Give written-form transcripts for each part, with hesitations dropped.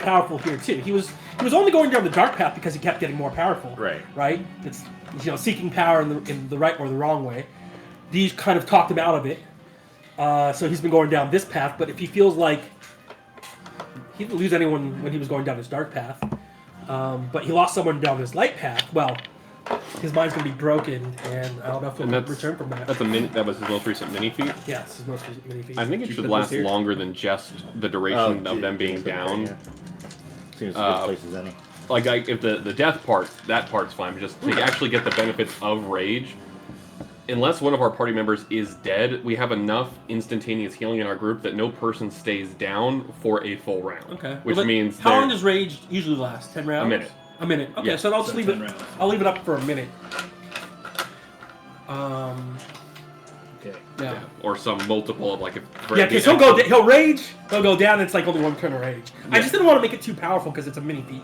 powerful here too. He was only going down the dark path because he kept getting more powerful. Right. Right. It's seeking power in the right or the wrong way. These kind of talked him out of it. So he's been going down this path. But if he feels like he didn't lose anyone when he was going down this dark path, but he lost someone down this light path, well, his mind's gonna be broken, and I don't know if he'll return from that. That was his most recent mini feat. Yeah, it's his most recent mini feat. I think it should last longer than just the duration of them being down. Yeah. Seems a good place as any. Like if the death part, that part's fine, but just to actually get the benefits of rage. Unless one of our party members is dead, we have enough instantaneous healing in our group that no person stays down for a full round. Okay. Which means how long does rage usually last? 10 rounds? A minute. A minute. Okay, Yeah. so I'll just leave it. Rounds. I'll leave it up for a minute. Okay. Yeah. Or some multiple of if Yeah, because he'll rage. He'll go down. And it's like only one turn of rage. I just didn't want to make it too powerful because it's a mini feat,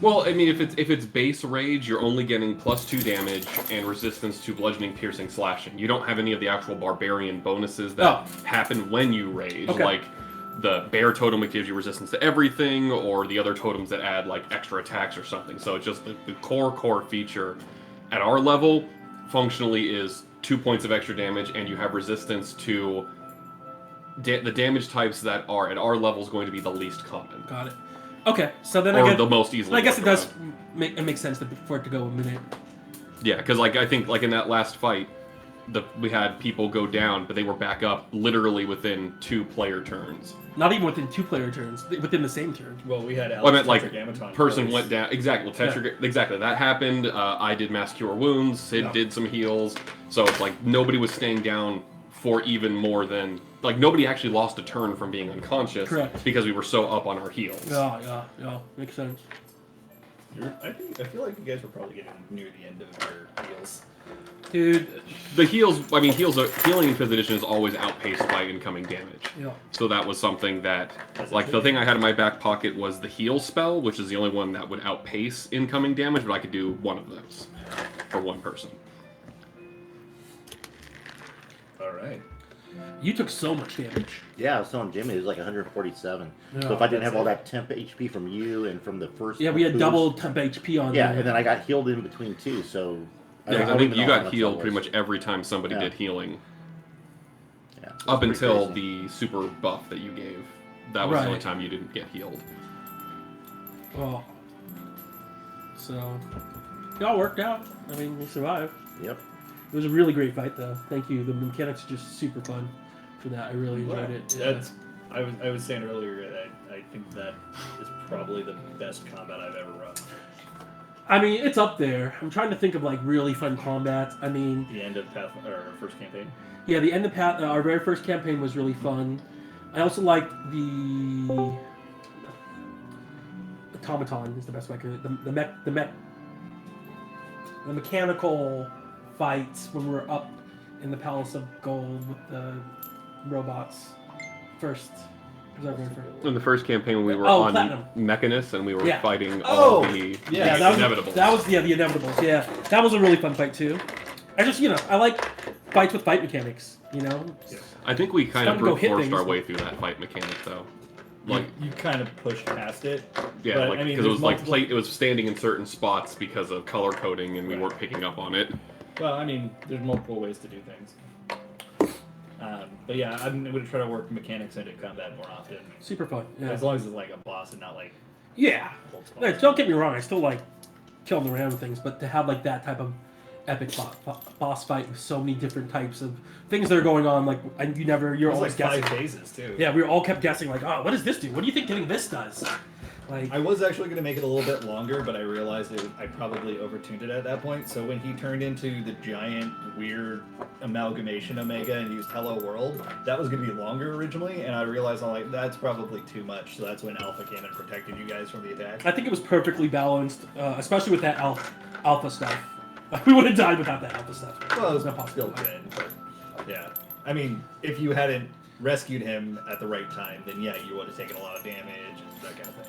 Well, I mean, if it's base rage, you're only getting +2 damage and resistance to bludgeoning, piercing, slashing. You don't have any of the actual barbarian bonuses that happen when you rage, like the bear totem that gives you resistance to everything, or the other totems that add extra attacks or something. So it's just the core feature at our level functionally is 2 points of extra damage, and you have resistance to the damage types that are at our level is going to be the least common. Got it. Okay, so then or the most easily. I guess it does make sense for it to go a minute. Yeah, because I think in that last fight, we had people go down, but they were back up literally within 2 player turns. Not even within 2 player turns, within the same turn. Well, we had I meant person went down. Exactly. Exactly. That happened. I did mass cure wounds. Sid did some heals. So it's nobody was staying down for even more than nobody actually lost a turn from being unconscious. Correct. Because we were so up on our heels. Yeah. Makes sense. I feel like you guys were probably getting near the end of your heals. Dude, the heals. I mean, healing in 5th edition is always outpaced by incoming damage. Yeah. So that was something that, the thing I had in my back pocket was the heal spell, which is the only one that would outpace incoming damage, but I could do one of those for one person. All right. You took so much damage. Yeah, I was telling Jimmy it was 147. Yeah, so if I didn't have all that temp HP from you and from the first we had boost, double temp HP on Yeah, and then I got healed in between too, so... I think you got healed pretty much every time somebody did healing. Yeah, up until the super buff that you gave. That was the only time you didn't get healed. Well, so it all worked out. I mean, we survived. Yep. It was a really great fight, though. Thank you. The mechanics are just super fun for that. I really enjoyed it. Yeah. I was saying earlier that I think that is probably the best combat I've ever run. I mean, it's up there. I'm trying to think of really fun combat. I mean, the end of our first campaign. Yeah, the end of our very first campaign was really fun. I also liked the automaton is the best way I could. The mechanical fights when we were up in the Palace of Gold with the robots. In the first campaign, when we were on Platinum. Mechanus and we were fighting all the inevitables. That was the inevitables. Yeah, that was a really fun fight too. I just I like fights with fight mechanics. I think we kind of brute forced our things. way through that fight mechanic though. You kind of pushed past it. Yeah, because it was it was standing in certain spots because of color coding, and we weren't picking up on it. Well, I mean, there's multiple ways to do things. But yeah, I'm going to try to work mechanics into combat more often. Super fun. Yeah. As long as it's a boss and not Yeah. No, don't get me wrong. I still like killing around with things, but to have that type of epic boss fight with so many different types of things that are going on, you're always guessing. 5 phases too. Yeah, we were all kept guessing what does this do? What do you think getting this does? I was actually going to make it a little bit longer, but I realized I probably overtuned it at that point. So when he turned into the giant, weird amalgamation Omega and used Hello World, that was going to be longer originally, and I realized that's probably too much. So that's when Alpha came and protected you guys from the attack. I think it was perfectly balanced, especially with that alpha stuff. We would have died without that alpha stuff. Well, it was not possible. Still good, but yeah. I mean, if you hadn't rescued him at the right time, then yeah, you would have taken a lot of damage and that kind of thing.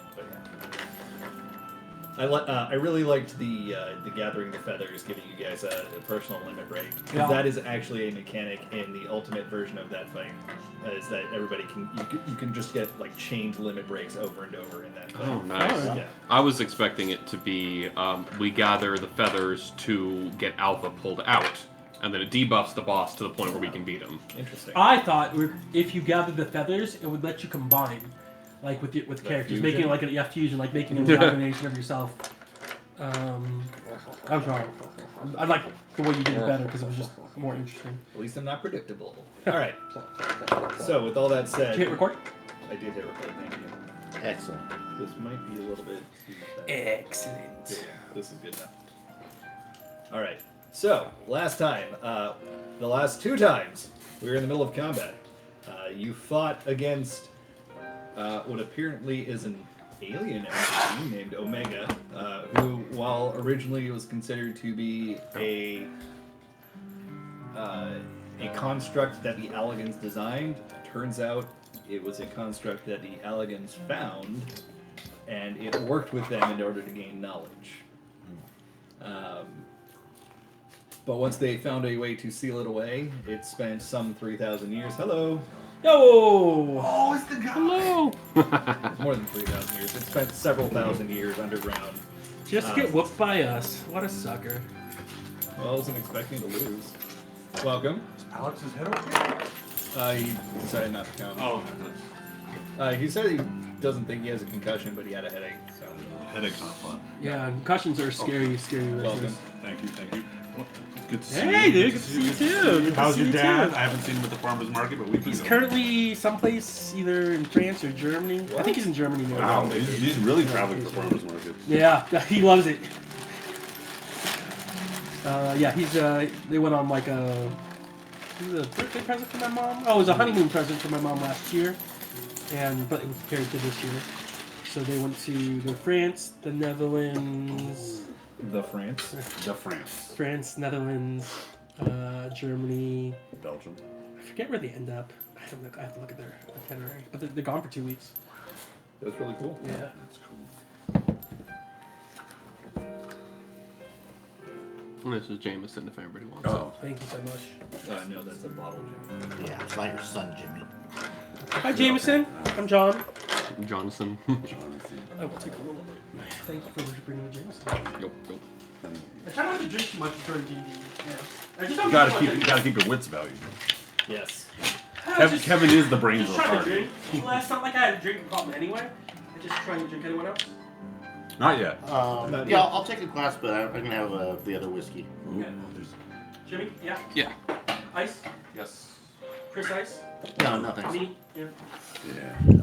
But I really liked the gathering the feathers, giving you guys a personal limit break. 'Cause Yeah. that is actually a mechanic in the ultimate version of that fight. Is that everybody you can just get like chained limit breaks over and over in that fight. Oh, nice. Oh, Yeah. I was expecting it to be we gather the feathers to get Alpha pulled out, and then it debuffs the boss to the point where we can beat him. Interesting. I thought if you gathered the feathers, it would let you combine, like with characters, fusion? making like a fusion, like making an amalgamation of yourself. I was wrong. I like the way you did it better because it was just more interesting. At least I'm not predictable. All right. So with all that said, Did you hit record? I did hit record. Thank you. Excellent. This might be a little bit. Excellent. Yeah, this is good enough. All right. So last time, the last 2 times we were in the middle of combat. You fought against what apparently is an alien entity named Omega, who, while originally was considered to be a construct that the Alligans designed, turns out it was a construct that the Alligans found, and it worked with them in order to gain knowledge. But once they found a way to seal it away, it spent some 3,000 years. Hello! Yo! Oh, it's the guy. Hello. More than 3,000 years. It spent several thousand years underground. Just get whooped by us. What a sucker. Well, I wasn't expecting to lose. Welcome. Alex's head okay? He decided not to come. Oh, He said he doesn't think he has a concussion, but he had a headache. So headache's not fun. Yeah, concussions are scary, scary. welcome. Thank you, thank you. Good to see you. Hey, dude, good to see you too. Good to How's see your you dad? too. I haven't seen him at the farmer's market, but we've been He's going. currently someplace either in France or Germany. I think he's in Germany now. Wow, he's really traveling to the farmer's market. Yeah, he loves it. Yeah, they went on like a birthday present for my mom. Oh, it was a honeymoon present for my mom last year, but it was carried to this year. So they went to France, the Netherlands, The France. The France. Netherlands, Germany. Belgium. I forget where they end up. I have to look at their itinerary. But they're gone for 2 weeks. That's really cool. Yeah. That's cool. And this is Jameson, if anybody wants Oh. Thank you so much. No, that's a bottle. Yeah, it's not your son, Jimmy. Hi, Jameson. I'm John. it. Jonathan. I will take a little bit. Thank you for bringing me Jameson. Yup, yup. I try not to drink too much during D&D. Yeah. I just don't You gotta drink keep, too you gotta keep your wits about you. Yes. much. Kevin is the brains of Just the trying to party. drink. Well, it's not like I had a drinking problem anyway. I just trying to drink anyone else. Not yet. Yeah, I'll take a glass, but I'm gonna have the other whiskey. Ooh. Jimmy? Yeah? Yeah. Ice? Yes. Chris Ice? No, no thanks. Me? Yeah. Yeah.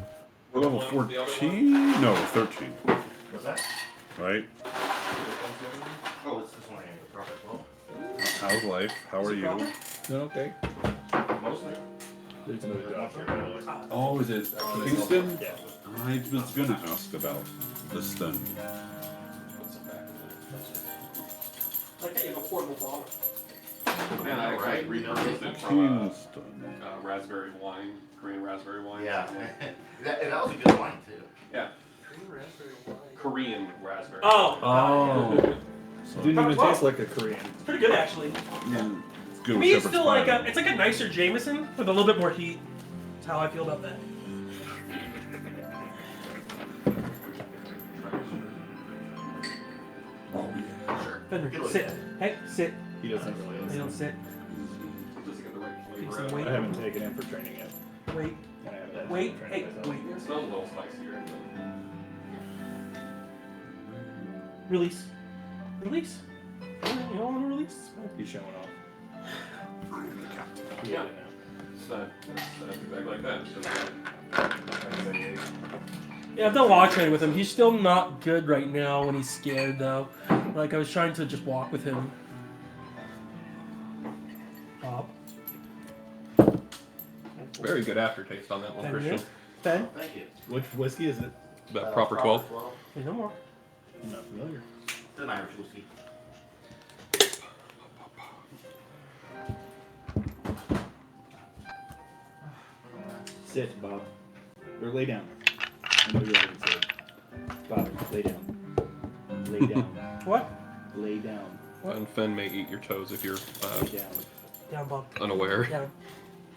We're level 14? No, 13. What's that? Right? Oh, it's this one here. The proper 12. How's life? How are you? No, okay. Mostly. There's another doctor. Oh, is it Kingston? Yeah. I was gonna ask about this then. Like that, you have a portable bottle. Man, I Right. repurposed it from Kingston. raspberry wine, Korean raspberry wine. Yeah. that was a good wine, too. Yeah. Korean raspberry. Oh. Oh. Didn't even taste like a Korean. It's pretty good, actually. Mm, it's good To with me, it's shepherd's still like pie. it's like a nicer Jameson with a little bit more heat. That's how I feel about that. Fender, Good sit. look. Hey, sit. He doesn't really They listen. don't sit. Just to get the right Take flavor some out. I haven't taken him for training yet. Wait, I haven't had wait, him for hey, training myself. wait. It smells a little spicier. Release. Release. You don't want to release? He's showing off. I am the captain. Yeah. It's exactly like that. Yeah, I've done walk training with him. He's still not good right now when he's scared, though. Like, I was trying to just walk with him. Bob. Very good aftertaste on that one, Ben, Christian. Ben? Thank you. Which whiskey is it? That proper 12. Hey, no more. I'm not familiar. It's an Irish whiskey. Sit, Bob. Or lay down. I know you're already sit. Bob, lay down. Lay down. What? Lay down. And Fen may eat your toes if you're Lay down. Down, Bob. unaware. Down.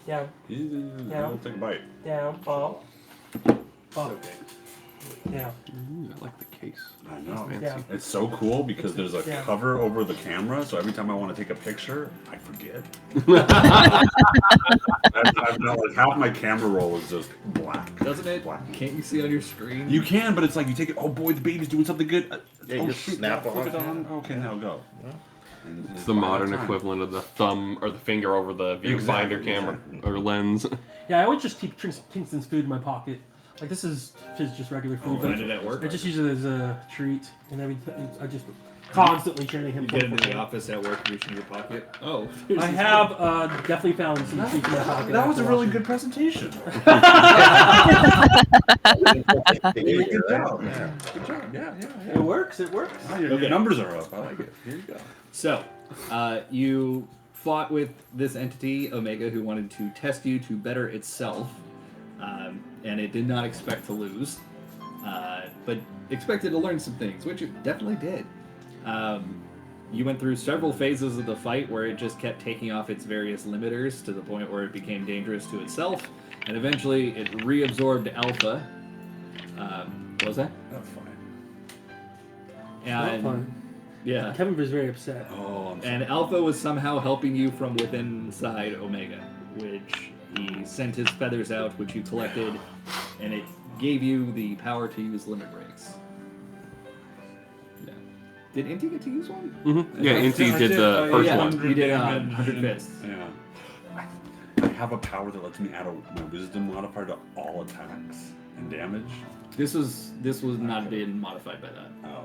Down. Yeah. I'll take a bite. Down, Bob. It's Bob. okay. Down. Ooh, I like the case. I know. Fancy. Yeah. It's so cool because there's a Yeah. cover over the camera, so every time I want to take a picture, I forget. I've got like half my camera roll is just black. Doesn't it? Can't you see on your screen? You can, but it's like you take it. Oh boy, the baby's doing something good. Yeah, you oh just shoot, snap flip it on. on. Okay, now go. And It's the modern equivalent of the thumb or the finger over the viewfinder Exactly, camera or lens. Yeah, I always just keep Kingston's food in my pocket. Like this is just regular food. Find it at work. I just use it as a treat, and everything. I just constantly sharing him. You get into the office at work, reach in your pocket. Oh, I have definitely found some treats in my pocket. That was a after really watching. good presentation. Good Good job. job. Yeah. Good job. Yeah. It works. It works. Oh, your numbers are up. I like it. Here you go. So, you fought with this entity, Omega, who wanted to test you to better itself, and it did not expect to lose, but expected to learn some things, which it definitely did. You went through several phases of the fight where it just kept taking off its various limiters to the point where it became dangerous to itself, and eventually it reabsorbed Alpha. What was that? That's fine. Not And fun. yeah. Kevin was very upset. Oh, I'm And Alpha was somehow helping you from within inside Omega, which he sent his feathers out, which you collected, and it gave you the power to use limit breaks. Yeah. Did Inti get to use one? Mm-hmm. Yeah, Inti I did the first yeah, one. you did 100 100 fists. Yeah. I have a power that lets me add my wisdom modifier to all attacks and damage. This was not been modified by that. Oh.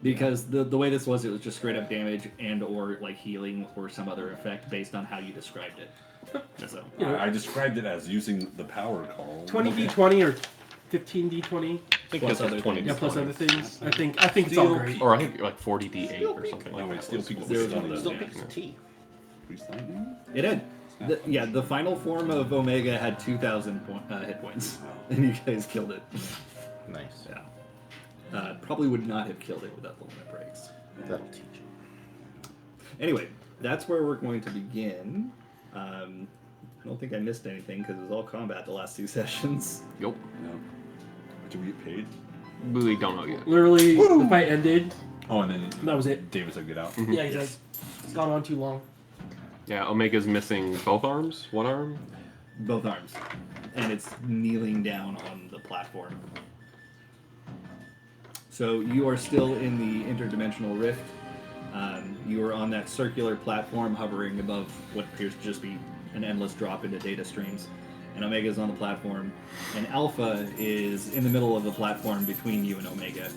Because the way this was, it was just straight up damage and or like healing or some other effect based on how you described it. So I described it as using the power call. 20d20 or 15d20. I think Plus it's like other 20. Yeah, plus other things. I think it's all great. Or I think like 40d8 or something No, like wait, that. Steel was Peak what was we still did. the- Still picks the T. Priest lightning? it did. The final form of Omega had 2,000 hit points, and you guys killed it. Nice. Yeah. Probably would not have killed it without the limit breaks. That'll teach you. Anyway, that's where we're going to begin. I don't think I missed anything because it was all combat the last two sessions. Yup. No. Did we get paid? We don't know yet. Literally, the fight ended. Oh, and then That was it. David said get out. Yeah, he says it's gone on too long. Yeah, Omega's missing both arms, one arm. Both arms. And it's kneeling down on the platform. So you are still in the interdimensional rift. You are on that circular platform hovering above what appears to just be an endless drop into data streams. And Omega's on the platform. And Alpha is in the middle of the platform between you and Omega.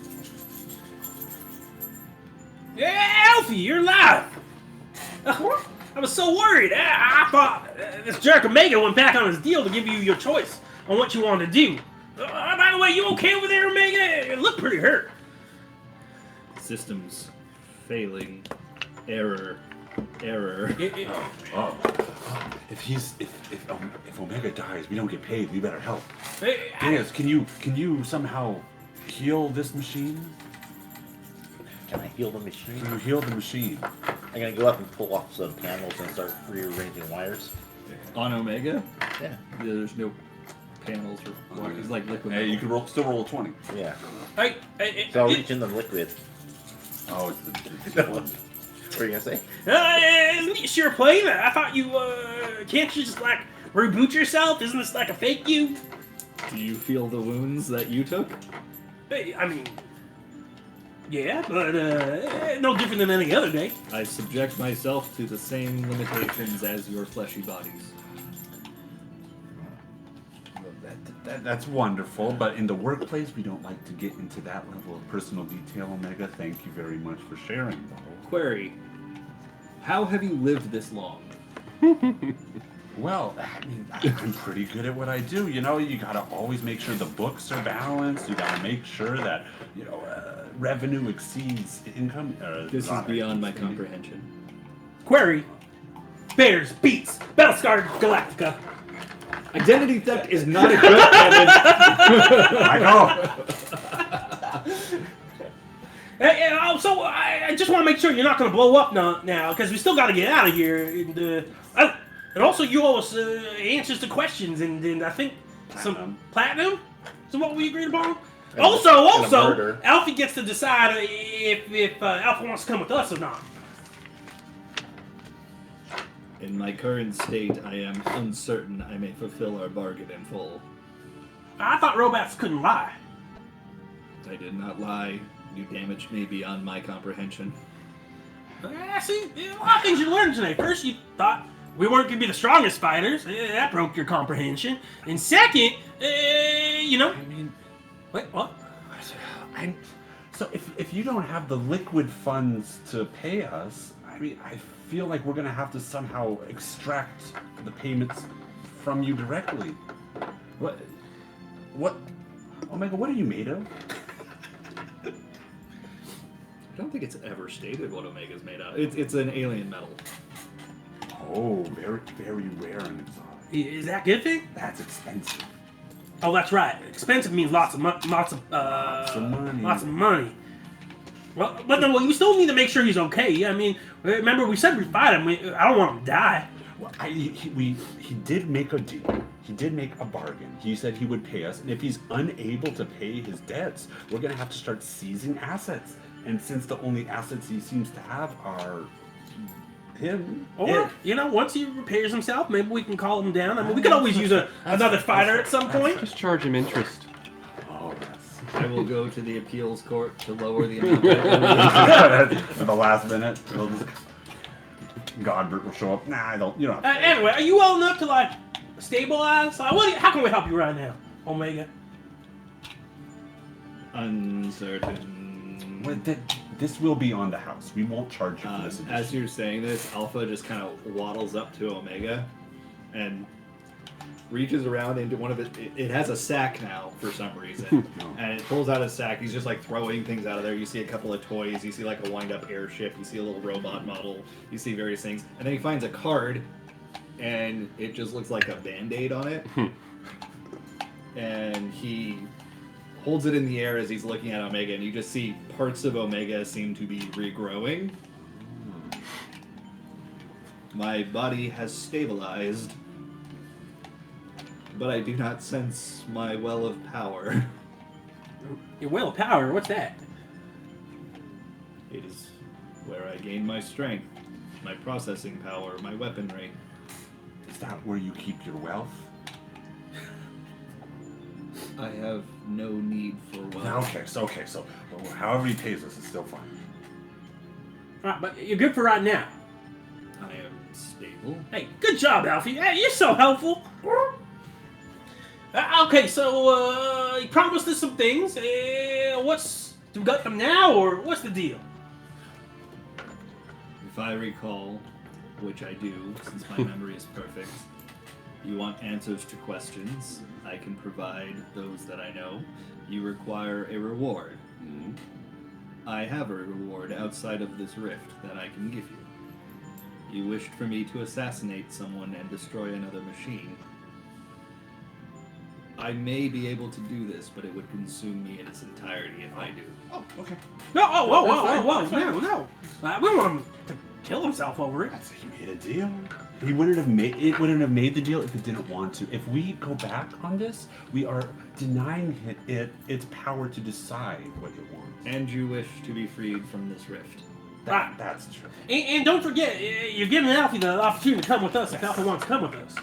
Yeah, Alfie, you're alive! I was so worried. I thought this jerk Omega went back on his deal to give you your choice on what you want to do. By the way, you okay over there, Omega? You look pretty hurt. Systems failing. Error. Oh. If Omega dies, we don't get paid. We better help. Yes, can you somehow heal this machine? Can I heal the machine? Can you heal the machine? I'm gonna go up and pull off some panels and start rearranging wires. On Omega, Yeah. there's no panels or wires. It's like liquid. Hey, you metal. can still roll a 20. Yeah. Hey, So I'll reach in the liquid. Oh, it's the one. What are you gonna say? isn't this your plane? I thought you, can't you just, like, reboot yourself? Isn't this like a fake you? Do you feel the wounds that you took? Hey, I mean, yeah, but, no different than any other day. I subject myself to the same limitations as your fleshy bodies. That's wonderful, but in the workplace, we don't like to get into that level of personal detail, Omega. Thank you very much for sharing, though. Query. How have you lived this long? Well, I mean, I'm pretty good at what I do. You know, you gotta always make sure the books are balanced. You gotta make sure that, revenue exceeds income. This is beyond my comprehension. Query. Bears beats Battlestar Galactica. Identity theft is not a good Kevin. I know. So I just want to make sure you're not going to blow up now, because we still got to get out of here. And also, you owe us answers to questions, and I think some platinum. So what we agreed upon. Also, Alfie gets to decide if Alpha wants to come with us or not. In my current state, I am uncertain I may fulfill our bargain in full. I thought robots couldn't lie. I did not lie. You damaged me beyond my comprehension. See, a lot of things you learned today. First, you thought we weren't going to be the strongest fighters. That broke your comprehension. And second, you know... I mean... Wait, what? So if you don't have the liquid funds to pay us, I mean, I feel like we're going to have to somehow extract the payments from you directly. What? Omega, what are you made of? I don't think it's ever stated what Omega's made out of. It's an alien metal. Oh, very, very rare and exotic. Is that a good thing? That's expensive. Oh, that's right. Expensive means lots of money. Lots of money. Well, but then, you still need to make sure he's okay. I mean, remember we said we'd fight him. I don't want him to die. Well, he did make a deal. He did make a bargain. He said he would pay us, and if he's unable to pay his debts, we're gonna have to start seizing assets. And since the only assets he seems to have are him, or once he repairs himself, maybe we can call him down. I mean, we could always use another fighter at some point. Just charge him interest. Oh, yes. I will go to the appeals court to lower the amount. At the last minute, Godbert will show up. Nah, I don't. You don't. Anyway, are you well enough to stabilize? How can we help you right now, Omega? Uncertain. This will be on the house. We won't charge you for this. As you're saying this, Alpha just kind of waddles up to Omega and reaches around into one of it. It has a sack now for some reason, and it pulls out a sack. He's just throwing things out of there. You see a couple of toys. You see a wind-up airship. You see a little robot model. You see various things, and then he finds a card, and it just looks like a Band-Aid on it. And he holds it in the air as he's looking at Omega, and you just see parts of Omega seem to be regrowing. My body has stabilized, but I do not sense my well of power. Your well of power? What's that? It is where I gain my strength, my processing power, my weaponry. Is that where you keep your wealth? I have no need for wealth. Okay, so however he pays us, it's still fine. Right, but you're good for right now. I am stable. Hey, good job, Alfie. Hey, you're so helpful. Okay, so you promised us some things. Do we got them now, or what's the deal? If I recall, which I do, since my memory is perfect, you want answers to questions. I can provide those that I know. You require a reward. Mm-hmm. I have a reward outside of this rift that I can give you. You wished for me to assassinate someone and destroy another machine. I may be able to do this, but it would consume me in its entirety if I do. Oh, okay. No, whoa, no. We want him to kill himself over it. He made a deal. He wouldn't have made the deal if it didn't want to. If we go back on this, we are denying it its power to decide what it wants. And you wish to be freed from this rift. That's true. And don't forget, you're giving Alfie the opportunity to come with us if Alpha wants to come with us.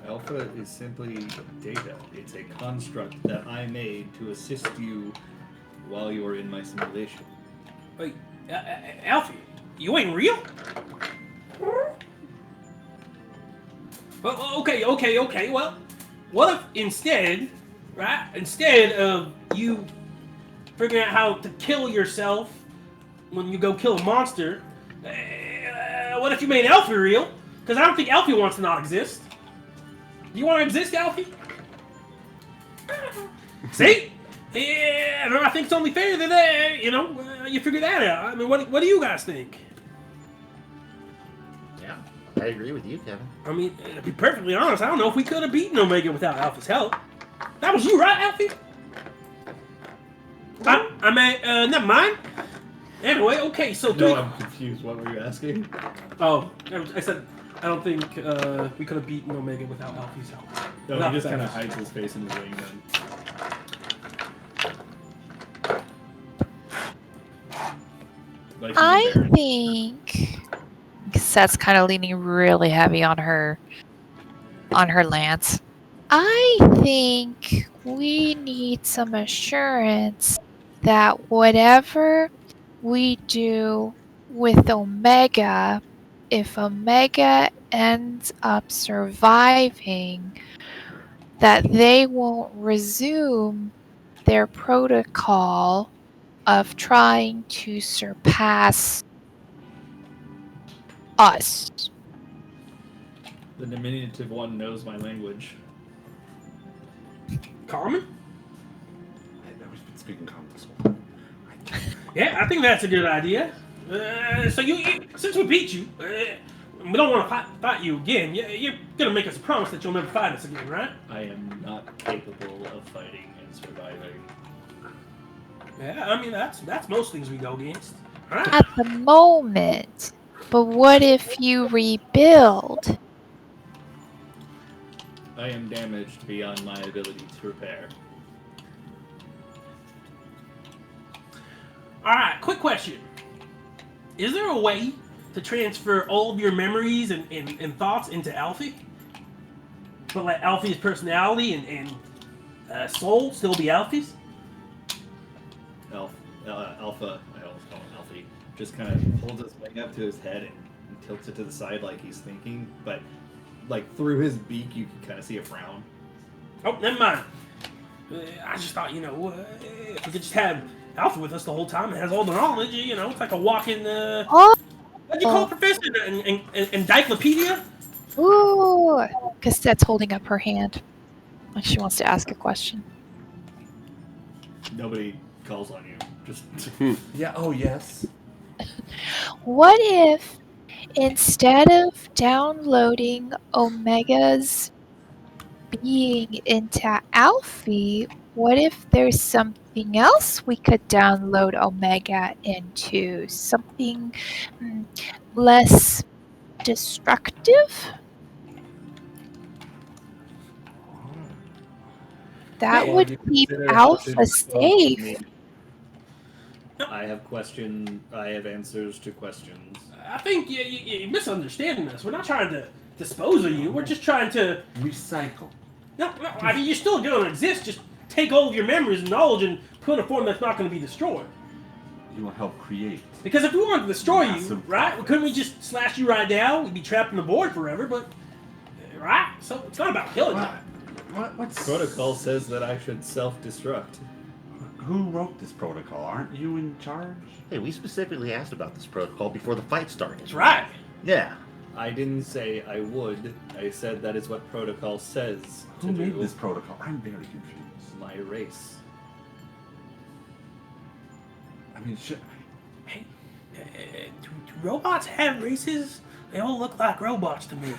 Alpha is simply data. It's a construct that I made to assist you while you are in my simulation. Wait, Alfie, you ain't real? Well, okay. Well, what if instead of you figuring out how to kill yourself when you go kill a monster, what if you made Alfie real? Because I don't think Alfie wants to not exist. Do you want to exist, Alfie? See? Yeah, I think it's only fair that, you figure that out. I mean, what do you guys think? Yeah, I agree with you, Kevin. I mean, to be perfectly honest, I don't know if we could have beaten Omega without Alpha's help. That was you, right, Alfie? I I mean, never mind. Anyway, okay, so... No, I'm confused. What were you asking? Oh, I said, I don't think we could have beaten Omega without Alfie's help. No, Without he just the kind of feathers. hides his face in his wing then. Like he's I embarrassed. think Seth's kind of leaning really heavy on her lance. I think we need some assurance that whatever we do with Omega, if Omega ends up surviving, that they won't resume their protocol of trying to surpass us. The diminutive one knows my language. Carmen? We've been speaking common this whole time. Yeah, I think that's a good idea. So since we beat you, we don't want to fight you again. You're gonna make us a promise that you'll never fight us again, right? I am not capable of fighting and surviving. Yeah, I mean that's most things we go against. All right. At the moment. But what if you rebuild? I am damaged beyond my ability to repair. All right. Quick question: is there a way to transfer all of your memories and thoughts into Alfie, but let Alfie's personality and soul still be Alfie's? Alpha, I always call him Alfie, just kind of holds his wing up to his head and tilts it to the side like he's thinking, but like through his beak you can kind of see a frown. Oh, never mind. I just thought, if we could just have Alpha with us the whole time and has all the knowledge, it's like a walking, what'd you call it, Professor? Encyclopedia? Ooh, Cassette's holding up her hand. Like she wants to ask a question. Nobody calls on you. Just Yeah, oh yes. What if instead of downloading Omega's being into Alfie, what if there's something else we could download Omega into? Something less destructive? That Yeah, would you keep consider Alpha options close to safe. me. I have answers to questions. I think you're misunderstanding us. We're not trying to dispose of you. We're just trying to... Recycle. No, I mean, you're still going to exist. Just take all of your memories and knowledge and put in a form that's not going to be destroyed. You will help create. Because if we wanted to destroy you, Massive right, profits. couldn't we just slash you right down? We'd be trapped in the void forever, but... Right? So it's not about killing you. What's Protocol says that I should self-destruct. Who wrote this protocol? Aren't you in charge? Hey, we specifically asked about this protocol before the fight started. That's right. Yeah. I didn't say I would. I said that is what protocol says to Who made do. this protocol? I'm very confused. My race. I mean, Hey, do robots have races? They all look like robots to me.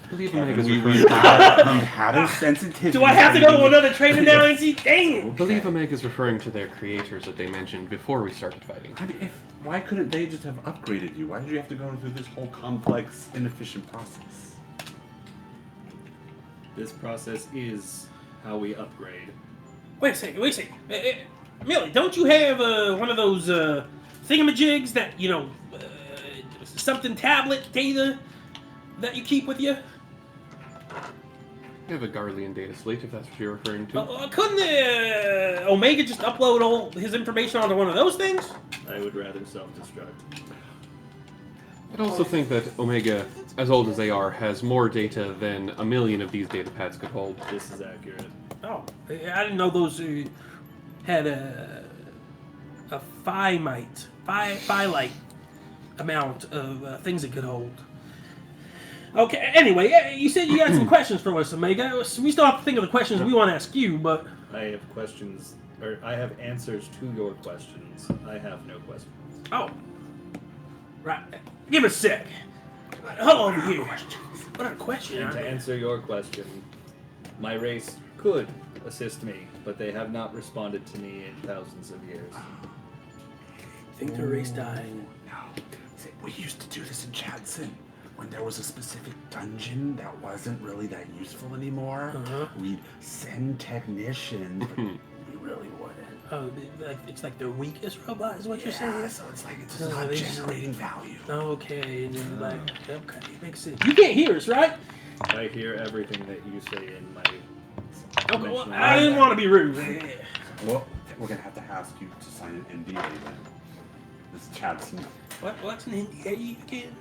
I believe we, Omega's we, referring we had a sensitivity. Do I have to go to another training now and see? Dang I it! believe Omega's referring to their creators that they mentioned before we started fighting. I mean, why couldn't they just have upgraded you? Why did you have to go through this whole complex, inefficient process? This process is how we upgrade. Wait a second. Millie, don't you have one of those thingamajigs that, something tablet data that you keep with you? You have a Garlean data slate, if that's what you're referring to. Couldn't Omega just upload all his information onto one of those things? I would rather self-destruct. I'd also think that Omega, as old as they are, has more data than a million of these data pads could hold. This is accurate. Oh, I didn't know those had a finite amount of things it could hold. Okay, anyway, you said you had some questions for us, Omega. We still have to think of the questions we want to ask you, but... I have questions, or I have answers to your questions. I have no questions. Oh. Right. Give us a sec. Hello over here. What are questions? And to answer your question, my race could assist me, but they have not responded to me in thousands of years. I think the race died. No. See, we used to do this in Chadson. When there was a specific dungeon that wasn't really that useful anymore, we'd send technicians, but we really wouldn't. Oh, it's like their weakest robot, is what you're saying? So it's like it's just not generating value. Okay, and then okay, makes sense. You can't hear us, right? I hear everything that you say in my. Okay, well, I didn't want to be rude. Well, we're gonna have to ask you to sign an NDA then. This Chadson. What's an NDA again?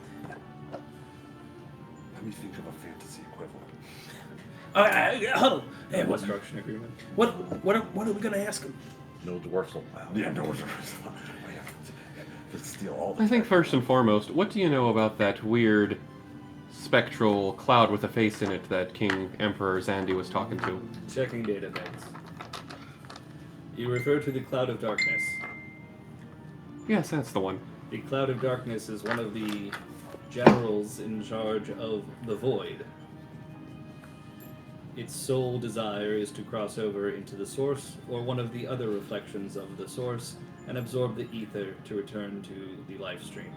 Let me think of a fantasy equivalent. Hold on. Hey, Construction agreement. what are we gonna ask him? No dorsal. Yeah, no, let's steal all the I think first and foremost, what do you know about that weird spectral cloud with a face in it that King Emperor Zandy was talking to? Checking database. You refer to the Cloud of Darkness. Yes, that's the one. The Cloud of Darkness is one of the generals in charge of the Void. Its sole desire is to cross over into the Source or one of the other reflections of the Source and absorb the ether to return to the life stream.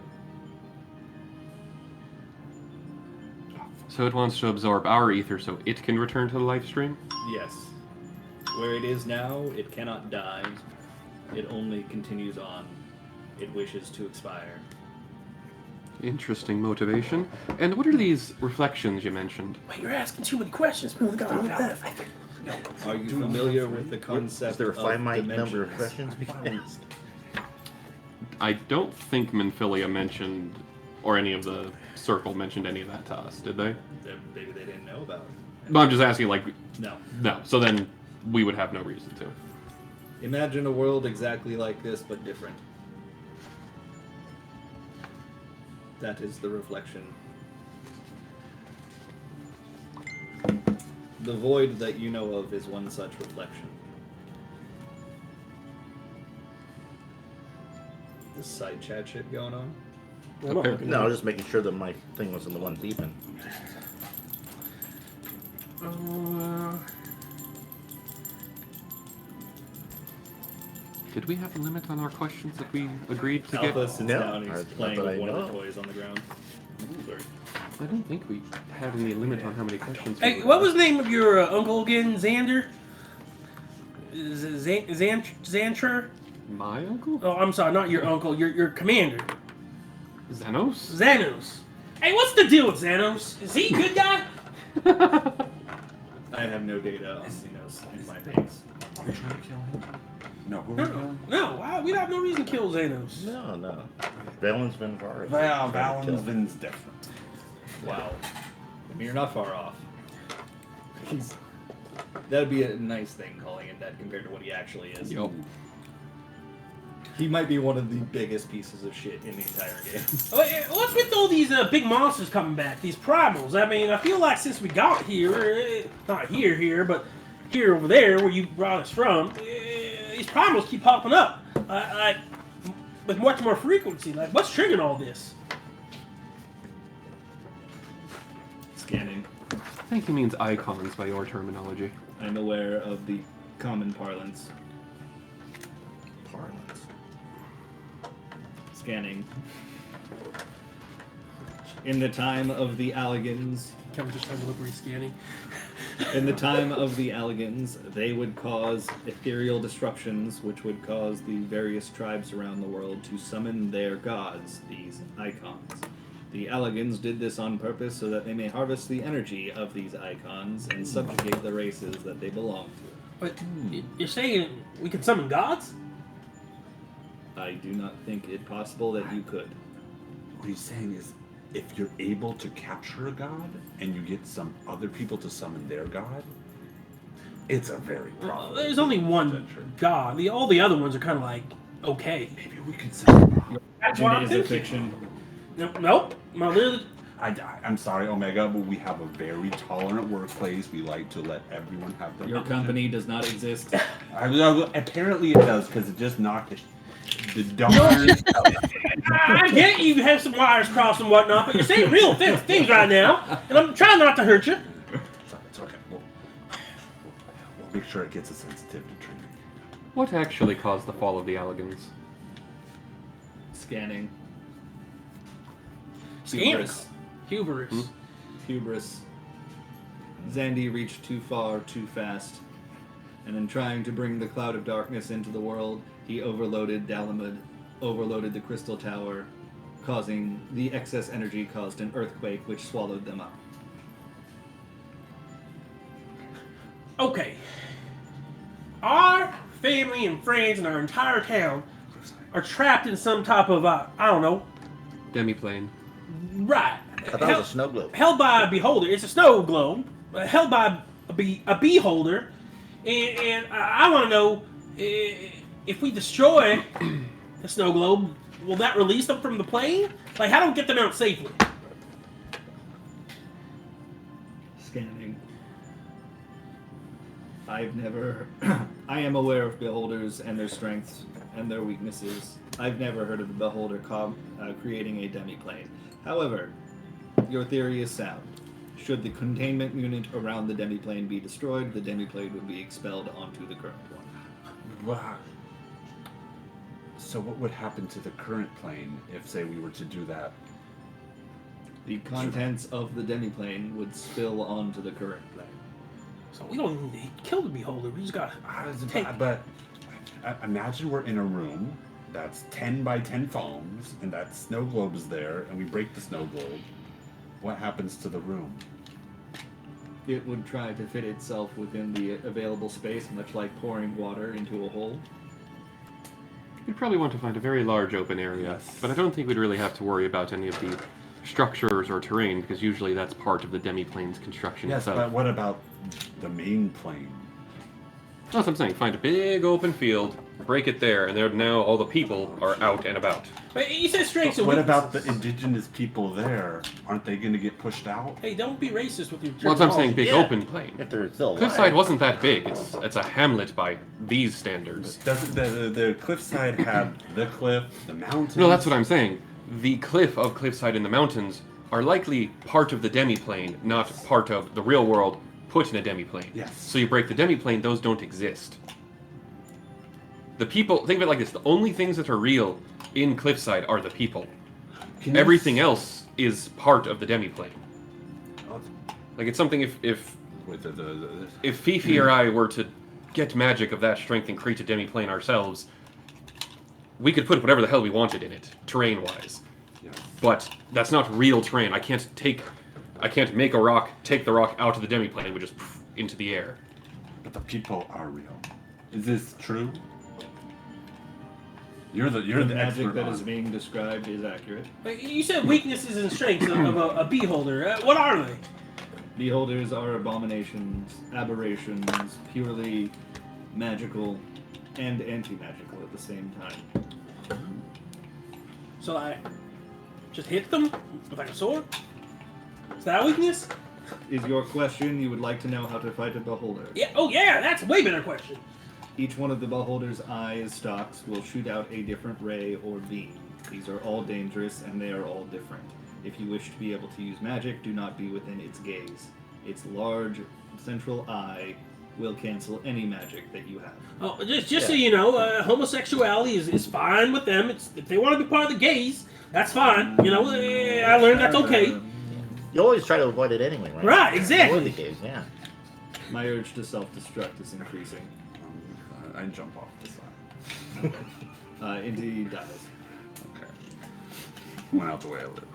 So it wants to absorb our ether so it can return to the life stream? Yes. Where it is now, it cannot die. It only continues on. It wishes to expire. Interesting motivation. And what are these reflections you mentioned? Wait, you're asking too many questions. We only got one left. Are you familiar with the concept Is there a of finite number of dimensions? questions? I don't think Menphilia mentioned, or any of the circle mentioned any of that to us, did they? Maybe they didn't know about it. But I'm just asking, like, No. no. So then we would have no reason to. Imagine a world exactly like this, but different. That is the reflection. The void that you know of is one such reflection. This side chat shit going on? Okay. No, I was just making sure that my thing wasn't the one beeping. Did we have a limit on our questions that we agreed to Alpha get? sits No, down and he's not playing that with I one of know the of. toys on the ground. Sorry. I don't think we had any limit on how many questions. Hey, what was the name of your uncle again? Xander? Xantrer? My uncle? Oh, I'm sorry, not your uncle. Your commander, Xenos? Xanos. Hey, what's the deal with Xanos? Is he a good guy? I have no data on Xenos in my base. Are we trying to kill him? No, who are we No, killing? no, we have no reason to kill Xanos. No. Valen's been far. Well, Valen's different. Wow. I mean, you're not far off. That'd be a nice thing, calling him that compared to what he actually is. Yup. He might be one of the biggest pieces of shit in the entire game. What's with all these big monsters coming back? These primals. I mean, I feel like since we got here, not here, but here over there where you brought us from, these primals keep popping up, like with much more frequency. Like, what's triggering all this? Scanning. I think he means icons by your terminology. I'm aware of the common parlance. Parlance. Scanning. In the time of the Alligans, Can we just have a look scanning? in the time of the Alligans, they would cause ethereal disruptions, which would cause the various tribes around the world to summon their gods, these icons. The Alligans did this on purpose so that they may harvest the energy of these icons and subjugate the races that they belong to. But you're saying we can summon gods? I do not think it possible that you could. What he's saying is, if you're able to capture a god and you get some other people to summon their god, it's a very profitable. There's only one venture. god. All the other ones are kind of like okay. Maybe we could summon. That's what I'm Is a thinking. fiction. Nope. My little. I'm sorry, Omega, but we have a very tolerant workplace. We like to let everyone have their Your company does not exist. Apparently it does, because it just knocked the darn. I get you have some wires crossed and whatnot, but you're saying real things right now, and I'm trying not to hurt you. It's okay. We'll make sure it gets a sensitivity training. What actually caused the fall of the Alligans? Scanning. Scanners. Hubris. Hubris. Zandy reached too far, too fast. And in trying to bring the cloud of darkness into the world, he overloaded Dalamud, overloaded the Crystal Tower, causing the excess energy caused an earthquake which swallowed them up. Okay. Our family and friends and our entire town are trapped in some type of, I don't know. Demiplane. Right. I thought it was a snow globe. Held by a beholder. It's a snow globe. Held by a beholder. And I want to know if we destroy the snow globe, will that release them from the plane? Like, how do we get them out safely? Scanning. I've never... I am aware of beholders and their strengths and their weaknesses. I've never heard of the beholder creating a demiplane. However, your theory is sound. Should the containment unit around the demiplane be destroyed, the demiplane would be expelled onto the current one. Wow. So what would happen to the current plane if, say, we were to do that? The contents of the demiplane would spill onto the current plane. So we don't need to kill the beholder. We just got to take... But imagine we're in a room that's 10 by 10 foams, and that snow globe is there, and we break the snow globe. What happens to the room? It would try to fit itself within the available space, much like pouring water into a hole. We'd probably want to find a very large open area, Yes. but I don't think we'd really have to worry about any of the structures or terrain, because usually that's part of the demiplane's construction Yes, itself. but what about the main plane? That's what I'm saying. Find a big open field, break it there, and there now all the people are out and about. But you said strengths and What about the weaknesses. indigenous people there? Aren't they going to get pushed out? Hey, don't be racist with your Well, that's what I'm saying. terminology. Big Yeah. open plain. If they're still alive. Cliffside wasn't that big. It's a hamlet by these standards. Doesn't the cliffside have the cliff, the mountains? No, that's what I'm saying. The cliff of Cliffside and the mountains are likely part of the demiplane, not part of the real world put in a demiplane. Yes. So you break the demiplane, those don't exist. The people, think of it like this, the only things that are real in Cliffside are the people. Can you Everything else is part of the demiplane. Like, it's something if With the if Fifi or I were to get magic of that strength and create a demiplane ourselves, we could put whatever the hell we wanted in it, terrain-wise. yeah. But that's not real terrain. I can't make a rock, take the rock out of the demiplane, it would just into the air. But the people are real. Is this true? You're the The magic expert that on is it. being described is accurate. Like, you said weaknesses and strengths of a beholder. What are they? Beholders are abominations, aberrations, purely magical and anti-magical at the same time. So I just hit them with like a sword? Is that a weakness? Is your question you would like to know how to fight a beholder? Yeah. Oh yeah, that's a way better question. Each one of the beholder's eyes stalks will shoot out a different ray or beam. These are all dangerous and they are all different. If you wish to be able to use magic, do not be within its gaze. Its large central eye will cancel any magic that you have. Oh, just so you know, homosexuality is fine with them. If they want to be part of the gays, that's fine. You know, I learned that's okay. You always try to avoid it anyway, right? Right, exactly. Avoid the gaze, yeah. My urge to self-destruct is increasing. I jump off the side. Indeed dies. Okay. Went out the way I live.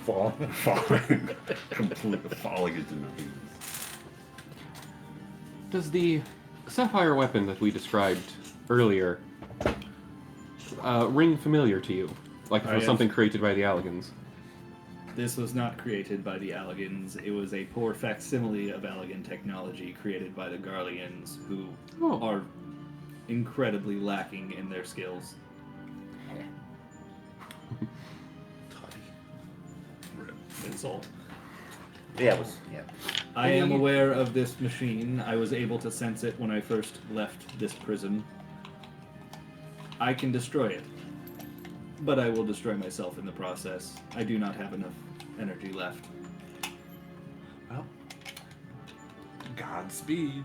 Fall. Falling. Completely falling into nothingness. Does the sapphire weapon that we described earlier ring familiar to you? Like if it was yes. something created by the Alligans? This was not created by the Alligans. It was a poor facsimile of Alligan technology created by the Garleans, who Oh. are incredibly lacking in their skills. Insult. Yeah, it was, yeah. I am aware of this machine. I was able to sense it when I first left this prison. I can destroy it, but I will destroy myself in the process. I do not have enough energy left. Well, Godspeed.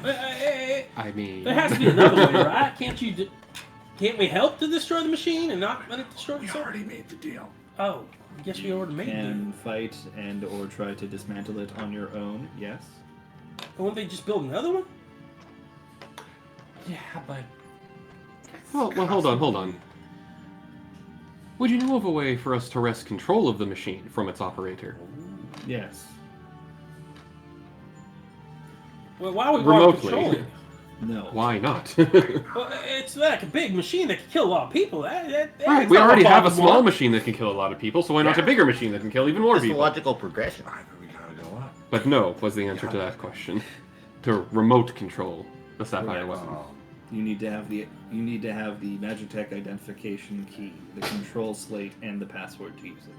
I mean, There has to be another way, right? Can't we help to destroy the machine and not let it destroy We itself? already made the deal. Oh, I guess we already made it. Can fight and or try to dismantle it on your own, yes. Wouldn't they just build another one? Yeah, but well, hold on. Would you know of a way for us to wrest control of the machine from its operator? Yes. Well, why would we want to Remotely. control it? No. Why not? Well, it's like a big machine that can kill a lot of people. Right, That's we not already what have a Bob small wants. machine that can kill a lot of people, so why not Yeah. a bigger machine that can kill even more It's the people? logical progression. I think we gotta go up. But no was the answer to that question. To remote control the Sapphire Correct. weapon. You need to have the Magitech identification key, the control slate, and the password to use it.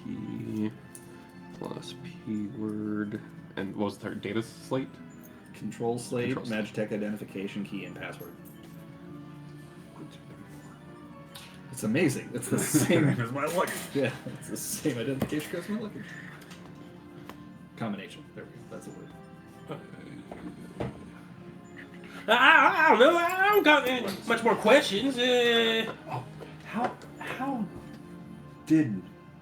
Key plus P word. And what was the third? Data slate? Control slate, Control slate. Magitech identification key, and password. It's amazing. It's the same as my luggage. Yeah, it's the same identification code as my luggage. Combination. There we go. That's the word. I don't know. I don't got much more questions.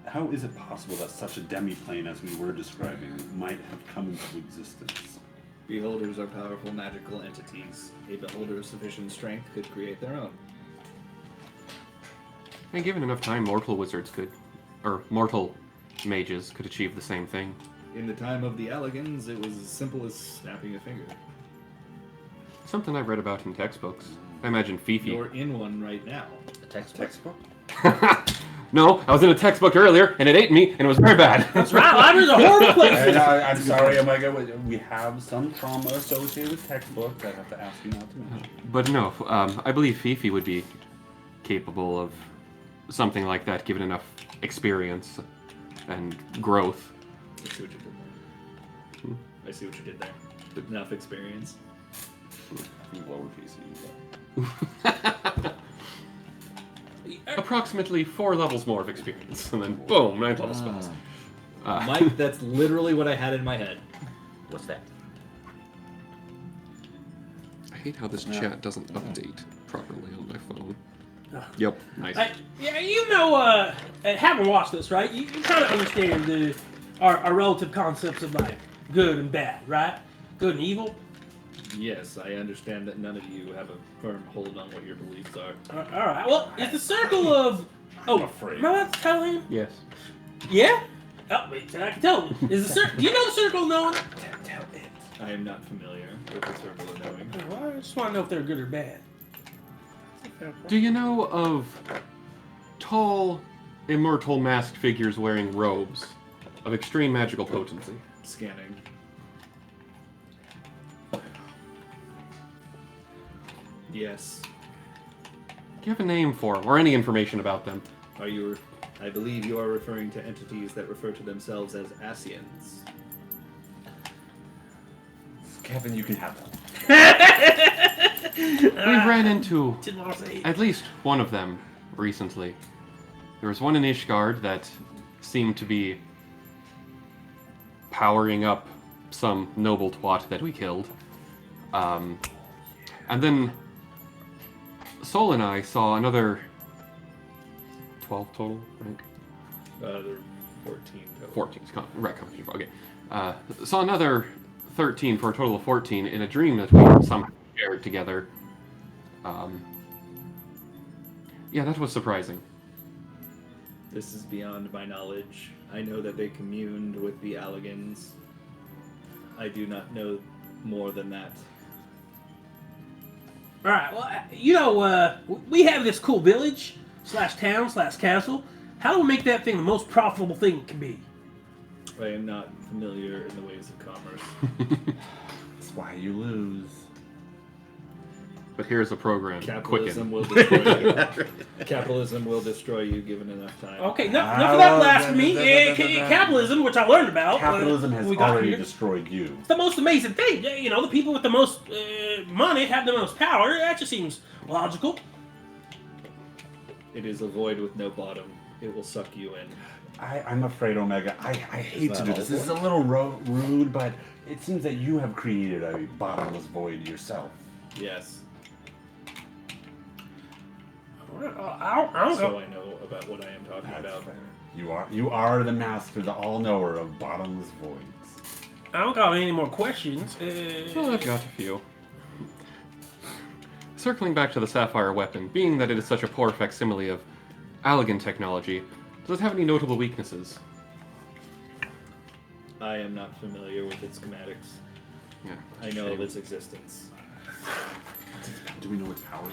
How is it possible that such a demi-plane as we were describing might have come into existence? Beholders are powerful magical entities. A beholder of sufficient strength could create their own. And given enough time, mortal wizards could, or mortal mages could achieve the same thing. In the time of the Elegans, it was as simple as snapping a finger. Something I've read about in textbooks. I imagine Fifi. You're in one right now. The textbook. No, I was in a textbook earlier, and it ate me, and it was very bad. That's right. Library's a horrible place. I'm sorry, Omega. We have some trauma associated with textbooks. I have to ask you not to mention. But no, I believe Fifi would be capable of something like that, given enough experience and growth. I see what you did there. I see what you did there. Enough experience. Approximately 4 levels more of experience, and then boom, 9 level spells. Mike, that's literally what I had in my head. What's that? I hate how this chat doesn't update properly on my phone. Ugh. Yep, nice. Yeah, you know, having watched this, right? You kind of understand our relative concepts of like good and bad, right? Good and evil. Yes, I understand that none of you have a firm hold on what your beliefs are. All right. Well, it's the circle of. Oh, I'm afraid. am I allowed to tell him? Yes. Yeah. Oh, wait, I can tell him. Is the circle? Do you know the circle of knowing? Tell it. I am not familiar with the circle of knowing. Well, I just want to know if they're good or bad. Do you know of tall, immortal masked figures wearing robes of extreme magical potency? Scanning. Yes. Do you have a name for them, or any information about them? Are you? I believe you are referring to entities that refer to themselves as Asians. Kevin, you can have them. We've ran into Didn't want to say. at least one of them recently. There was one in Ishgard that seemed to be powering up some noble twat that we killed. And then Sol and I saw another 12 total, right? There are 14 total. 14. Right, okay. Saw another 13 for a total of 14 in a dream that we somehow shared together. Yeah, that was surprising. This is beyond my knowledge. I know that they communed with the Alligans. I do not know more than that. All right. Well, you know, we have this cool village / town / castle. How do we make that thing the most profitable thing it can be? I am not familiar in the ways of commerce. That's why you lose. But here's a program. Capitalism Quicken. will destroy you. Capitalism will destroy you given enough time. Okay, enough of that blasphemy. Capitalism, which I learned about. Capitalism has when we got already here. destroyed you. It's the most amazing thing. You know, the people with the most money have the most power. That just seems logical. It is a void with no bottom. It will suck you in. I'm afraid, Omega. I hate Is to that do this. all? This is a little rude, but It seems that you have created a bottomless void yourself. Yes. I don't So know. I know about what I am talking That's about. fair. You are the master, the all-knower of bottomless voids. I don't got any more questions. Well, I've got a few. Circling back to the sapphire weapon, being that it is such a poor facsimile of Allegan technology, does it have any notable weaknesses? I am not familiar with its schematics. Yeah. I know of its existence. Do we know its power?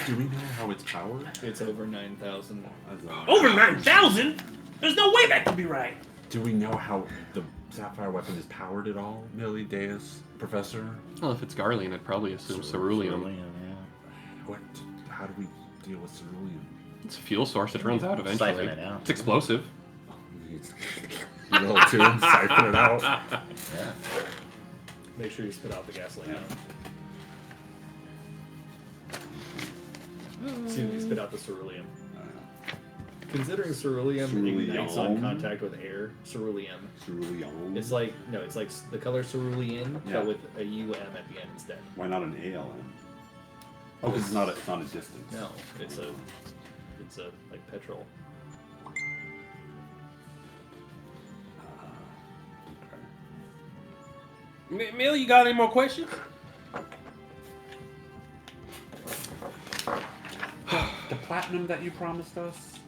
Do we know how it's powered? It's over 9,000. Over 9,000? There's no way that could be right. Do we know how the sapphire weapon is powered at all, Millie, Deus, Professor? Well, if it's Garlean, I'd probably assume ceruleum. What? How do we deal with ceruleum? It's a fuel source that runs out eventually. Siphon it out. It's explosive. You roll two and siphon it out. Yeah. Make sure you spit out the gasoline. See if you spit out the ceruleum. Considering ceruleum ignites on contact with air, ceruleum. Ceruleum. It's like the color cerulean, Yeah. but with a UM at the end instead. Why not an ALM? Oh, it's not a distance. No, it's a like petrol. Mill, you got any more questions? The platinum that you promised us?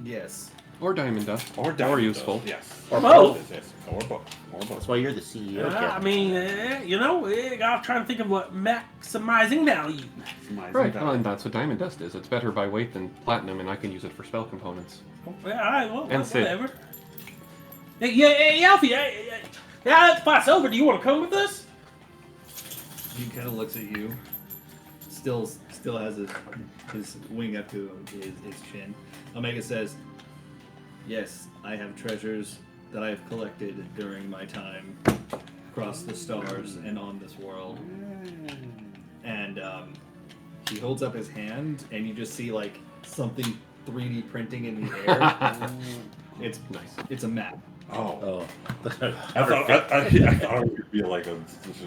Yes. Or diamond dust. Or More useful. Yes. Or both. Yes. Or both. Or both. That's why you're the CEO. I Captain. mean, I'm trying to think of what maximizing value. Right, well, and that's what diamond dust is. It's better by weight than platinum, and I can use it for spell components. Yeah, all right, well, And Sid. whatever. Hey, Alfie, yeah, that fight's over. Do you want to come with us? He kind of looks at you. Still has his wing up to his chin. Omega says, "Yes, I have treasures that I have collected during my time across the stars and on this world." And he holds up his hand, and you just see like something 3D printing in the air. It's Nice. It's a map. Oh. Oh. I thought it would be like a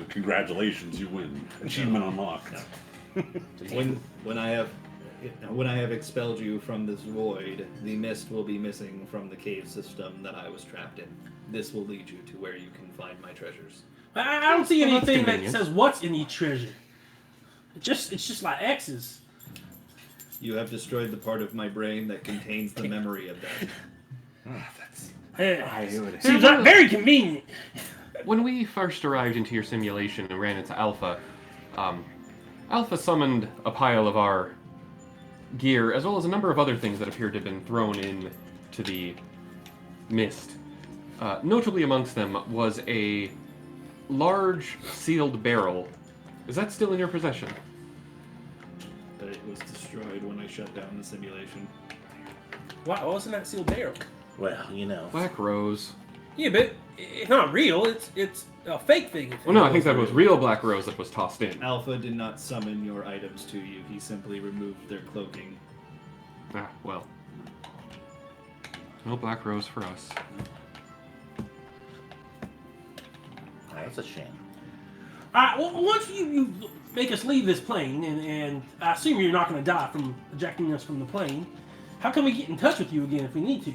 congratulations, you win. Achievement unlocked. When I have expelled you from this void, the mist will be missing from the cave system that I was trapped in. This will lead you to where you can find my treasures. I don't see Well, that's anything that convenient. says what's in each treasure. It's just like X's. You have destroyed the part of my brain that contains the memory of that. Seems like very convenient. When we first arrived into your simulation and ran into Alpha, Alpha summoned a pile of our gear, as well as a number of other things that appeared to have been thrown in to the mist. Notably amongst them was a large sealed barrel. Is that still in your possession? But it was destroyed when I shut down the simulation. Why wasn't that sealed barrel? Well, you know. Black Rose. Yeah, but it's not real. It's a fake thing. Well, no, I think that was real Black Rose that was tossed in. Alpha did not summon your items to you. He simply removed their cloaking. Ah, well. No Black Rose for us. Oh, that's a shame. Well, once you make us leave this plane, and I assume you're not going to die from ejecting us from the plane, how can we get in touch with you again if we need to?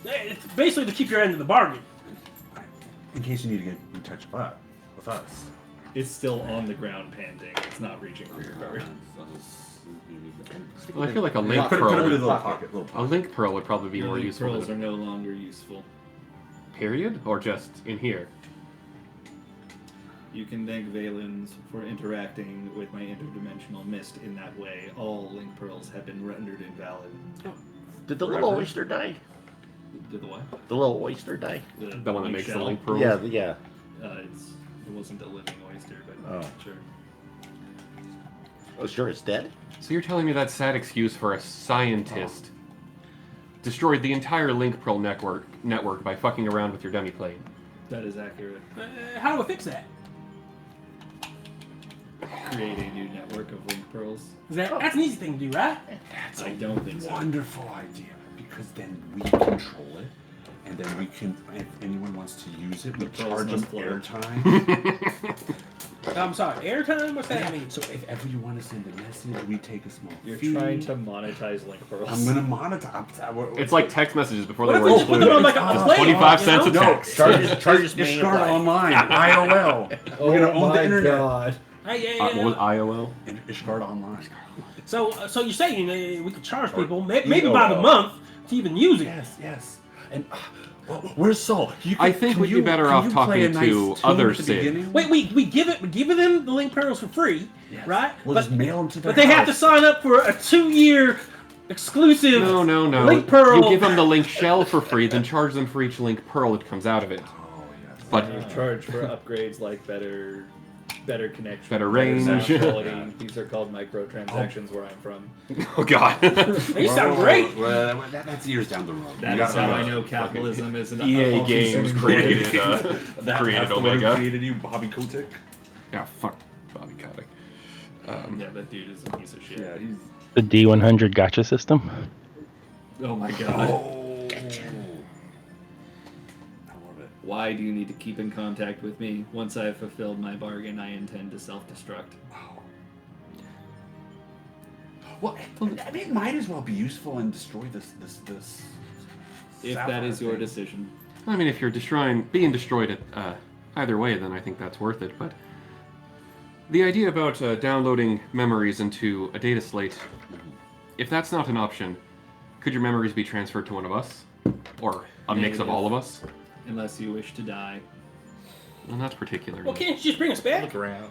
It's basically to keep your end of the bargain. In case you need to get in touch with us. It's still on the ground panting. It's not reaching for your card. Well, I feel like a link Put it in a pearl. little pocket. A link pearl would probably be Your more link useful. pearls are Than no longer useful. period, or just in here. You can thank Valens for interacting with my interdimensional mist in that way. All link pearls have been rendered invalid. Did the little oyster die? Did the what? The little oyster die? The one that makes the shell? link pearl. Yeah, yeah. It wasn't a living oyster, but Oh. sure. Oh, sure, it's dead? So you're telling me that sad excuse for a scientist destroyed the entire link pearl network by fucking around with your dummy plane? That is accurate. How do we fix that? Create a new network of link pearls. That's an easy thing to do, right? That's I don't think so. wonderful idea, because then we control it, and then we can, if anyone wants to use it, we charge must them flow. airtime. I'm sorry, airtime? What's that mean? So if ever you want to send a message, we take a small You're fee. trying to monetize link pearls. I'm gonna monetize. It's like text messages before What they if were we just put them on like a play? 25 cents a text. Charges me. Discard online. IOL. We're gonna own the internet. God. Hey, What was IOL? Discard online. So you're saying we could charge people maybe by the month to even use it? Yes. And well, where's Saul? I think we'd be better off talking to other Sid. Wait, we give them the link pearls for free, right? We'll just mail them to their But they have to house. sign up for a 2-year exclusive No. link pearl. You give them the link shell for free, then charge them for each link pearl that comes out of it. Oh yes. But You charge for upgrades like better connection, Better range. sound quality. These are called microtransactions where I'm from. oh god. They sound great. Well, that's years down the road. That is how I know capitalism is an EA Games created That's created the one who Omega. created you, Bobby Kotick. Yeah, fuck Bobby Kotick. Yeah, that dude is a piece of shit. Yeah, he's. The D100 gotcha system. Oh my god. Oh. I love it. Why do you need to keep in contact with me? Once I have fulfilled my bargain, I intend to self-destruct. Oh. Well, I mean, it might as well be useful and destroy this. If that is your decision. I mean, if you're being destroyed at either way, then I think that's worth it. But the idea about downloading memories into a data slate, if that's not an option, could your memories be transferred to one of us, or a mix of Negative. all of us? Unless you wish to die. Well, that's particular. Well, can't you just bring us back? Look around.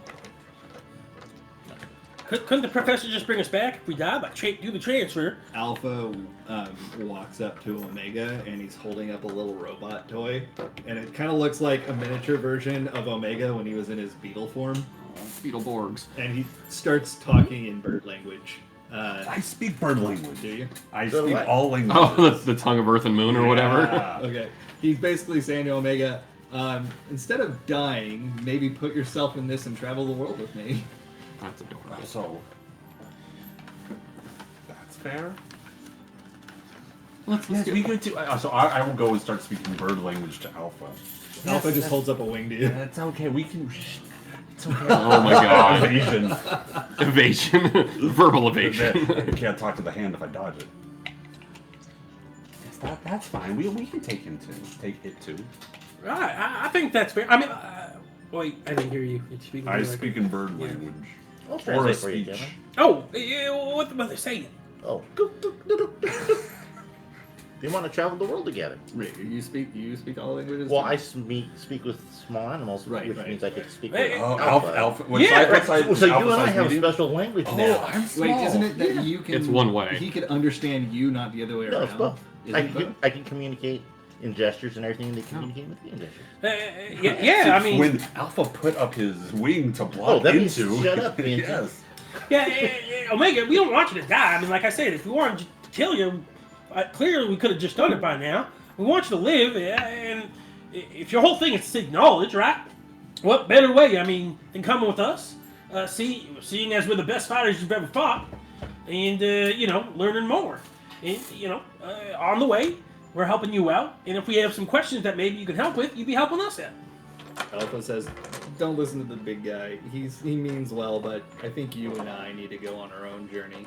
Couldn't the professor just bring us back if we die? Like do the transfer? Alpha walks up to Omega and he's holding up a little robot toy. And it kind of looks like a miniature version of Omega when he was in his beetle form. Beetleborgs. And he starts talking in bird language. I speak bird language. Do you? I So do speak I. all languages. Oh, the tongue of Earth and Moon, or whatever. Yeah. Okay. He's basically saying to Omega, instead of dying, maybe put yourself in this and travel the world with me. That's adorable. So that's fair. Let's Yes, get we could do. So I will go and start speaking bird language to Alpha. Alpha just holds up a wing to you. That's okay. We can. It's okay. Oh my god. Evasion. Evasion. Verbal evasion. I can't talk to the hand if I dodge it. Yes, that's fine. We can take him too. Take it too. Right, I think that's fair. I mean, wait, I didn't hear you. You're speaking I American. speak in bird language. I'll Or a translate for you, speech. Kevin. Oh, yeah, what the mother saying? Oh. They want to travel the world together. Wait, you speak all languages? Well, I speak with small animals, Right, which right. means I could speak Hey, with Oh, Alpha. Alpha. Yeah, So you and I have a special language Oh, now. I'm small. Wait, isn't it that you can... It's one way. He could understand you, not the other way No, around? it's both. Is I it both? can communicate in gestures and everything. They communicate with me in gestures. Yeah, I mean, when Alpha put up his wing to block Oh, that means into. shut up, man. Yes. yeah, Omega, we don't want you to die. I mean, like I said, if we wanted to kill you, clearly we could have just done it by now. We want you to live, and if your whole thing is to seek knowledge, right? What better way, I mean, than coming with us? Seeing as we're the best fighters you've ever fought, and, learning more. And, on the way, we're helping you out, and if we have some questions that maybe you can help with, you'd be helping us out. Alpha says, don't listen to the big guy. He means well, but I think you and I need to go on our own journey.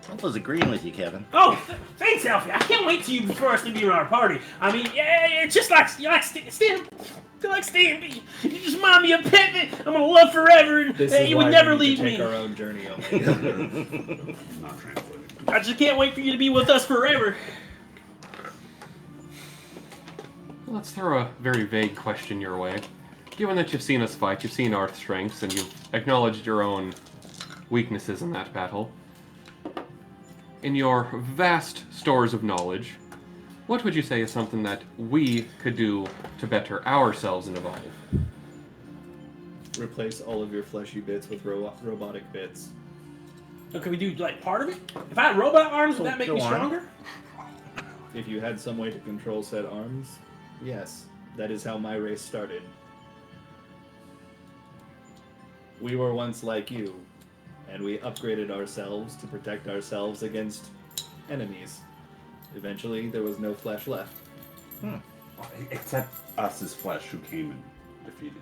Alpha's agreeing with you, Kevin. Oh, thanks, Alfie. I can't wait till you for us to be in our party. I mean, yeah, it's just like you like Stan. You like Stan. You just remind me of Pittman. I'm gonna love forever, and This is you why would never we need leave to take me. our own journey, Omega. Not translated. I just can't wait for you to be with us forever. Let's throw a very vague question your way. Given that you've seen us fight, you've seen our strengths, and you've acknowledged your own weaknesses in that battle, in your vast stores of knowledge, what would you say is something that we could do to better ourselves and evolve? Replace all of your fleshy bits with robotic bits. So can we do like part of it? If I had robot arms, would that make Go me on. stronger? If you had some way to control said arms, yes, that is how my race started. We were once like you, and we upgraded ourselves to protect ourselves against enemies. Eventually, there was no flesh left. Except us as flesh who came and defeated you.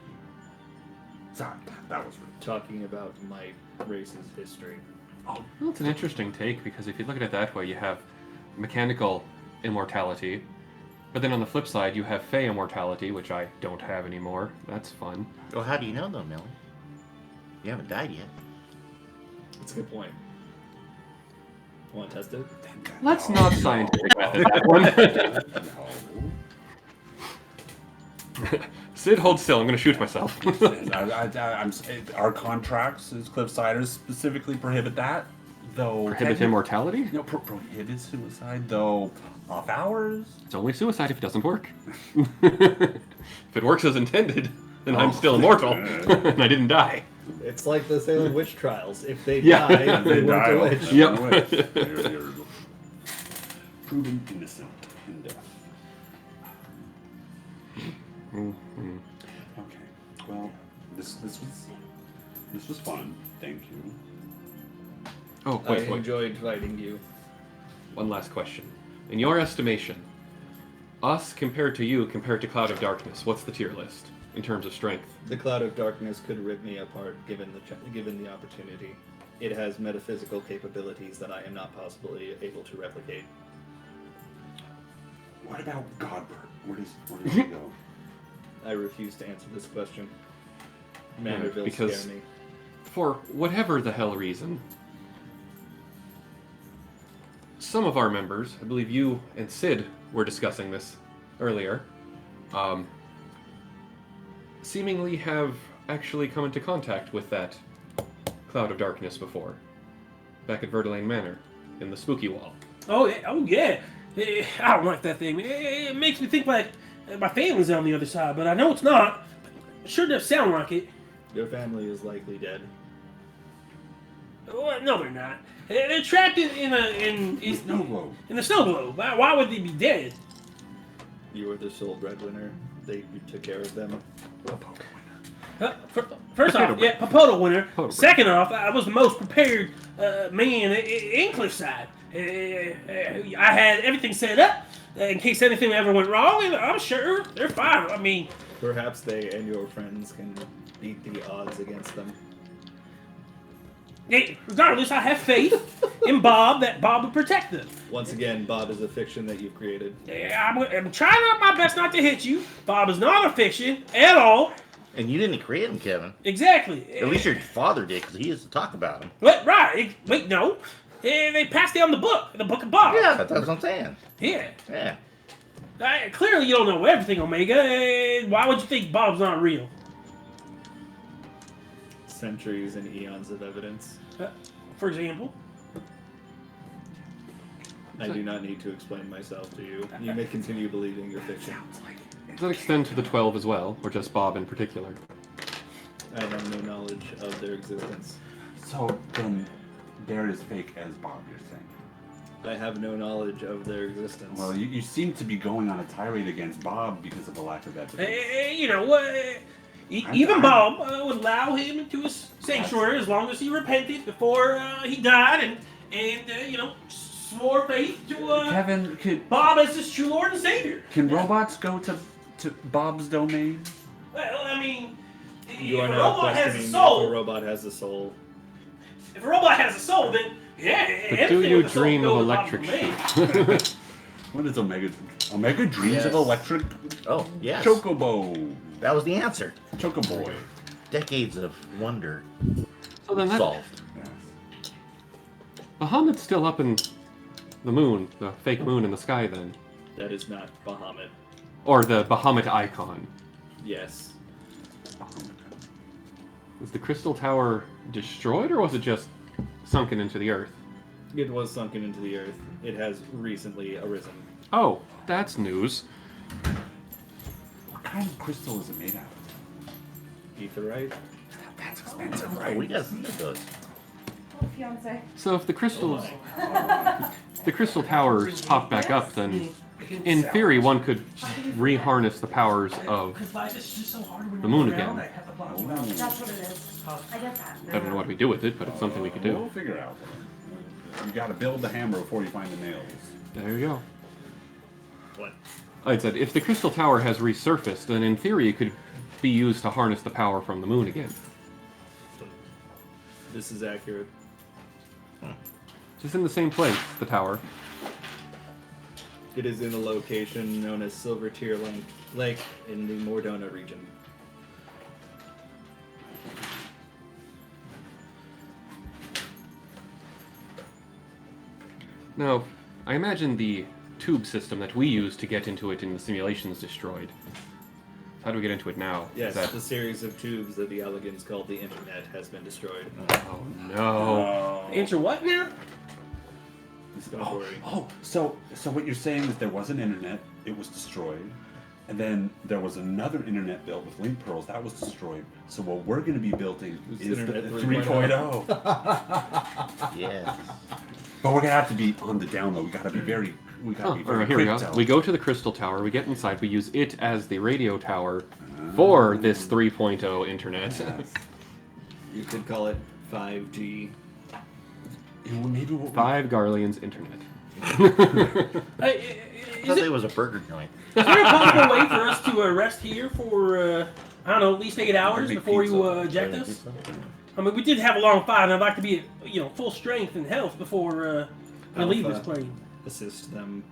Sorry, that was rude. Talking about my race's history. Well, it's an interesting take, because if you look at it that way, you have mechanical immortality, but then on the flip side, you have Fey immortality, which I don't have anymore. That's fun. Well, how do you know though, Millie? You haven't died yet. That's a good point. Want to test it? Let's not scientific method that one. No. Sid, hold still. I'm going to shoot myself. Our contracts as Cliffsiders specifically prohibit that, though. Prohibit immortality? No, prohibit suicide, though. Off hours. It's only suicide if it doesn't work. If it works as intended, then I'm still immortal, and I didn't die. It's like the Salem witch trials. If they Yeah. die, they weren't a witch. Yep. You're proven innocent in death. Mhm. Okay. Well, this was fun. Thank you. Oh, I wait. enjoyed fighting you. One last question. In your estimation, us compared to you, compared to Cloud of Darkness, what's the tier list in terms of strength? The cloud of darkness could rip me apart given the opportunity. It has metaphysical capabilities that I am not possibly able to replicate. What about Godbert? Where does he go? I refuse to answer this question. Yeah, Manderville because- scare me. For whatever the hell reason, some of our members, I believe you and Sid were discussing this earlier, seemingly have actually come into contact with that Cloud of Darkness before, back at Verdelaine Manor, in the Spooky Wall. Oh yeah. I don't like that thing. It makes me think like my family's on the other side, but I know it's not. It sure does sound like it. Your family is likely dead. Well, no, they're not. They're trapped in Snow globe. in the snow globe. Why would they be dead? You were the sole breadwinner. You took care of them. First off, yeah, Papoto winner. Papoto. Second off, I was the most prepared man in Cliffside. I had everything set up in case anything ever went wrong, and I'm sure they're fine. I mean, Perhaps they and your friends can beat the odds against them. regardless, I have faith in Bob that Bob would protect them. Once again, Bob is a fiction that you've created. I'm trying my best not to hit you. Bob is not a fiction at all. And you didn't create him, Kevin. Exactly. At least your father did, because he used to talk about him. Right. Wait, no. They passed down the book of Bob. Yeah, that's what I'm saying. Yeah. Yeah. Clearly, you don't know everything, Omega. Why would you think Bob's not real? Centuries and eons of evidence. For example. I do not need to explain myself to you. You may continue believing your fiction. Does that extend to the 12 as well, or just Bob in particular? I have no knowledge of their existence. So then, they're as fake as Bob, you're saying? I have no knowledge of their existence. Well, you seem to be going on a tirade against Bob because of a lack of evidence. Even Bob would allow him into his sanctuary as long as he repented before he died and swore faith to Kevin, Bob as his true Lord and Savior. can robots go to Bob's domain? Well, I mean, You are if a now robot has a questioning if a soul, robot has a soul. if a robot has a soul, then yeah. But do everything you with a soul dream of goes electric Bob's domain. sheep? What is Omega? Omega dreams Yes. of electric Oh, yes. Chocobo. That was the answer. Chocoboy. Decades of wonder So then that solved. Yes. Bahamut's still up in the moon, the fake moon in the sky then. That is not Bahamut. Or the Bahamut icon. Yes. Was the crystal tower destroyed, or was it just sunken into the earth? It was sunken into the earth. It has recently arisen. Oh, that's news. What kind of crystal is it made out of? Etherite? That's expensive, Oh, right? we got some of those. Fiance. So if the crystals, the crystal towers pop back up, then in theory one could re-harness the powers of the moon again. That's what it is. I get that. I don't know what we do with it, but it's something we could We'll do. figure it out. You gotta build the hammer before you find the nails. There you go. What? I said, if the crystal tower has resurfaced, then in theory it could be used to harness the power from the moon again. This is accurate. It's in the same place, the tower. It is in a location known as Silver Tear Lake in the Mordona region. Now, I imagine the tube system that we use to get into it in the simulation is destroyed. How do we get into it now? Yes, Is that... the series of tubes that the Elegans called the Internet has been destroyed. Oh no. Answer what now? Don't worry. So what you're saying is there was an internet, it was destroyed, and then there was another internet built with link pearls that was destroyed. So what we're going to be building is the Internet 3.0. Yes. But we're going to have to be on the down low. We got to be very Alright, here we go. We go to the crystal tower, we get inside, we use it as the radio tower for this 3.0 internet. You could call it 5G. Maybe we'll, 5 Garleans internet. I thought it was a burger joint. Is there a possible way for us to rest here for, I don't know, at least 8 hours before you eject us? I mean, we did have a long fight, and I'd like to be, full strength and health before we leave this plane. Assist them.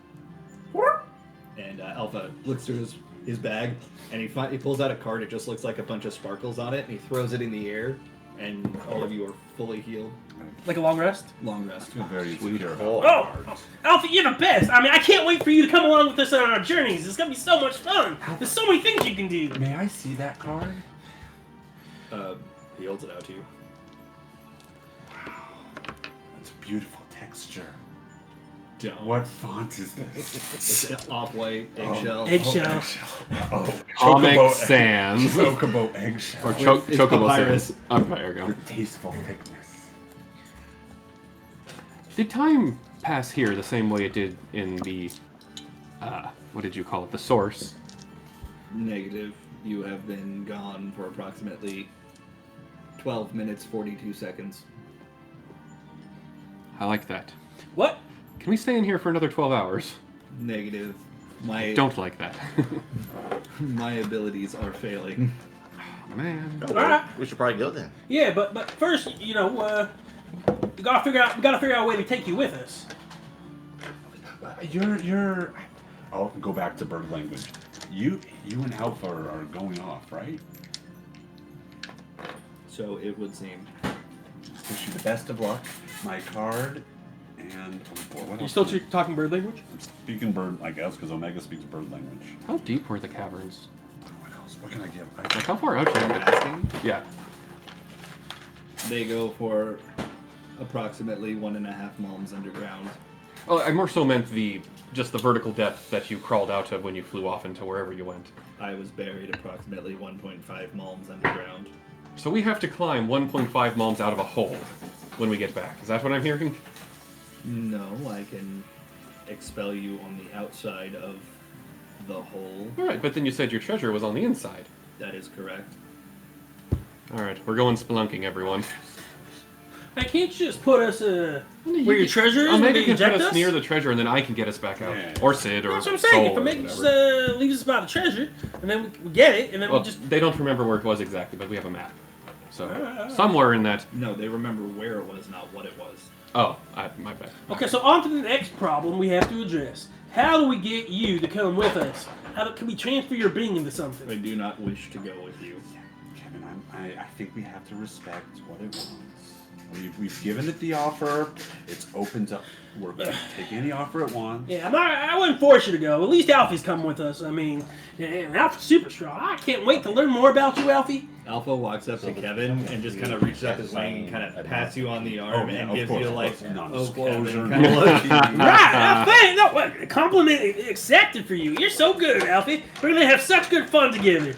And Alpha looks through his bag, and he pulls out a card. It just looks like a bunch of sparkles on it, and he throws it in the air, and all of you are fully healed. Like a long rest? Long rest. very sweet. Oh, Alpha, you're the best. I mean, I can't wait for you to come along with us on our journeys. It's going to be so much fun. There's so many things you can do. May I see that card? He holds it out to you. That's a beautiful texture. Don't. What font is this? It's off-white, eggshell. Eggshell. Oh, Comic Sans. Chocobo eggshell. Or It's Chocobo papyrus. Sans. Oh, there we go. Tasteful thickness. Did time pass here the same way it did in the, what did you call it, the source? Negative. You have been gone for approximately 12 minutes, 42 seconds. I like that. What? Can we stay in here for another 12 hours? Negative. Don't like that. My abilities are failing. Man. Oh, All right. we should probably go then. Yeah, but first, we gotta figure out a way to take you with us. You're. I'll go back to bird language. You and Alpha are going off, right? So it would seem. Wish you the best of luck. My card, and what You else? still talking bird language? I'm speaking bird, I guess, because Omega speaks bird language. How deep were the caverns? What else? What can I give? Like, how far out should I get? Asking. Yeah. They go for approximately 1.5 malms underground. Oh, I more so meant just the vertical depth that you crawled out of when you flew off into wherever you went. I was buried approximately 1.5 malms underground. So we have to climb 1.5 malms out of a hole when we get back. Is that what I'm hearing? No, I can expel you on the outside of the hole. Alright, but then you said your treasure was on the inside. That is correct. Alright, we're going spelunking, everyone. Hey, can't you just put us where your treasure is when Omega they can put eject us us? near the treasure and then I can get us back out. Yeah. Or Sid, or That's what I'm Soul, saying. If or Omega just whatever. leaves us about the treasure, and then we get it, and then Well, we just... they don't remember where it was exactly, but we have a map. So, somewhere in that... No, they remember where it was, not what it was. Oh, my bad. Okay, so on to the next problem we have to address. How do we get you to come with us? Can we transfer your being into I something? do not wish to go with you. Kevin, I think we have to respect what it wants. We've given it the offer. It's open to. We're going to take any offer it wants. Yeah, I wouldn't force you to go. At least Alfie's come with us. I mean, and Alfie's super strong. I can't wait to learn more about you, Alfie. Alpha walks up to Kevin and just kind of reaches up his wing and kind of pats you on the arm and gives you like, oh, Kevin, kind of look. Right, Alfie. No, what, compliment accepted for you. You're so good, Alfie. We're going to have such good fun together.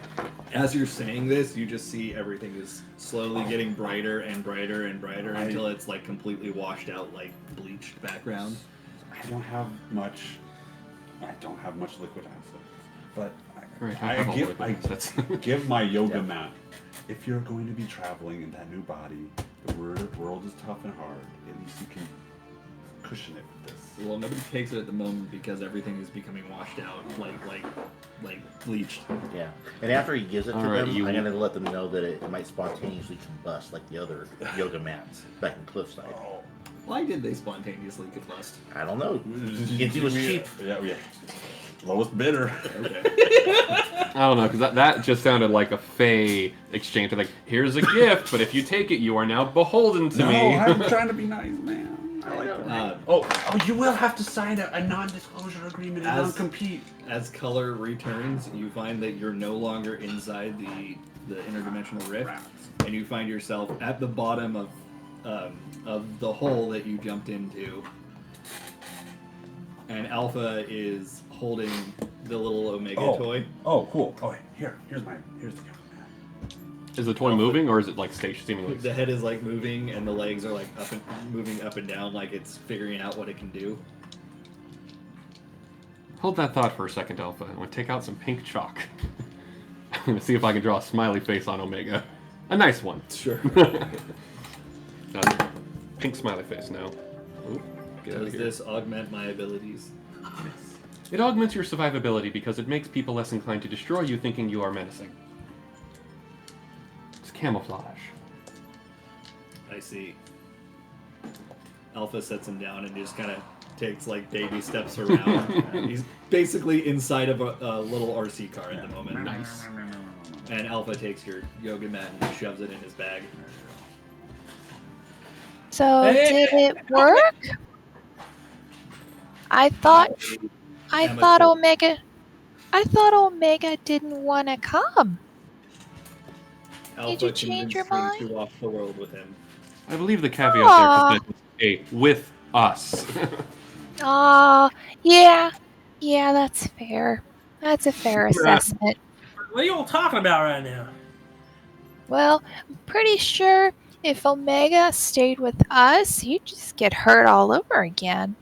As you're saying this, you just see everything is slowly getting brighter and brighter and brighter until it's like completely washed out, like bleached background. I don't have much liquid acid, but Right, I have all give the liquids. give my yoga mat. If you're going to be traveling in that new body, the world is tough and hard. At least you can cushion it with this. Well, nobody takes it at the moment because everything is becoming washed out, like bleached. Yeah. And after he gives it to Alright, them, you- I'm going to let them know that it might spontaneously combust like the other yoga mats back in Cliffside. Why did they spontaneously combust? I don't know. It was cheap. Yeah. Lowest bidder. Okay. I don't know, because that just sounded like a Fey exchange. Like, here's a gift, but if you take it, you are now beholden to No, me. I'm trying to be nice, man. I like that. Oh, you will have to sign a non-disclosure agreement and As- non-compete. As color returns, you find that you're no longer inside the interdimensional rift, and you find yourself at the bottom of the hole that you jumped into. And Alpha is holding the little Omega toy. Oh, cool. Oh, here's the gift. Is the toy moving, or is it like seemingly? The head is like moving, and the legs are like moving up and down, like it's figuring out what it can do. Hold that thought for a second, Alpha. I'm gonna take out some pink chalk. I'm gonna see if I can draw a smiley face on Omega. A nice one. Sure. Pink smiley face now. Ooh, get out of Does here. this augment my abilities? It augments your survivability because it makes people less inclined to destroy you thinking you are menacing. It's camouflage. I see. Alpha sets him down and just kind of takes like baby steps around. He's basically inside of a little RC car at the moment. Nice. And Alpha takes your yoga mat and shoves it in his bag. So Hey. did it work? I thought Omega didn't want to come. Alpha you change your convinced mind? me to walk the world with him. I believe the caveat Aw. there is a with us. Yeah, that's fair. That's a fair assessment. What are you all talking about right now? Well, I'm pretty sure if Omega stayed with us, he'd just get hurt all over again.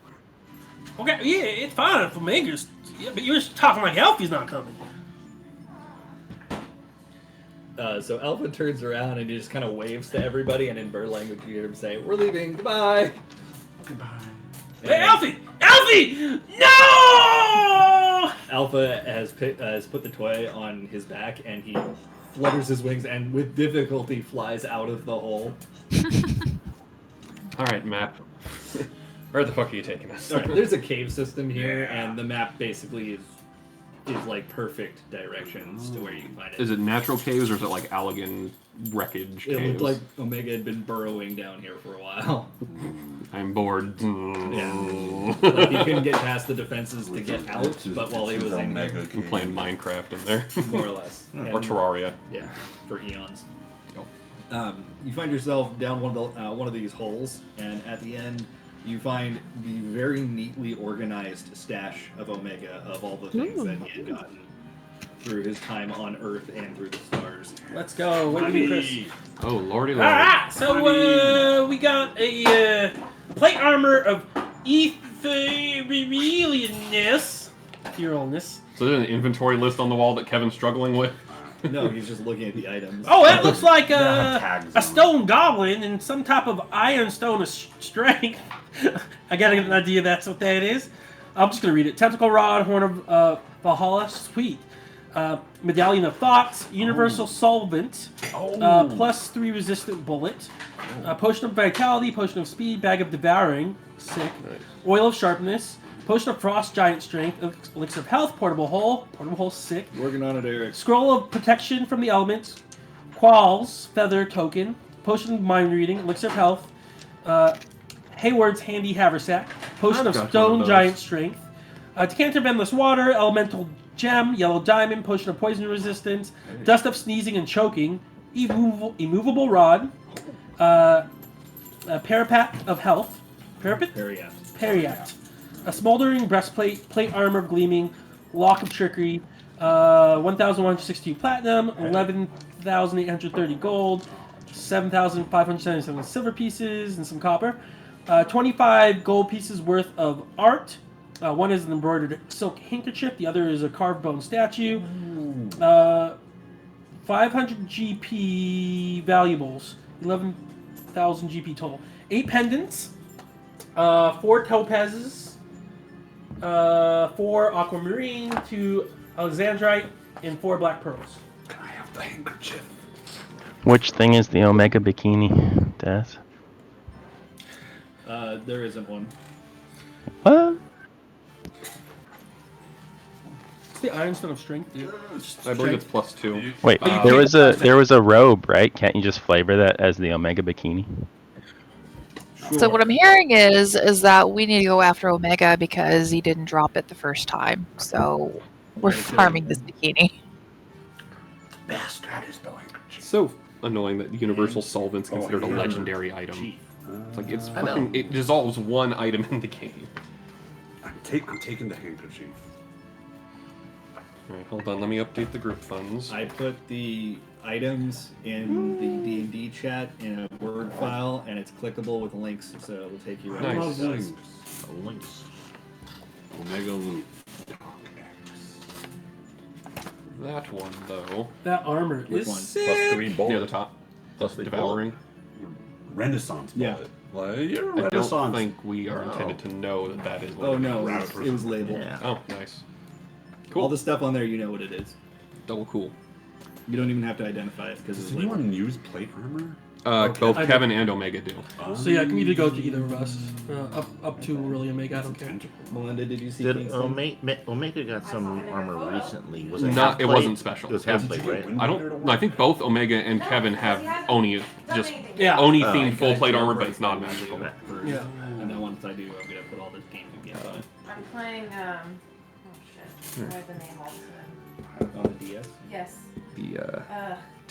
Okay, yeah, it's fine if Omega's. Yeah, but you're just talking like Alfie's not coming. So Alpha turns around and he just kind of waves to everybody, and in bird language you hear him say, "We're leaving. Goodbye." Goodbye. Hey, Alfie! Alfie! No! Alpha has put the toy on his back, and he flutters his wings and with difficulty flies out of the hole. Alright, map. Where the fuck are you taking us? Sorry, there's a cave system here, and the map basically is like perfect directions to where you can find it. Is it natural caves or is it like Allegan wreckage It caves? looked like Omega had been burrowing down here for a while. I'm bored. Yeah. Like he couldn't get past the defenses to get out, but while he was in here, I'm playing Minecraft in there. more or less. or And- Terraria. Yeah, for eons. Oh. You find yourself down one of these holes, and at the end, you find the very neatly organized stash of Omega of all the things that he had gotten through his time on Earth and through the stars. Let's go. What do you mean, Chris? Oh, lordy lordy. Alright, so we got a plate armor of etherealness. Etherealness. So there's an inventory list on the wall that Kevin's struggling with. No, he's just looking at the items. Oh, that looks like have tags a on it. stone goblin and some type of iron stone of strength. I gotta get an idea that's what that is. I'm just gonna read it. Tentacle rod, horn of Valhalla, sweet. Medallion of thoughts, universal solvent, +3 resistant bullet, potion of vitality, potion of speed, bag of devouring, sick. Nice. Oil of sharpness, potion of frost, giant strength, elixir of health, portable hole, sick. Working on it, Eric. Scroll of protection from the elements, Qualls, feather token, potion of mind reading, elixir of health, Hayward's handy haversack, potion I've of got stone, one of those. giant strength, decanter of endless water, elemental gem, yellow diamond, potion of poison resistance, dust of sneezing and choking, immovable rod, parapet of health, Periapt. A smoldering breastplate, plate armor of gleaming, lock of trickery, 1,162 platinum, 11,830 gold, 7,577 silver pieces, and some copper. 25 gold pieces worth of art. One is an embroidered silk handkerchief, the other is a carved bone statue. 500 GP valuables, 11,000 GP total. 8 pendants. 4 topazes, 4 aquamarine, 2 alexandrite, and 4 black pearls. Can I have the handkerchief? Which thing is the Omega Bikini, Des? There isn't one. What? It's the Ironstone of Strength, dude. I believe it's +2. Wait, there was a robe, right? Can't you just flavor that as the Omega Bikini? So what I'm hearing is that we need to go after Omega because he didn't drop it the first time. So we're farming this bikini. Bastard is the handkerchief. So annoying that Universal Solvent's considered a legendary item. It's like it's fucking, it dissolves 1 item in the game. I'm taking the handkerchief. Alright, hold on, let me update the group funds. I put the items in the D&D chat in a Word file, and it's clickable with links, so it will take you right Nice. to those. Links. Omega loot. That one, though, That armor Which is one? sick. +3 bullet. near the top. Plus Plus devouring. Renaissance Yeah. bullet. Well, you're a I don't Renaissance. think we are intended to know that that is what Oh it no, is. it was labeled. Yeah. Oh, nice. All the stuff on there, you know what it is. Double cool. You don't even have to identify it because Does it's labeled. anyone use plate armor? Both I do. Kevin and Omega do. So yeah, I can either go to either of us. Up to really Omega, I don't care. Melinda, did you see Did Kingston? Omega got some armor recently? Was it Not, half it plate? wasn't special. It was Yeah. half plate, right? I don't. I think both Omega and Kevin have Oni, just Yeah. Oni Oh. themed full plate armor, but it's not magical. Yeah. And then once I do, I'm gonna put all this game again on it. I'm playing, oh shit. What are the name also? On the DS. Yes. The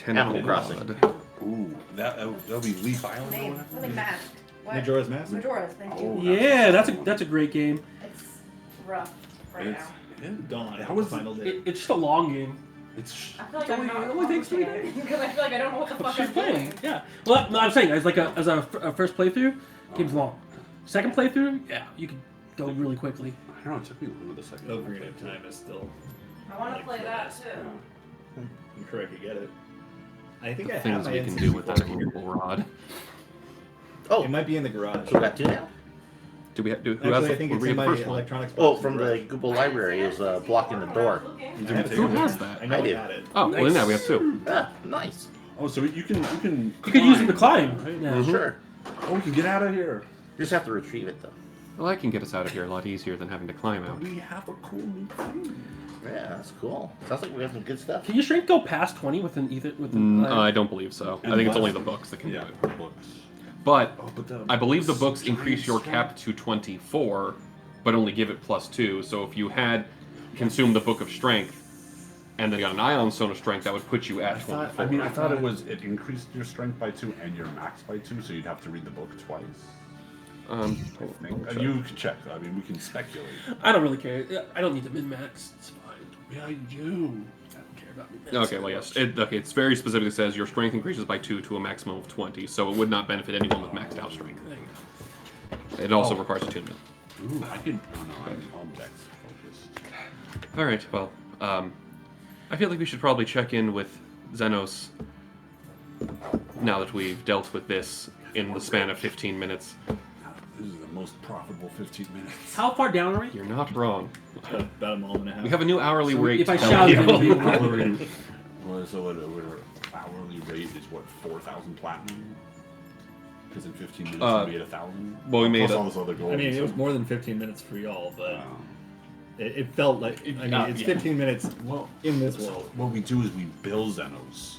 Animal tentacle Crossing. god. Ooh, that'll be Leaf Island. Name. Something masked. What? Majora's Mask? Majora's, thank you. Yeah, that's a great game. It's rough right It's, now. Dawn. That was final day. It's just a long game. it's I feel like it I'm only, not it only takes 3 complicated, days. because I feel like I don't know what the fuck She's I'm playing. doing. Yeah. Well, no, I'm saying as a first playthrough, game's long. Second playthrough, yeah, you can go really quickly. I don't know, it took me longer the second Ocarina of Time is still. I want to play that too. I'm sure I could get it. I think The I have things my we can N64 do with that here. immovable rod. Oh, It might be in the garage. so we got 2 now? Do we have? Who Actually, has I the, think were it's we in the my first one? electronics box. Oh, in from the garage. Google Library. It was blocking the door. I have Who it too. has that? I know I I do. had it. Oh, well, then now we have 2. Ah, nice. Oh, so you can You could use it to climb. right? Yeah. Sure. Oh, we can get out of here. You just have to retrieve it, though. Well, I can get us out of here a lot easier than having to climb out. We have a cool new thing. Yeah, that's cool. Sounds like we have some good stuff. Can your strength go past 20 with an ether? With I don't believe so. I And think it's what? only the books that can Yeah, do it. books. But Oh, but the I believe the books giant increase your strength. cap to 24, but only give it +2. So if you had consumed the Book of Strength and then got an Ion Stone of Strength, that would put you at 24. I thought it increased your strength by 2 and your max by 2, so you'd have to read the book twice. I think. check. You can check. I mean, we can speculate. I don't really care. I don't need the min max. It's fine. Yeah, you do. I don't care about min max. Okay, well, yes. It's very specifically says your strength increases by 2 to a maximum of 20, so it would not benefit anyone with maxed out strength. There you go. It also requires attunement. Ooh, I can. Oh no, I'm all dex focused. All right, well, I feel like we should probably check in with Xenos now that we've dealt with this in the span of 15 minutes. This is the most profitable 15 minutes. How far down are we? You're not wrong. About a moment and a half. We have a new hourly rate. If I tell shout, people. it'll be right. Well, so what, our hourly rate is what, 4,000 platinum? Because in 15 minutes we made 1,000. well, we made Plus a- all this other gold. I mean, it was so- more than 15 minutes for y'all, but Um, it felt like. I mean, it's yeah. 15 minutes well, in this so world. what we do is we bill Xenos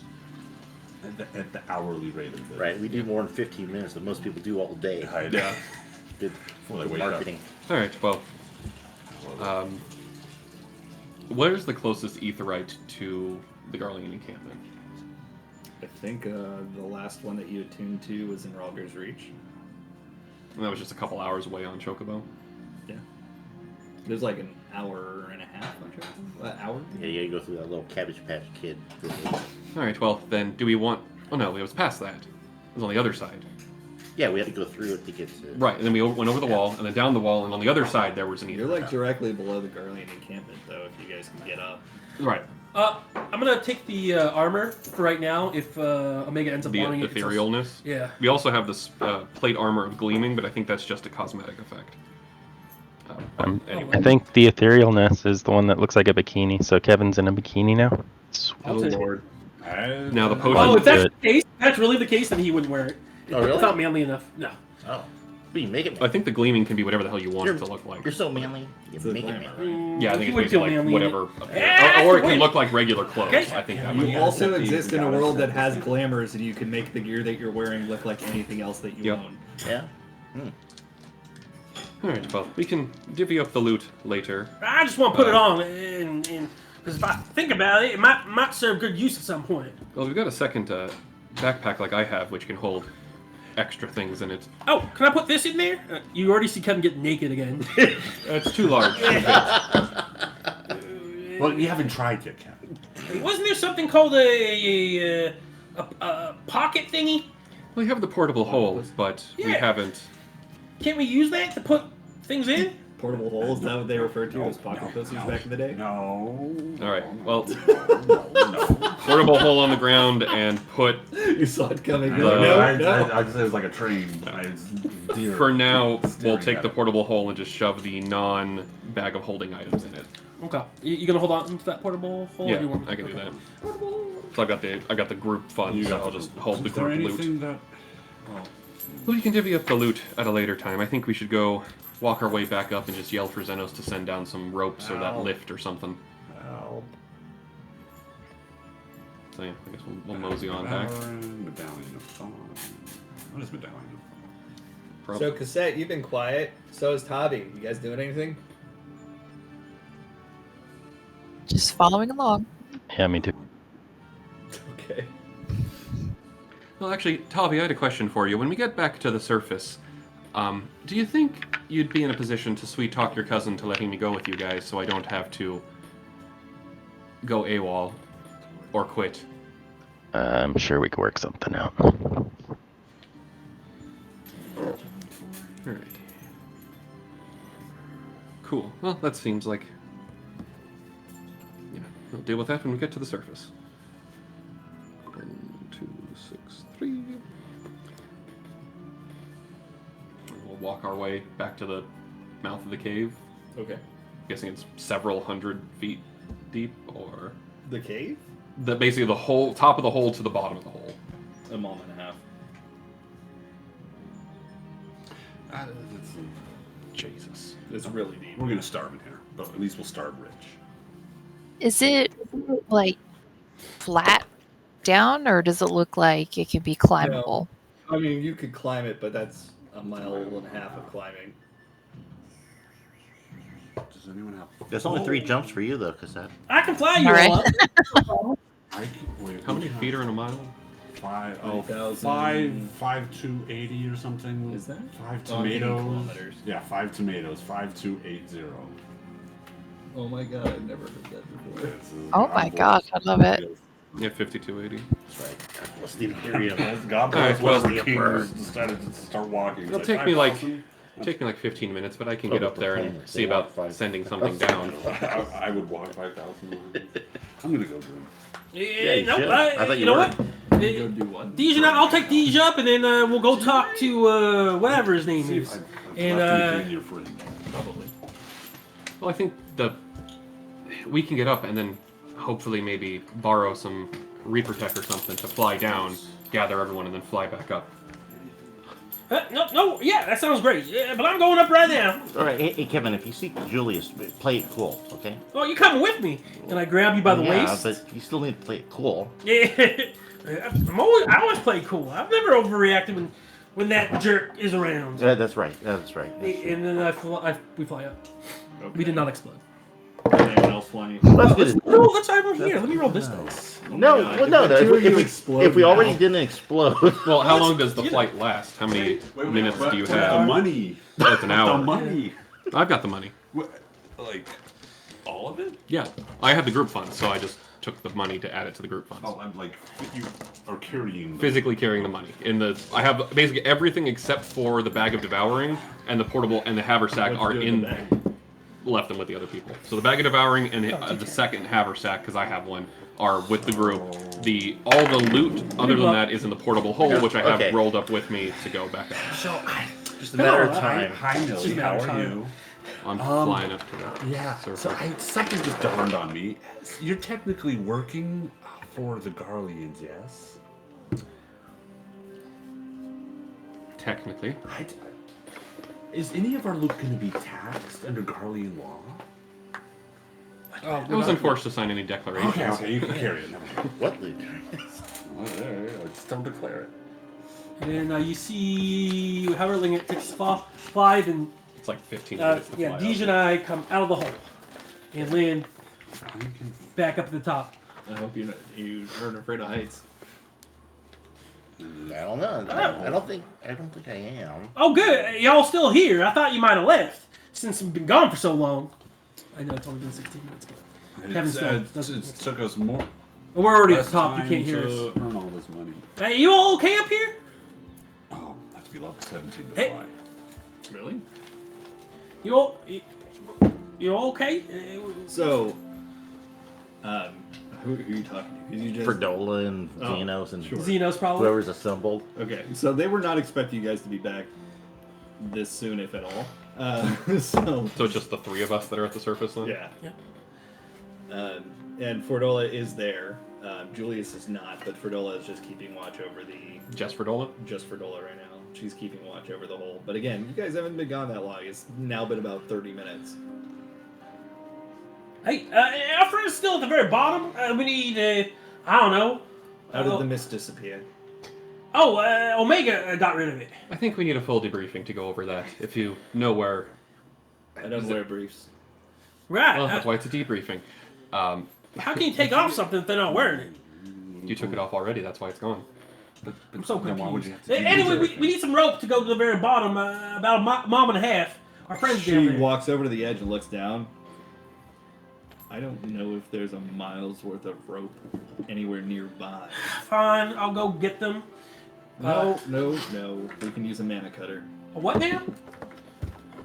at the hourly rate of the Right, we do more than 15 minutes than most people do all day. Yeah. Good Before they wake up. marketing. All right, well, where's the closest aetherite to the Garlean encampment? I think the last one that you attuned to was in Ralger's Reach. And that was just a couple hours away on Chocobo. Yeah. There's like an hour and a half on Chocobo. Hour? Yeah, you gotta go through that little Cabbage Patch Kid. All right, well, then do we want... Oh, no, it was past that. It was on the other side. Yeah, we had to go through it to get to. Right, and then we went over the wall, and then down the wall, and on the other side there was an You're aetherite. like directly below the Garlean encampment, though, if you guys can get up. Right. I'm gonna take the armor for right now. If Omega ends up The wanting it, it's also- etherealness. Yeah. We also have this plate armor of gleaming, but I think that's just a cosmetic effect. Anyway. I think the etherealness is the one that looks like a bikini. So Kevin's in a bikini now. I'll Oh take it. Lord. Now the potion- Oh, if that's Do the case, that's really the case, then he wouldn't wear it. Oh, really? It's not manly enough. No. Oh, being make it. I think the gleaming can be whatever the hell you want it to look like. You're so manly. You It's a make it glamour, manly. Yeah, I He think would it's feel basically like manly in it. whatever. Yeah, Or it can wait. look like regular clothes. Okay. I think that You would be. also Definitely exist in a got world it. that has glamours, and you can make the gear that you're wearing look like anything else that you Yep. own. Yeah. Alright, well, we can divvy up the loot later. I just want to put it on, and because if I think about it, it might serve good use at some point. Well, we've got a second backpack like I have, which can hold extra things in it. Oh, can I put this in there? You already see Kevin get naked again. It's too large. Well, you haven't tried yet, Kevin. Wasn't there something called a pocket thingy? We have the portable hole, but we Yeah. haven't. Can't we use that to put things in? Portable holes, is that what they referred to as pocket pussies back in the day? No. Alright, well, No. portable hole on the ground and put. You saw it coming. No, You're like, I no, just said it was like a train. For now, we'll Staring take at the it. portable hole and just shove the non-bag of holding items in it. Okay. You gonna hold on to that portable hole? or Yeah, do you want I can do that. So I got the group funds, so I'll just hold the Is there group loot. anything that? We can divvy up the loot at a later time. I think we should go walk our way back up and just yell for Xenos to send down some ropes or that Ow. lift or something. Well, So yeah, I guess we'll mosey on back. Medallion of Thorn. What is Medallion of Thorn? So, Cassette, you've been quiet. So is Tavi. You guys doing anything? Just following along. Yeah, me too. Okay. Well, actually, Tavi, I had a question for you. When we get back to the surface, do you think you'd be in a position to sweet talk your cousin to letting me go with you guys so I don't have to go AWOL or quit? I'm sure we could work something out. Alright. Cool. Well, that seems like... Yeah, we'll deal with that when we get to the surface. 1, 2, 6, 3... We'll walk our way back to the mouth of the cave. Okay. Guessing it's several hundred feet deep, or... The cave? Basically the whole top of the hole to the bottom of the hole. A moment and a half. Jesus. It's really deep. We're gonna starve in here, but at least we'll starve rich. Is it like flat down, or does it look like it can be climbable? I mean, you could climb it, but that's a mile and a half of climbing. Does anyone have? There's only 3 jumps for you though, Cassette. I can fly you All right. all up. Wait, How many feet are in a mile? 3,000. 5 to 80 or something. Is that? 5 Oh, I'm thinking tomatoes. kilometers. Yeah, 5 tomatoes. 5280. Oh my god, I've never heard that before. Oh my gosh, I love it. Yeah, 5280. That's right. What's the Imperium? God Alright, bless well, Western the Emperor. Kings decided to start walking. It'll It's take me like 5,000? take me like 15 minutes, but I can Oh, get up there and proclaimers, see they about walk 5. sending something down. I would walk 5,000. I'm gonna go do it. Yeah, you nope, should. I thought you you know were. what? Go do what? Deej and I'll take Deej up, and then we'll go talk to whatever his name See is. if And left anything in your fridge. Probably. Well, I think we can get up and then hopefully maybe borrow some Reaper Tech or something to fly down, gather everyone, and then fly back up. No, yeah, that sounds great. Yeah, but I'm going up right now. All right, hey, Kevin, if you see Julius, play it cool, okay? Oh, you coming with me? And I grab you by the yeah, waist. but you still need to play it cool. Yeah, I always play cool. I've never overreacted when that jerk is around. That's right. That's right. That's true. And then we fly up. We did not explode. Anyone else flying? That's good. No, let's over here. Let me roll this dice. No, God, well, no, if no. the two of you If explode we already now- didn't explode, Well, how long does the flight last? How many minutes do you The have? money. That's an The hour. money. I've got the money. Like all of it? Yeah, I have the group funds, so I just took the money to add it to the group funds. Oh, I'm like you are carrying. them. Physically carrying the money. I have basically everything except for the bag of devouring and the portable and the haversack What's are doing in the bag? left them with the other people. So the bag of devouring and the second haversack, because I have one, are with the group. All the loot other than that is in the portable hole, which I have rolled up with me to go back up. So, just a matter of time. Hi, Millie. How are you? I'm flying up to that. Yeah. surface. So something just dawned on me. You're technically working for the Garleans, yes? Technically. Is any of our loot going to be taxed under Garlean law? I wasn't forced to sign any declarations. Okay, you can carry it. Never mind. What loot? Just don't declare it. And you see however long it takes to fly, and It's like 15 minutes to fly up. Deej and I come out of the hole and land back up at the top. I hope you aren't afraid of heights. I don't know. I don't think I am. Oh, good. Y'all still here. I thought you might have left since we've been gone for so long. I know it's only been 16 minutes. It took us more. We're already at less the top. You time can't hear to us. earn all this money. Hey, you all okay up here? Oh, have to be level 17 to Hey. fly. Really? You all okay? So, who are you talking to? 'Cause you just Fredola and Oh, Xenos and sure. Xenos probably. whoever's assembled. Okay, so they were not expecting you guys to be back this soon, if at all. So So just the three of us that are at the surface then? yeah. Yeah. And Fordola is there. Julius is not, but Fordola is just keeping watch over Just for Dola? just Fordola right now. She's keeping watch over the hole. But again, you guys haven't been gone that long. It's now been about 30 minutes. Hey, our friend's still at the very bottom. We need, I don't know. How did the mist disappear? Oh, Omega got rid of it. I think we need a full debriefing to go over that. If you know where... I don't wear briefs. Right. Well, that's why it's a debriefing. How can you take off something if they're not wearing it? You took it off already, that's why it's gone. I'm so Then confused. why would you have to do Anyway, this? we need some rope to go to the very bottom, about a mile and a half. Our friend's down She there. walks over to the edge and looks down. I don't know if there's a mile's worth of rope anywhere nearby. Fine, I'll go get them. No. We can use a mana cutter. A what now?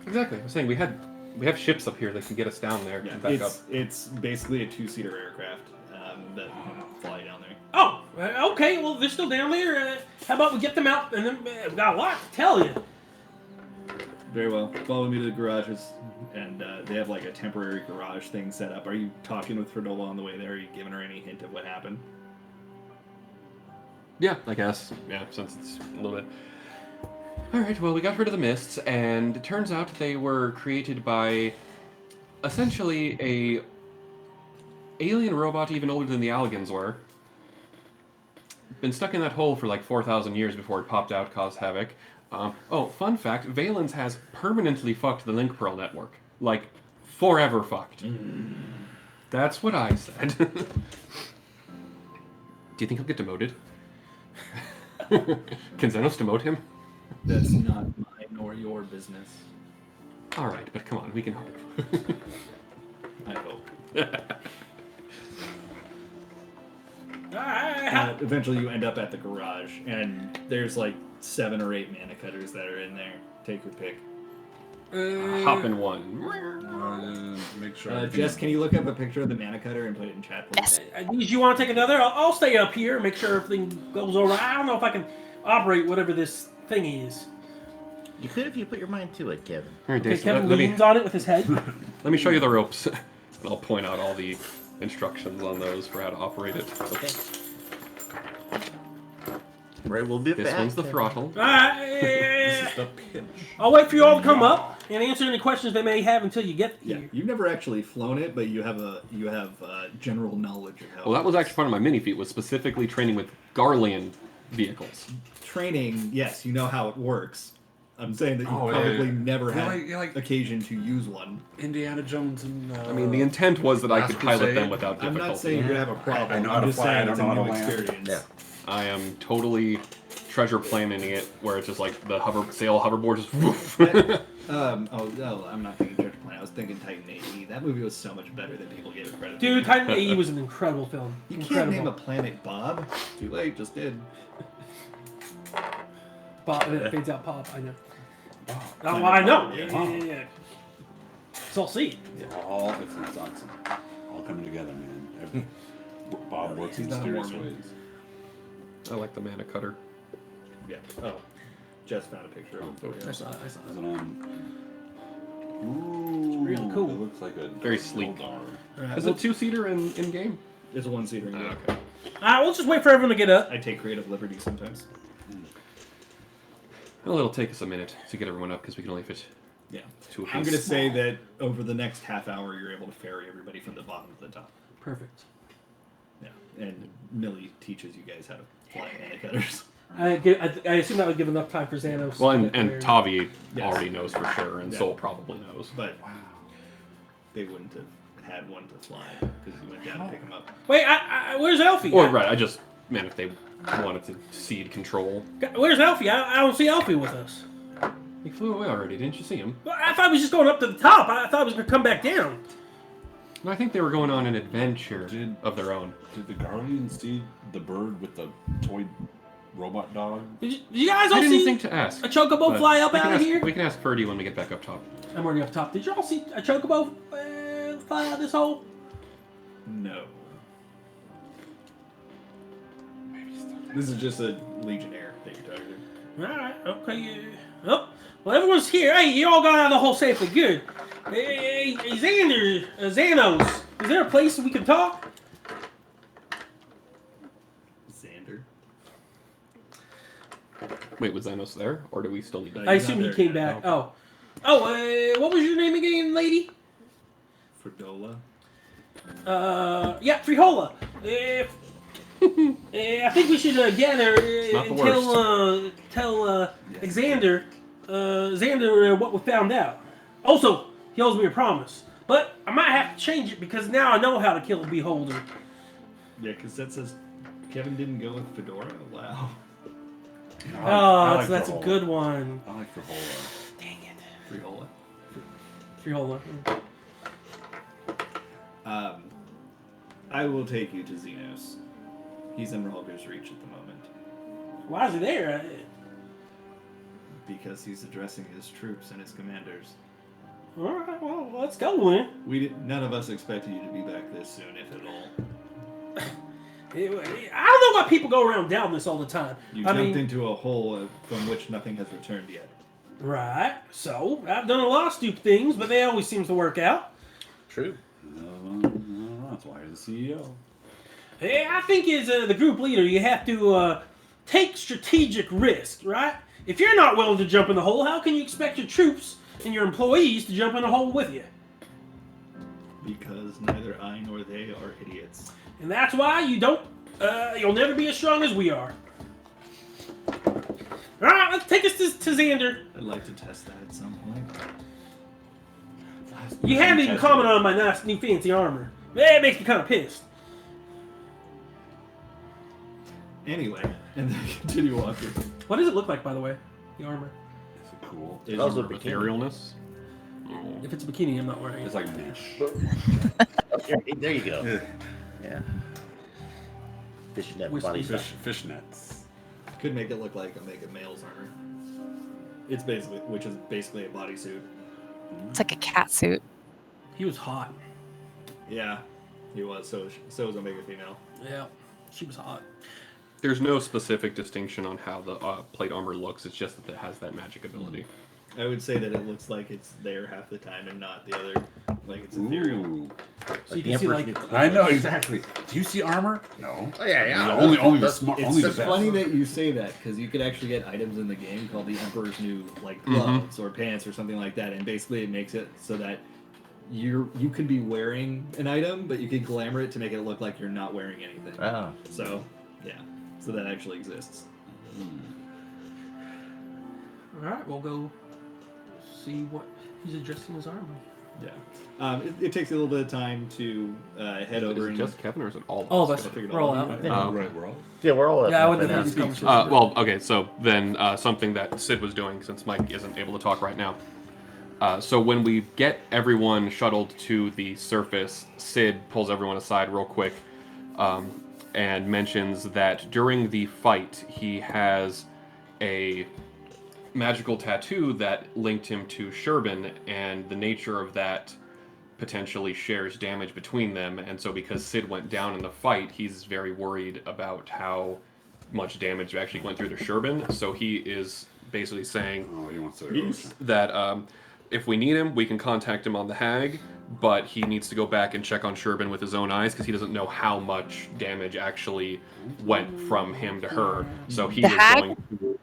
Exactly. I was saying we have ships up here that can get us down there and back up. It's basically a two-seater aircraft that you can fly down there. Oh, okay. Well, they're still down there. How about we get them out, and then we've got a lot to tell you. Very well. Follow me to the garages, and they have like a temporary garage thing set up. Are you talking with Fredola on the way there? Are you giving her any hint of what happened? Yeah, I guess. Yeah, since it's a little bit... Alright, well, we got rid of the mists, and it turns out they were created by essentially a alien robot even older than the Alligans were. Been stuck in that hole for like 4,000 years before it popped out, caused havoc. Fun fact, Valens has permanently fucked the Link Pearl network. Like, forever fucked. That's what I said. Do you think he'll get demoted? Can Xenos demote him? That's not mine nor your business. Alright, but come on, we can hope. I hope. Eventually, you end up at the garage, and there's like 7 or 8 mana cutters that are in there. Take your pick. Hop in one. Make sure. Jess, can you look up a picture of the mana cutter and put it in chat, please? Yes. Do you want to take another? I'll stay up here and make sure everything goes over. I don't know if I can operate whatever this thing is. You could if you put your mind to it, Kevin. Alright, Okay, Dave, Kevin let me leans on it with his head. let me show you the ropes. And I'll point out all the instructions on those for how to operate it. Okay. Right, we'll be This back. one's the throttle. This is the pinch. I'll wait for you all to come up and answer any questions they may have until you get Yeah, here. you've never actually flown it, but you have general knowledge of how. Well, that was actually part of my mini feat, was specifically training with Garlean vehicles. training. Yes, you know how it works. I'm saying that you Oh, yeah, probably yeah. never You're had like occasion to use one. Indiana Jones and. I mean, the intent was that I Last could pilot them Crusade. without I'm difficulty. not saying you're gonna have a problem. I know how I'm to just fly, I saying don't it's a know how new to land. experience. Yeah. I am totally treasure planning it, where it's just like the sail hoverboard just woof. I'm not thinking Treasure Planet. I was thinking Titan AE. That movie was so much better than people gave it credit for. Dude, Titan AE was an incredible film. You Incredible. can't name a planet Bob. Too late, just did. Pop, it fades out pop, I know. Oh, I know. Yeah. Yeah. It's all seed. It's awesome. All coming together, man. Bob works in He's not a mysterious Mormon. ways. I like the mana cutter. Yeah. Oh, just found a picture of it. for you. I saw it. Is it on? Ooh, really cool. It looks like a Very sleek. Eldar. All right, Is it 2-seater in game? It's a one-seater. Okay. all right, we'll just wait for everyone to get up. I take creative liberty sometimes. Well, it'll take us a minute to get everyone up because we can only fit Yeah. 2 apiece. I'm gonna say that over the next half hour, you're able to ferry everybody from the bottom to the top. Perfect. Yeah. And Millie teaches you guys how to fly mana cutters. I assume that would give enough time for Xanos. Well, to and get there. Tavi Yes. already knows for sure, and Yeah. Soul probably knows. But they wouldn't have had one to fly because you went down to pick them up. Wait, where's Elfie? Or, right, I just meant if they wanted to cede control. Where's Elfie? I don't see Elfie with us. He flew away already, didn't you see him? Well, I thought he was just going up to the top. I thought he was going to come back down. No, I think they were going on an adventure Did- of their own. Did the Guardian see the bird with the toy robot dog? Did you guys I all didn't see think to ask. a chocobo but fly up we can out of ask- here? We can ask Ferdy when we get back up top. I'm already up top. Did you all see a chocobo fly out this hole? No. This is just a legionnaire that you're targeting. Alright, okay. Oh, well, everyone's here. Hey, you all got out of the hole safely. Good. Hey, Xander, Xanos, is there a place we can talk? Xander. Wait, was Xanos there, or do we still need to? I He's assume not he there came yet. back. Oh. What was your name again, lady? Fredola. Yeah, Frihola. I think we should gather not the and tell Xander what we found out. Also, he owes me a promise, but I might have to change it because now I know how to kill a beholder. Yeah, because that says Kevin didn't go with Fedora. Wow. Oh, that's a good one. I like Frihola. Dang it, Fredola. Frihola. I will take you to Xenos. He's in Rolger's reach at the moment Why is he there? because he's addressing his troops and his commanders. All right, well, let's go then. None of us expected you to be back this soon, if at all. I don't know why people go around down this all the time. You I jumped mean, into a hole from which nothing has returned yet. right. So I've done a lot of stupid things, but they always seem to work out. True. That's why you're the CEO. Hey, I think as the group leader, you have to take strategic risks, right? If you're not willing to jump in the hole, how can you expect your troops and your employees to jump in the hole with you? Because neither I nor they are idiots. And that's why you'll never be as strong as we are. All right, let's take us to Xander. I'd like to test that at some point. You haven't even commented on my nice new fancy armor. It makes me kind of pissed. Anyway, and then continue walking. What does it look like, by the way? The armor. Is it cool? Is Those your- are bikini. Etherealness. If it's a bikini, I'm not wearing It's it. like mesh. Okay, there you go. Yeah. Yeah. Fishnet Which- body. Fishnets. Could make it look like a Mega Male's armor. Which is basically a bodysuit. It's like a cat suit. He was hot. Yeah, he was. So was Omega Female. Yeah, she was hot. There's no specific distinction on how the plate armor looks. It's just that it has that magic ability. I would say that it looks like it's there half the time and not the other. Like it's ethereal. Ooh. So you can see like I know exactly. Do you see armor? No. Oh, yeah. No, only the That's- smart. It's Only the just best. funny that you say that because you could actually get items in the game called the Emperor's New like gloves or pants or something like that, and basically it makes it so that you can be wearing an item, but you can glamour it to make it look like you're not wearing anything. Oh. So yeah, so that actually exists. all right, we'll go see what he's addressing his armor. Yeah, it takes a little bit of time to head Is over it and just Kevin, or is it all of All of us? us. I figured We're all all out. of Yeah. Right, we're all. Yeah, we're all up. Yeah, I wouldn't right have now. had these conversations. Well, okay, so then something that Sid was doing, since Mike isn't able to talk right now. So when we get everyone shuttled to the surface, Sid pulls everyone aside real quick and mentions that during the fight, he has a magical tattoo that linked him to Sherbin, and the nature of that potentially shares damage between them. And so because Sid went down in the fight, he's very worried about how much damage actually went through to Sherbin. So he is basically saying Oh, he wants to that if we need him, we can contact him on the Hag, but he needs to go back and check on Sherbin with his own eyes because he doesn't know how much damage actually went from him to her. So he The is Hag? going to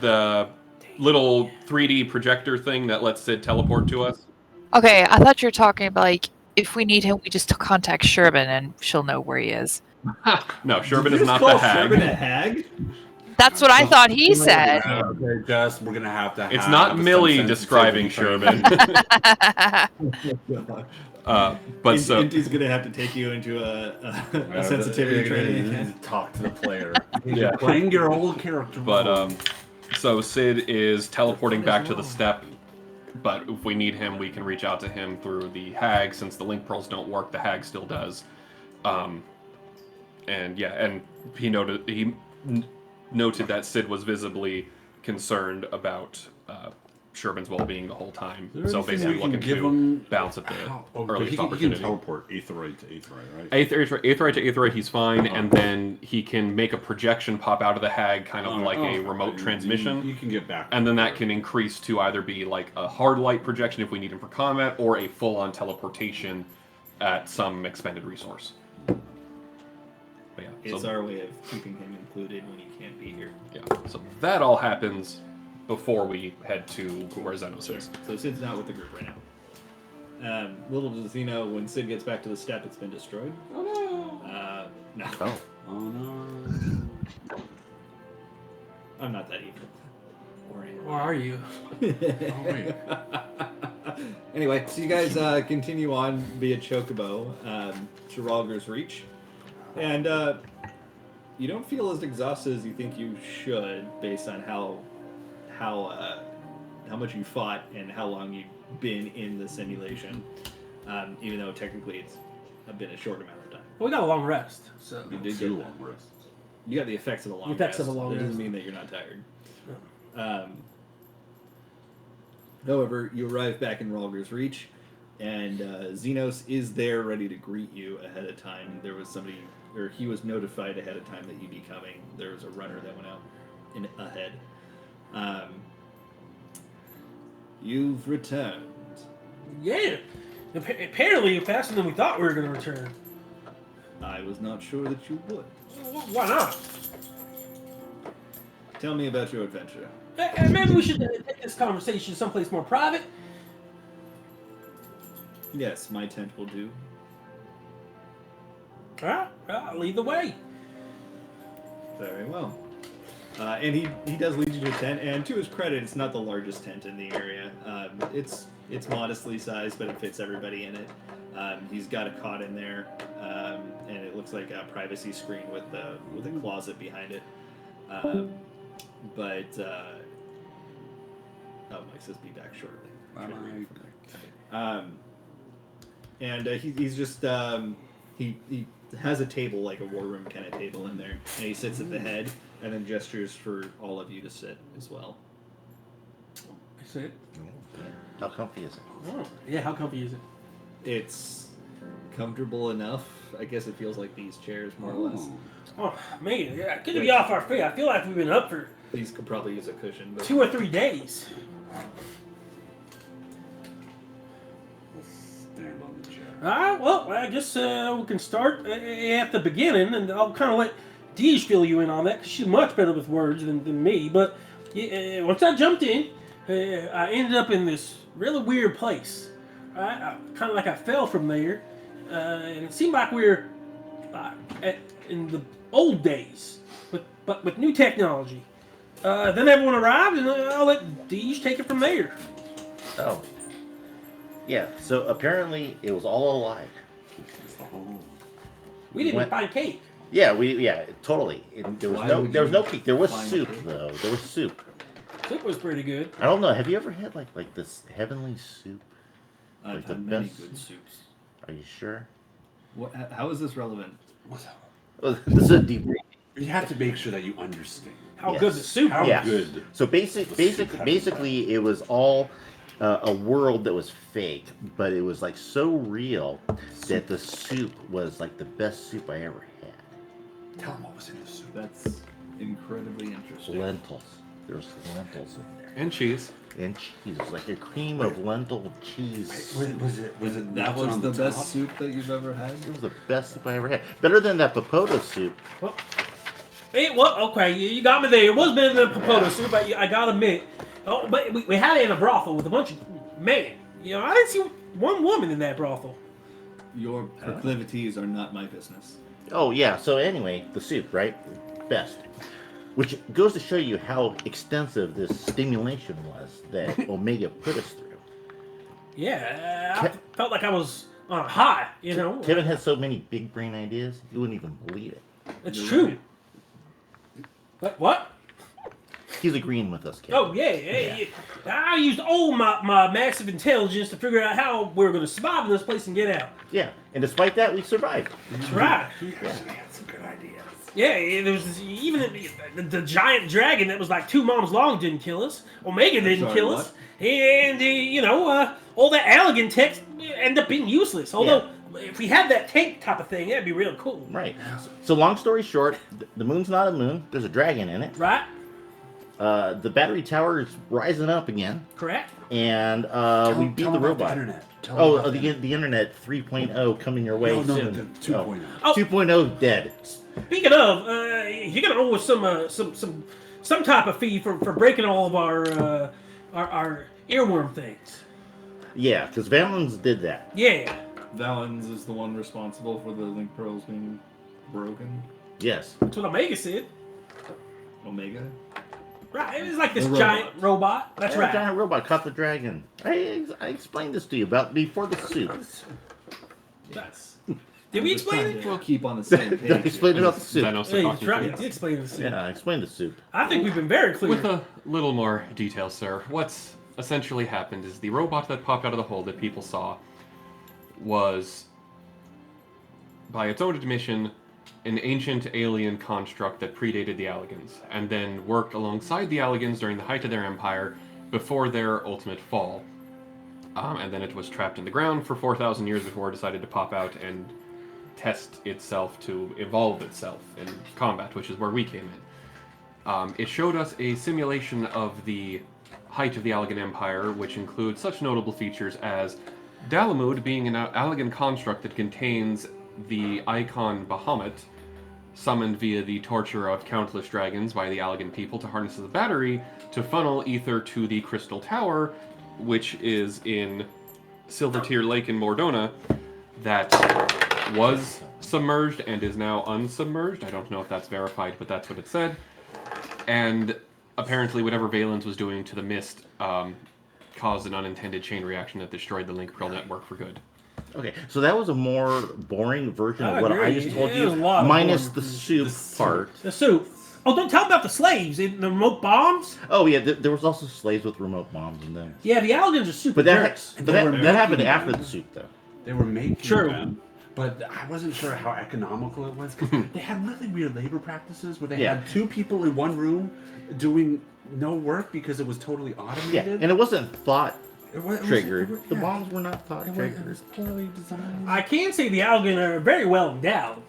the little 3D projector thing that lets Sid teleport to us. Okay, I thought you were talking about like if we need him, we just contact Sherbin and she'll know where he is. No, Sherbin Did you is just not call the Hag. Sherbin a hag? That's what I thought he said. Okay, Jess, we're gonna have to. It's have not some Millie describing sensitivity Sherbin. But so Indy's gonna have to take you into a sensitivity training. Talk to the player. Yeah. Playing your old character. But so Sid is teleporting back to the step, but if we need him, we can reach out to him through the Hag. Since the link pearls don't work, the Hag still does. And he noted that Sid was visibly concerned about Sherbin's well-being the whole time. So basically looking to bounce at the earliest he opportunity. can teleport Aetheroid to Aetheroid, right? Aetheroid to Aetheroid, he's fine, and then he can make a projection pop out of the Hag, kind of like a remote transmission. You can get back. And then that can increase to either be like a hard light projection if we need him for combat, or a full-on teleportation at some expended resource. But yeah, It's our way of keeping him included when he can't be here. yeah, so that all happens before we head to where Xenos is. So Sid's not with the group right now. Little does he know, when Sid gets back to the step, it's been destroyed. Oh no. No. Oh. Oh no. I'm not that evil. Or are you? Oh wait. Anyway, so you guys continue on via Chocobo to Ralger's Reach. And you don't feel as exhausted as you think you should based on how much you fought and how long you've been in the simulation. Even though technically it's been a short amount of time. Well, we got a long rest, so You did Two get long rests. You got the effects of a long The effects rest. of a long That doesn't rest. mean that you're not tired. However, you arrive back in Ralger's Reach, and Xenos is there ready to greet you ahead of time. There was somebody, or he was notified ahead of time that you'd be coming. There was a runner that went out ahead. You've returned. yeah. Apparently faster than we thought we were going to return. I was not sure that you would. Why not? Tell me about your adventure. Maybe we should take this conversation someplace more private. Yes, my tent will do. All right, I'll lead the way. Very well. And he does lead you to a tent, and to his credit, it's not the largest tent in the area. It's modestly sized, but it fits everybody in it. He's got a cot in there, and it looks like a privacy screen with a closet behind it. Mike says be back shortly. And he's just he has a table, like a war room kind of table in there, and he sits at the head and then gestures for all of you to sit as well. I see. How comfy is it? Oh, yeah, how comfy is it? It's comfortable enough. I guess it feels like these chairs, more or less. Oh, man, yeah, good to be off our feet. I feel like we've been up for These could probably use a cushion, but 2 or 3 days. Stand on the chair. All right, well, I guess we can start at the beginning, and I'll kind of let Deej fill you in on that, because she's much better with words than me. But once I jumped in, I ended up in this really weird place. I kind of like I fell from there, and it seemed like we were in the old days, but with new technology. Then everyone arrived, and I'll let Deej take it from there. Oh. Yeah, so apparently it was all a lie. We didn't find cake. Yeah, totally. There was no cake. There was soup though. There was soup. Soup was pretty good. I don't know. Have you ever had like this heavenly soup? I've Like the had many best- good soups. Are you sure? How is this relevant? Well, this is a deep. You have to make sure that you understand. How Yes. good the soup How is. Yeah. good. So basically, it was all a world that was fake, but it was like so real that the soup was like the best soup I ever had. Tell them what was in the soup. That's incredibly interesting. Lentils. There's lentils in there. And cheese. And cheese, like a cream of lentil cheese. Was it That nuts was on the best top? soup that you've ever had? It was the best soup I ever had. Better than that potato soup. Well, hey, well, okay, you got me there. It was better than potato soup, but I gotta admit. Oh, but we had it in a brothel with a bunch of men. You know, I didn't see one woman in that brothel. Your proclivities are not my business. Oh yeah. So anyway, the soup, right? Best. Which goes to show you how extensive this stimulation was that Omega put us through. Yeah, I felt like I was on a high, you know. Kevin has so many big brain ideas, you wouldn't even believe it. It's true. What? He's agreeing with us, Kevin. Oh, yeah. I used all my massive intelligence to figure out how we were going to survive in this place and get out. Yeah, and despite that, we survived. That's right. He actually had some good ideas. Yeah, there was even the giant dragon that was like 2 moms long didn't kill us. Omega didn't sorry, kill us. And, all that Allegan tech ended up being useless. Although, if we had that tank type of thing, that'd be real cool. Right. So long story short, the moon's not a moon. There's a dragon in it. Right? The battery tower is rising up again. Correct? And we beat Tell the them about robot. The internet. Tell them about The internet 3.0 coming your way No, soon. the 2.0. Oh. 2.0 dead. Speaking of, you're gonna owe us some type of fee for breaking all of our earworm things. Yeah, because Valens did that. Yeah. Valens is the one responsible for the link pearls being broken. Yes. That's what Omega said. Omega? Right, it was like this The giant robot. That's A right. giant robot caught the dragon. I explained this to you about before the soup. That's, did we explain it? We'll keep on the same Did I page. explain about the soup? Zenos Yeah, talking you're right. to You did explain it. Yeah, I explained the soup. I think we've been very clear. With a little more detail, sir, what's essentially happened is the robot that popped out of the hole that people saw was, by its own admission, an ancient alien construct that predated the Allegans, and then worked alongside the Allegans during the height of their empire before their ultimate fall. And then it was trapped in the ground for 4,000 years before it decided to pop out and test itself to evolve itself in combat, which is where we came in. It showed us a simulation of the height of the Allegan Empire, which includes such notable features as Dalamud being an Allegan construct that contains the icon Bahamut, summoned via the torture of countless dragons by the Allegan people to harness the battery to funnel ether to the Crystal Tower, which is in Silvertear Lake in Mordona, that was submerged and is now unsubmerged. I don't know if that's verified, but that's what it said. And apparently whatever Valens was doing to the mist caused an unintended chain reaction that destroyed the Link Pearl network for good. Okay, so that was a more boring version I of what I agree. just told It you, was a lot of minus boring. the soup part. The soup. Oh, don't tell me about the slaves. The remote bombs. Oh yeah, there was also slaves with remote bombs in them. Yeah, the Allegans are super But that jerks. that happened after the soup though. They were making True. them, but I wasn't sure how economical it was because they had really weird labor practices where they Yeah. had 2 people in one room doing no work because it was totally Yeah, automated. and it wasn't thought It was triggered. The yeah. bombs were not thought It triggered. was poorly designed. I can say the Allegan are very well endowed.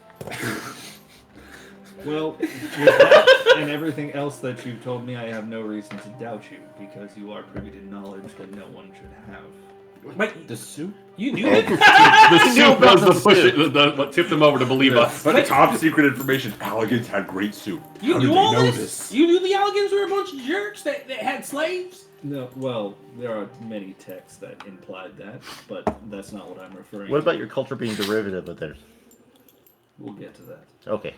Well, with that and everything else that you've told me, I have no reason to doubt you, because you are privy to knowledge that no one should have. Wait, The soup? you knew Oh. that? The soup was the push what tipped them over to believe us. But top secret information. Allegans had great soup. You How did knew they all know this? You knew the Allegans were a bunch of jerks that had slaves? No, well, there are many texts that implied that, but that's not what I'm referring to. What about your culture being derivative of theirs? We'll get to that. Okay.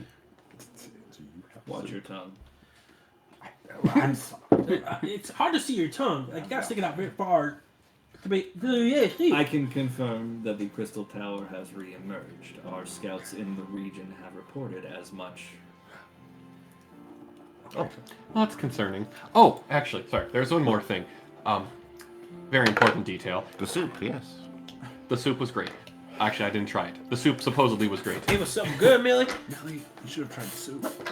Watch your tongue. I'm sorry. It's hard to see your tongue. Like, you gotta stick it out very far. To be, yeah, see. I can confirm that the Crystal Tower has re-emerged. Our scouts in the region have reported as much. Oh, well, that's concerning. Oh, actually, sorry, there's one more thing. Very important detail. The soup, yes. The soup was great. Actually, I didn't try it. The soup supposedly was great. It was something good, Millie. Nelly, you should have tried the soup.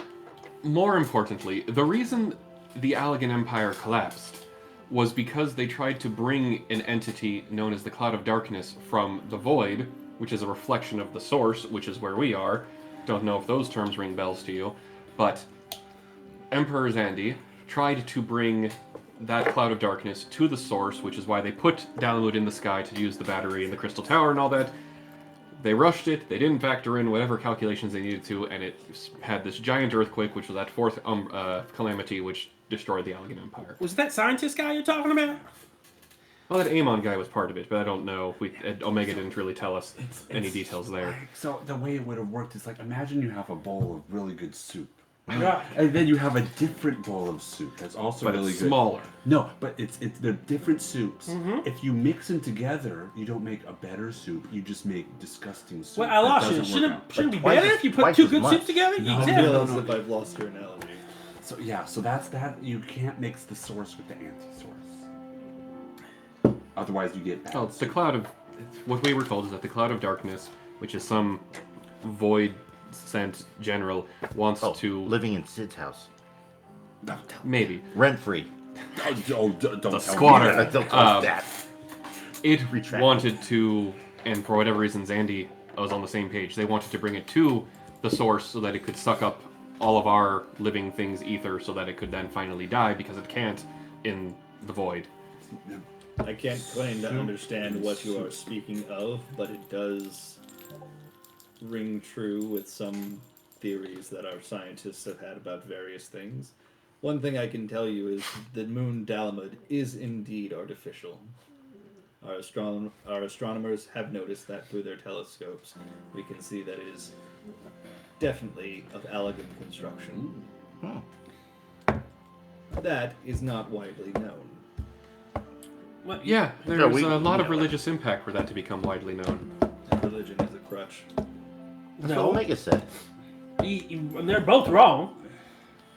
More importantly, the reason the Allegan Empire collapsed was because they tried to bring an entity known as the Cloud of Darkness from the Void, which is a reflection of the Source, which is where we are. Don't know if those terms ring bells to you, but Emperor Zandi tried to bring that Cloud of Darkness to the Source, which is why they put Dalamud in the sky to use the battery and the Crystal Tower and all that. They rushed it, they didn't factor in whatever calculations they needed to, and it had this giant earthquake, which was that fourth calamity, which destroyed the Allegan Empire. Was that scientist guy you're talking about? Well, that Amon guy was part of it, but I don't know. Omega didn't really tell us any details there. Like, so the way it would have worked is like, imagine you have a bowl of really good soup. Right. And then you have a different bowl of soup that's also But really it's good. smaller. No, but they're different soups. Mm-hmm. If you mix them together, you don't make a better soup. You just make disgusting soup. Well, I lost that you. doesn't work out. Shouldn't be twice better as- if you put twice two as good much. soups together? No, I Exactly. feel as if I've lost your analogy. So yeah, so that's that. You can't mix the source with the anti-source. Otherwise, you get bad. Oh, the soup. Cloud of... What we were told is that the Cloud of Darkness, which is some void sent general, wants Oh, to... living in Sid's house. Don't tell me. Maybe. Rent free. Don't tell me squatter. that. Don't tell us that. It Retract. wanted to, and for whatever reason, Zandy was on the same page. They wanted to bring it to the Source so that it could suck up all of our living things' ether so that it could then finally die, because it can't in the void. I can't claim to understand what you are speaking of, but it does ring true with some theories that our scientists have had about various things. One thing I can tell you is that Moon Dalamud is indeed artificial. Our astronomers have noticed that through their telescopes. We can see that it is definitely of Allegan construction. That is not widely known. What? Yeah, there's Yeah, we- a lot of yeah. religious impact for that to become widely known. And religion is a crutch. That's No. what Omega said. And they're both wrong.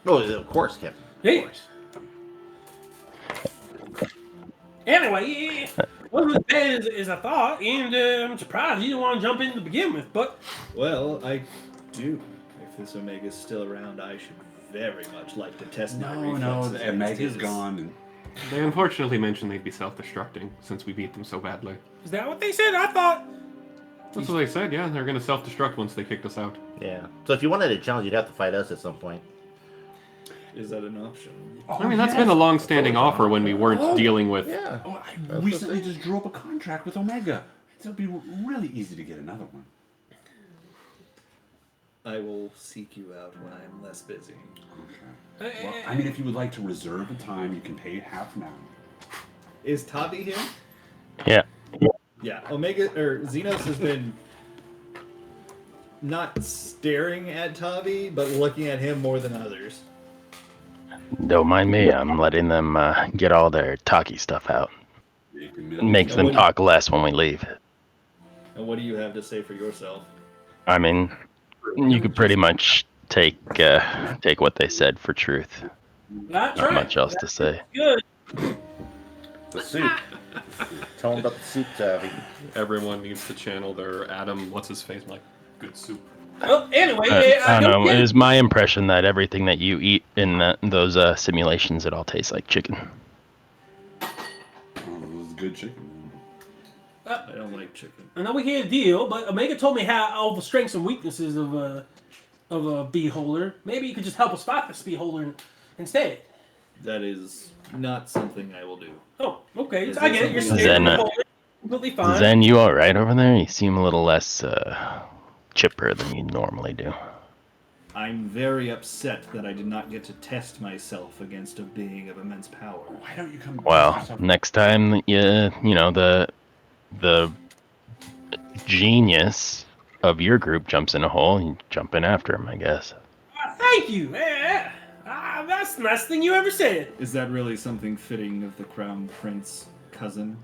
Oh, of course, Kevin. Of Yeah. course. Anyway, wasn't as bad as I thought, and I'm surprised you didn't want to jump in to begin with, but Well, I do. If this Omega's still around, I should very much like to test my No, reflexes no, the against Omega's his. gone. And They unfortunately mentioned they'd be self-destructing since we beat them so badly. is that what they said? I thought. That's what they said, yeah. They're going to self-destruct once they kicked us out. Yeah. So if you wanted a challenge, you'd have to fight us at some point. Is that an option? I mean, that's been a long-standing offer when we weren't dealing with... Yeah. Oh, I recently just drew up a contract with Omega. It'll be really easy to get another one. I will seek you out when I'm less busy. Okay. Well, I mean, if you would like to reserve a time, you can pay half now. Is Tavi here? Yeah. Yeah, Omega or Xenos has been not staring at Tavi, but looking at him more than others. Don't mind me. I'm letting them get all their talky stuff out. Makes them talk less when we leave. And what do you have to say for yourself? I mean, you could pretty much take what they said for truth. That's Not right. much else to say. Good. The soup. Tell them about the soup, Tavi. Everyone needs to channel their Adam, what's-his-face, like, good soup. Well, anyway, I don't know. get It is my impression that everything that you eat in those simulations, it all tastes like chicken. Oh, it was good chicken. I don't like chicken. I know we had a deal, but Omega told me how all the strengths and weaknesses of a bee holder. Maybe you could just help us fight this bee holder instead. That is not something I will do. Oh, okay. Is I that get it. You're something- scared Zen, of the holder. Completely fine. Zen, you all right over there? You seem a little less chipper than you normally do. I'm very upset that I did not get to test myself against a being of immense power. Why don't you come? Well, next time you know the genius of your group jumps in a hole, you jump in after him, I guess. Thank you. That's the nicest thing you ever said. Is that really something fitting of the Crown Prince cousin?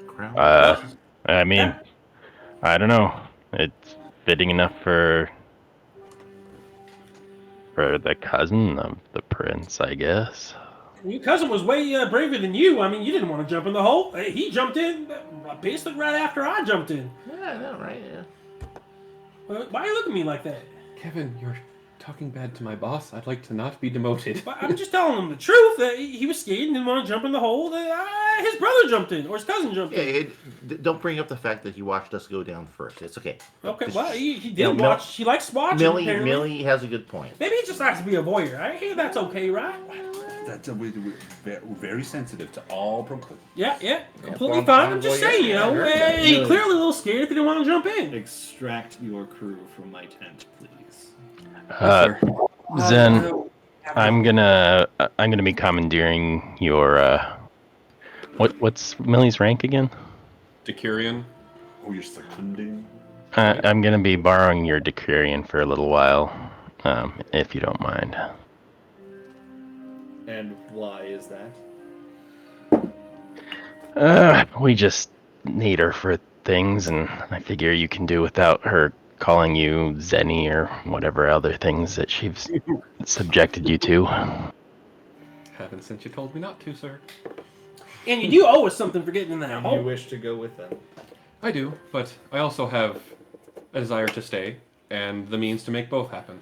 Crown. I mean, I don't know. It's fitting enough for the cousin of the prince, I guess. Your cousin was way braver than you. I mean, you didn't want to jump in the hole. He jumped in basically right after I jumped in. Yeah, I know, right? Yeah. Why are you looking at me like that? Kevin, you're talking bad to my boss. I'd like to not be demoted. But I'm just telling him the truth. He was scared and didn't want to jump in the hole. His brother jumped in, or his cousin jumped in. Don't bring up the fact that he watched us go down first. It's okay. Okay, well, he did watch. He likes watching. Millie has a good point. Maybe he just likes to be a voyeur. I hear that's okay, right? That's we're very sensitive to all proclivities. Yeah, completely fine. I'm just saying, he clearly a little scared if he didn't want to jump in. Extract your crew from my tent, please. Zen, I'm gonna be commandeering your what's Millie's rank again? Decurion. Oh, you're seconding. I'm gonna be borrowing your Decurion for a little while, if you don't mind. And why is that? We just need her for things, and I figure you can do without her calling you Zany or whatever other things that she's subjected you to. Haven't since you told me not to, sir. And you do owe us something for getting in that And hole. you wish to go with them. I do, but I also have a desire to stay and the means to make both happen.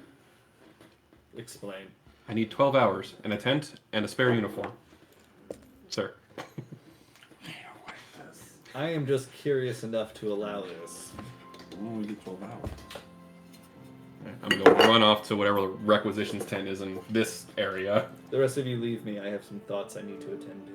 Explain. I need 12 hours and a tent and a spare uniform. Sir. I am just curious enough to allow this. Oh, we get 12 hours. I'm going to run off to whatever the requisitions tent is in this area. The rest of you leave me. I have some thoughts I need to attend to.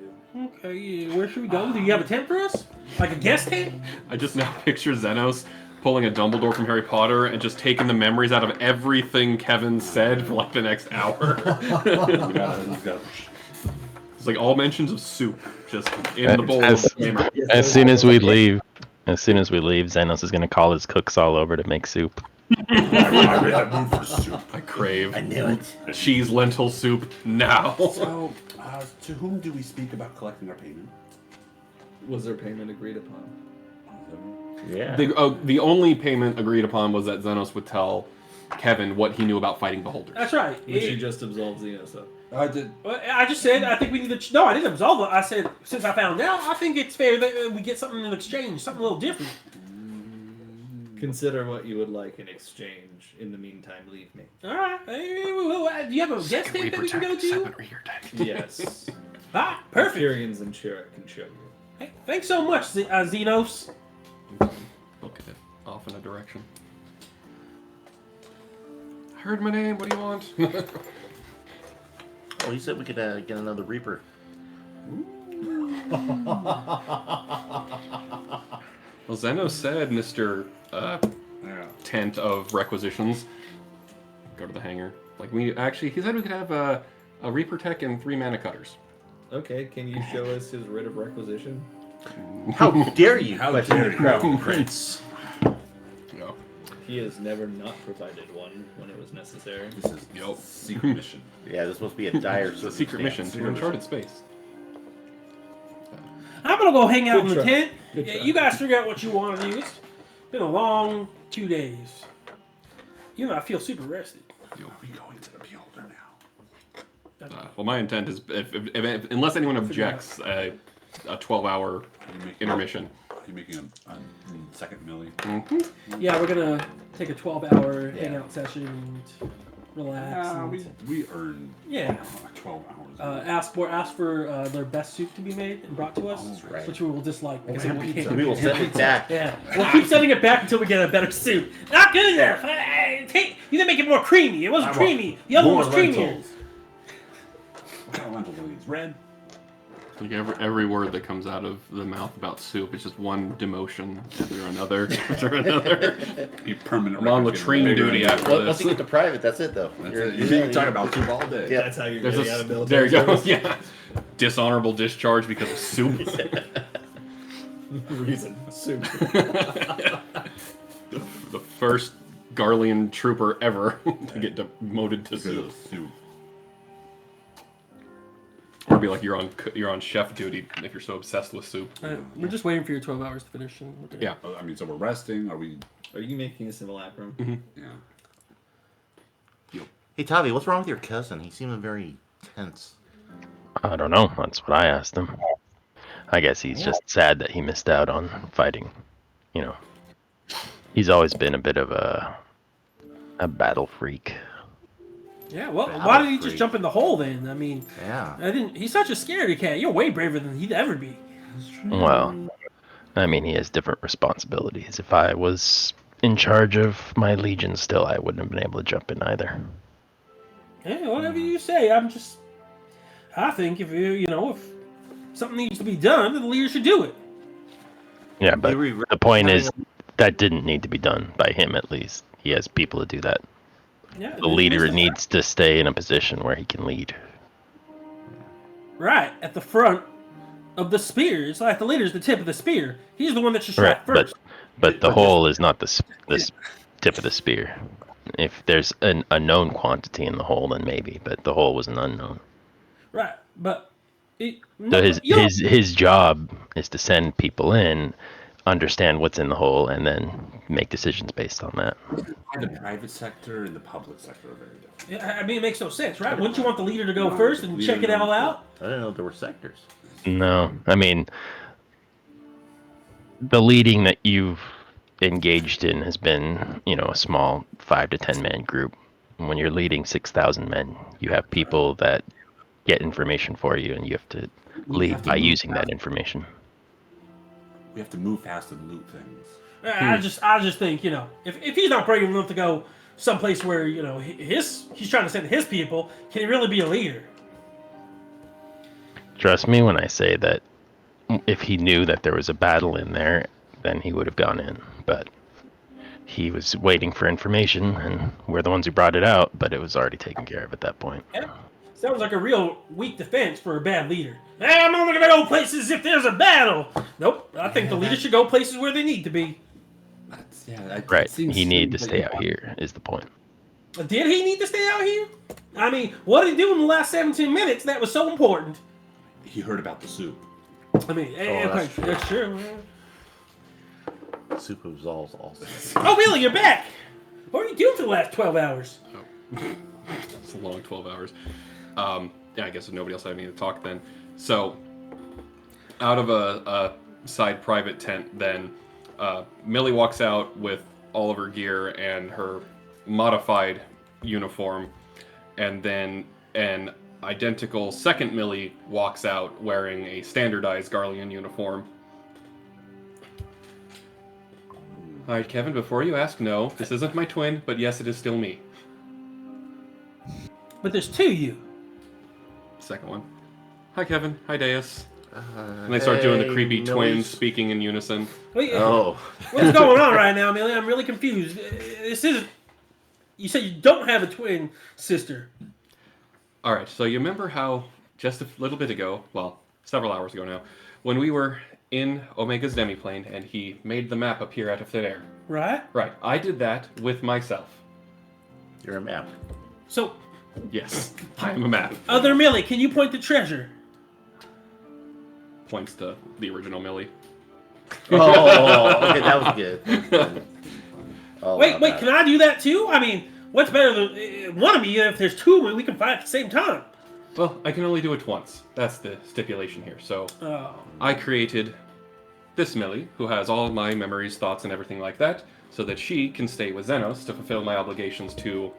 Okay, where should we go? Do you have a tent for us? Like a guest tent? I just now picture Xenos pulling a Dumbledore from Harry Potter and just taking the memories out of everything Kevin said for like the next hour. It's like all mentions of soup just in the bowl of memory. As soon as we leave, Xenos is gonna call his cooks all over to make soup. I crave I knew it. cheese lentil soup now. So, to whom do we speak about collecting our payment? Was their payment agreed upon? Yeah. The only payment agreed upon was that Xenos would tell Kevin what he knew about fighting beholders. That's right. Which he just absolved Xeno, so. I did. I just said I think we need to. No, I didn't absolve it. I said since I found out, I think it's fair that we get something in exchange, something a little different. Consider what you would like in exchange. In the meantime, leave me. All right. Hey, do you have a guest tent that we can go to? Yes. Ah, perfect. Furians and Chirrut can show you. Hey, thanks so much, Xenos. Look at it off in a direction. I heard my name. What do you want? Oh, he said we could get another Reaper. Well, Zeno said, Mr. Tent of Requisitions, go to the hangar. Like he said we could have a Reaper Tech and 3 mana cutters. Okay, can you show us his writ of requisition? How dare you? How question dare the you, Crown Prince? No. He has never not provided one when it was necessary. This is secret mission. Yeah, this must be a dire It's a secret mission to uncharted space. I'm gonna go hang out in Good the try. tent. Good Yeah, try. you guys figure out what you want to do. It's been a long 2 days. I feel super rested. You'll be going to the Beholder now. Well, my intent is, if unless anyone objects, a 12-hour intermission. Are you making a second millie? Yeah, we're gonna take a 12-hour hangout session and relax. and, We earned 12 hours. ask for their best soup to be made and brought to us, right. which we will dislike because we can't. We will send it back. Yeah, we'll keep sending it back until we get a better soup. Not good enough. You didn't make it more creamy. It wasn't creamy. The other one was creamier. What kind of lentil do we use? Red? Like every word that comes out of the mouth about soup is just one demotion after another after another. Be permanent. I'm on record latrine getting duty bigger. after Once this. you get to private, that's it though. That's it. You can talk about soup all day. Yeah. That's how you're There's getting out of there military you go. service. Yeah. Dishonorable discharge because of soup. Reason. Soup. The first Garlean trooper ever to get demoted to Because soup. of soup. Or be like you're on chef duty if you're so obsessed with soup. We're just waiting for your 12 hours to finish. And we're gonna- Yeah. I mean, so we're resting. Are we? Are you making a simulacrum? Yeah. Hey Tavi, what's wrong with your cousin? He seemed very tense. I don't know. That's what I asked him. I guess he's just sad that he missed out on fighting. He's always been a bit of a battle freak. Yeah, well, Battle why didn't he just freak. jump in the hole then? I mean, Yeah. he's such a scaredy cat. You're way braver than he'd ever be. Well, I mean, he has different responsibilities. If I was in charge of my legion still, I wouldn't have been able to jump in either. Yeah, whatever you say. I think if if something needs to be done, then the leader should do it. Yeah, but You regret the point having is that didn't need to be done by him at least. He has people to do that. Yeah, The leader needs to stay in a position where he can lead. right at the front of the spear. It's like the leader's the tip of the spear. He's the one that should strike first. But the hole is not the tip of the spear. If there's a known quantity in the hole, then maybe. But the hole was an unknown. Right, but So his job is to send people in, understand what's in the hole, and then make decisions based on that. The private sector and the public sector are very different. I mean, it makes no sense, right? Wouldn't you want the leader to go first and check it all out? I didn't know there were sectors. No, I mean, the leading that you've engaged in has been, a small 5 to 10 man group. When you're leading 6,000 men, you have people that get information for you, and you have to lead by using that information. We have to move fast and loot things. I just think, if he's not brave enough to go someplace where, he's trying to send his people, can he really be a leader? Trust me when I say that if he knew that there was a battle in there, then he would have gone in. But he was waiting for information, and we're the ones who brought it out, but it was already taken care of at that point. Yeah. Sounds like a real weak defense for a bad leader. Hey, I'm only gonna go places if there's a battle. Nope, I think the leader should go places where they need to be. Right, he needed to stay out here, is the point. Did he need to stay out here? I mean, what did he do in the last 17 minutes that was so important? He heard about the soup. I mean, that's true. Soup absolves all. Oh, Billy, you're back. What were you doing for the last 12 hours? It's a long 12 hours. Yeah, I guess if nobody else had anything to talk then. So, out of a side private tent, then Millie walks out with all of her gear and her modified uniform, and then an identical second Millie walks out wearing a standardized Garlean uniform. Alright, Kevin, before you ask, no, this isn't my twin, but yes, it is still me. But there's two you. Second one. Hi, Kevin. Hi, Deus. And they start doing the creepy twins speaking in unison. Wait, Oh. what's going on right now, Millie? I'm really confused. This isn't... You said you don't have a twin sister. Alright, so you remember how just a little bit ago, well, several hours ago now, when we were in Omega's demiplane and he made the map appear out of thin air? Right? Right, I did that with myself. You're a map. So, Yes, I am a map. other Millie, can you point to treasure? Points to the original Millie. Oh, okay, that was good. Oh, Wait, can I do that too? I mean, what's better than one of me? If there's two of me, we can fight at the same time. Well, I can only do it once. That's the stipulation here. So, I created this Millie, who has all of my memories, thoughts, and everything like that, so that she can stay with Xenos to fulfill my obligations to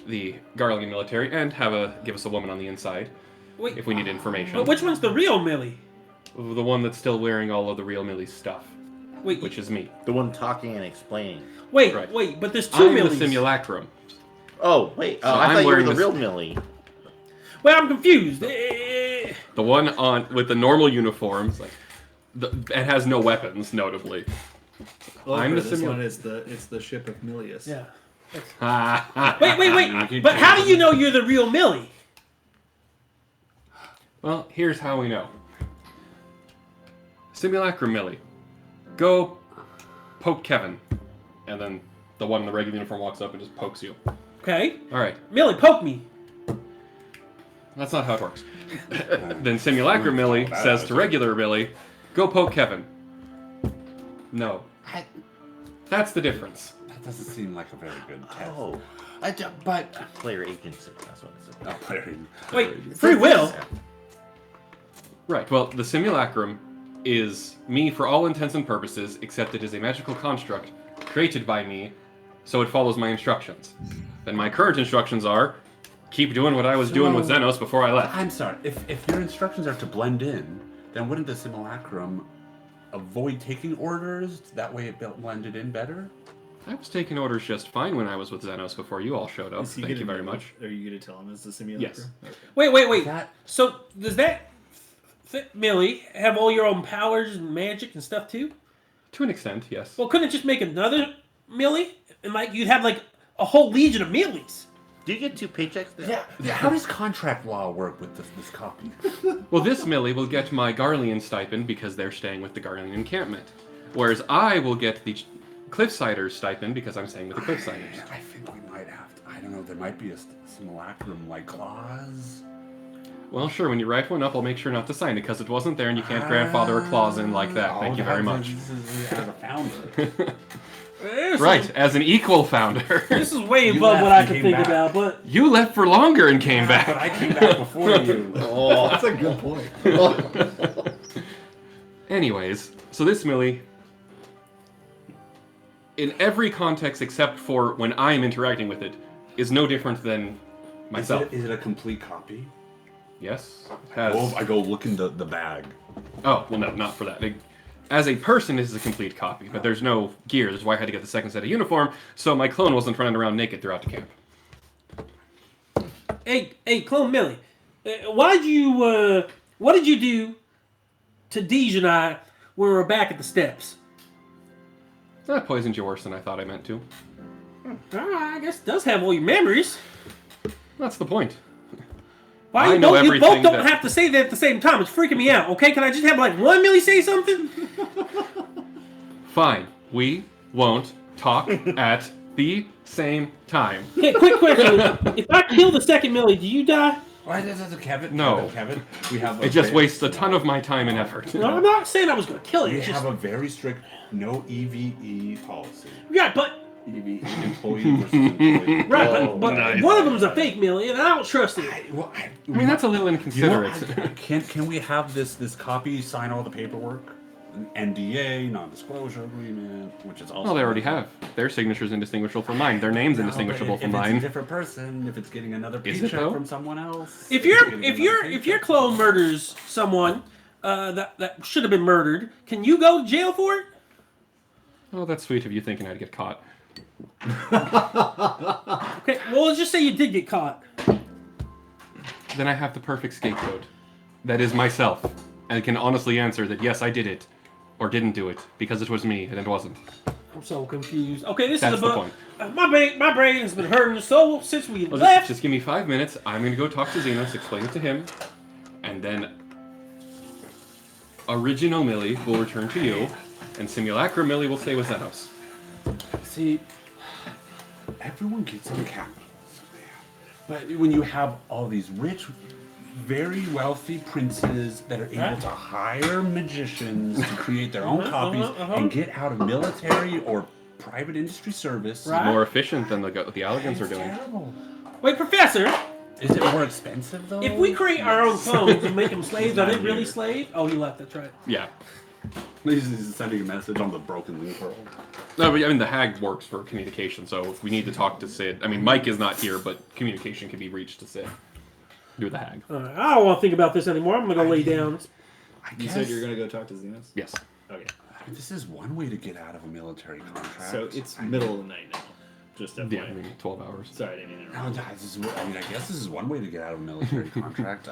the Garlean military and give us a woman on the inside Wait, if we need information. but which one's the real Millie? The one that's still wearing all of the real Millie's stuff, Wait, which is me. The one talking and explaining. wait, Right. wait, but there's two I'm Millies. the simulacrum. Oh, wait. So I I'm thought you were wearing the this- real Millie. Well, I'm confused. The one on with the normal uniforms, it has no weapons, notably. I'm the this simul- one is the ship of Milius. Yeah. wait, Wait. But how do you know you're the real Millie? Well, here's how we know. Simulacrum Millie, go poke Kevin. And then the one in the regular uniform walks up and just pokes you. Okay. Alright, Millie, poke me. that's not how it works. Then Simulacrum Millie says to regular Millie, go poke Kevin. No. That's the difference. That doesn't seem like a very good test. Oh, But player agency. That's what it said. Wait, free will? Right, well, the Simulacrum is me for all intents and purposes, except it is a magical construct created by me, so it follows my instructions. Then my current instructions are, keep doing what I was doing with Xenos before I left. I'm sorry. If your instructions are to blend in, then wouldn't the simulacrum avoid taking orders? That way it blended in better? I was taking orders just fine when I was with Xenos before you all showed up. Is he Thank you gonna very be- much. Are you going to tell him it's the simulator? Yes. Okay. Wait. That- So does that Millie have all your own powers and magic and stuff too? To an extent, yes. Well, couldn't it just make another Millie? And like you'd have like a whole legion of Millies. Do you get 2 paychecks now? Yeah. How does contract law work with this copy? Well, this Millie will get my Garlean stipend because they're staying with the Garlean encampment. Whereas I will get the Cliffsiders stipend because I'm staying with the Cliffsiders. I think we might have to. I don't know. There might be a simulacrum like clause. Well, sure, when you write one up, I'll make sure not to sign it because it wasn't there and you can't grandfather a clause in like that. Thank you very much. As a founder. Right, as an equal founder. This is way You above left what I and could came think back. about, but You left for longer and came But back. I came back before you. Oh, That's a good point. Anyways, so this Millie, in every context except for when I am interacting with it, is no different than myself. Is it a complete copy? Yes. It has... I go look in the bag. Oh, well, no, not for that. As a person, this is a complete copy, but there's no gear. That's why I had to get the second set of uniform, so my clone wasn't running around naked throughout the camp. hey, Clone Millie, what did you do to Deej and I when we were back at the steps? That poisoned you worse than I thought I meant to. I guess it does have all your memories. That's the point. Why I you know both, you both everything don't that- have to say that at the same time. It's freaking me out. Okay, can I just have like one Millie say something? Fine. We won't talk at the same time. Okay, quick question. If I kill the second Millie, do you die? Why does it, Kevin? No. Kevin. We have. It just wastes a ton of my time and effort. No, I'm not saying I was going to kill you. We It's just have a very strict no EVE policy. yeah, but EVE employee versus employee. right, Oh, but nice. one of them's a fake Millie, and I don't trust it. I mean, that's a little inconsiderate. Can we have this copy sign all the paperwork? An NDA, non-disclosure agreement, which is also. Well, they already have. Their signature's indistinguishable from mine. Their name's No, indistinguishable but from if it's a mine. different person, if it's getting another Is it, paycheck though? from someone else. If getting your another clone murders someone that should have been murdered, can you go to jail for it? Oh, that's sweet of you thinking I'd get caught. Okay, well let's just say you did get caught. Then I have the perfect scapegoat. That is myself. And can honestly answer that yes, I did it. Or didn't do it. Because it was me, and it wasn't. I'm so confused. Okay, this That's is the about point. my brain has been hurting so since we Well, left. just give me 5 minutes. I'm going to go talk to Xenos, explain it to him. And then Original Millie will return to you. And Simulacra Millie will stay with Xenos. See, everyone gets in capitals, but when you have all these rich, very wealthy princes that are able to hire magicians to create their own copies and get out of military or private industry service, Right. More efficient than the Allergans are doing. terrible. Wait, Professor, Is it more expensive though? if we create our own clones and make them slaves, are they really slaves? Oh, he left. That's right. Yeah. He's sending a message on the broken link world. No, but I mean, the hag works for communication, so if we need to talk to Sid... I mean, Mike is not here, but communication can be reached to Sid. Do the hag. All right, I don't want to think about this anymore. I'm gonna go lay down. You said you're going to go talk to Xenos? Yes. Okay. This is one way to get out of a military contract. So it's middle of the night now. Just FYI. Yeah, I mean, 12 hours. Sorry, I didn't mean to No, interrupt. I guess this is one way to get out of a military contract.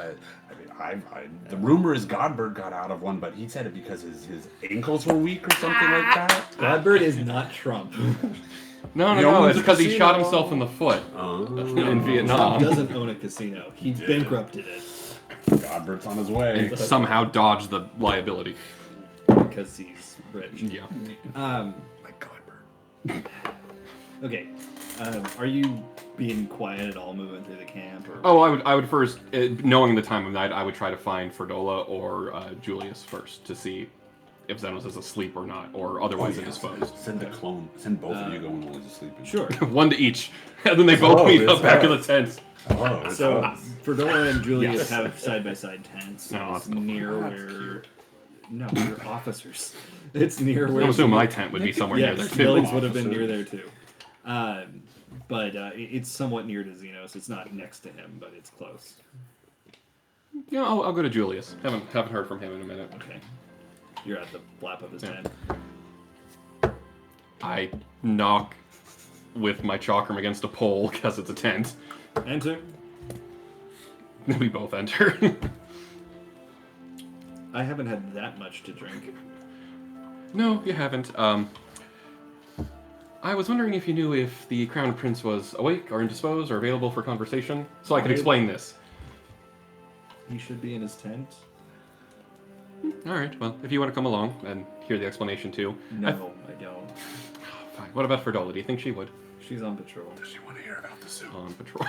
The rumor is Godbird got out of one, but he said it because his ankles were weak or something like that. Godbird is not Trump. No, He no, owns it's a because he shot casino. himself in the foot Oh, in Vietnam. Trump doesn't own a casino. He bankrupted it Godbird's on his way. And somehow dodged the liability. because he's rich. Yeah. Like Godbird. Okay. Are you being quiet at all moving through the camp? Or... Oh, I would first, knowing the time of night, I would try to find Ferdola or Julius first to see if Xenos is asleep or not, or otherwise indisposed. Send the clone. Send both of you going while he's asleep. Sure. One to each, and then they both meet it's up back in that. the tents. Oh, it's So, us. Ferdola and Julius Yes. have side-by-side tents. No, It's that's not near fun. where... No, you're officers. It's near where... I'm assuming my tent would be somewhere near Yes, there too. Millie's would have been near there too. but it's somewhat near to Xenos. It's not next to him, but it's close. Yeah, I'll go to Julius. Haven't heard from him in a minute. Okay. You're at the flap of his tent. I knock with my chakram against a pole because it's a tent. Enter. We both enter. I haven't had that much to drink. No, you haven't. I was wondering if you knew if the Crown Prince was awake or indisposed or available for conversation, so I could explain this. He should be in his tent. All right. Well, if you want to come along and hear the explanation too. No, I don't. Fine. What about Ferdola? Do you think she would? She's on patrol. Does she want to hear about the soup? On patrol.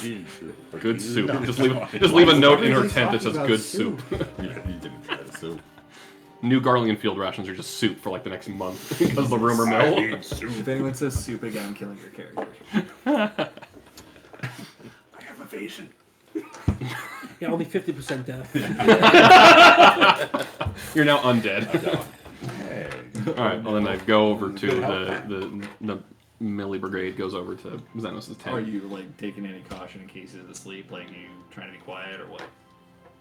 Jeez. Good soup. No. Just leave a note in her Why tent that is he says talking good about soup. Yeah, you didn't try the soup. New Garlian field rations are just soup for like the next month because the rumor mill. If anyone says soup again, I'm killing your character. I have evasion. Yeah, only 50% death. You're now undead. Hey. All right. Well, then I go over to the Millie Brigade goes over to Xenos' tent. Are you like taking any caution in case he's asleep? Like, you trying to be quiet or what?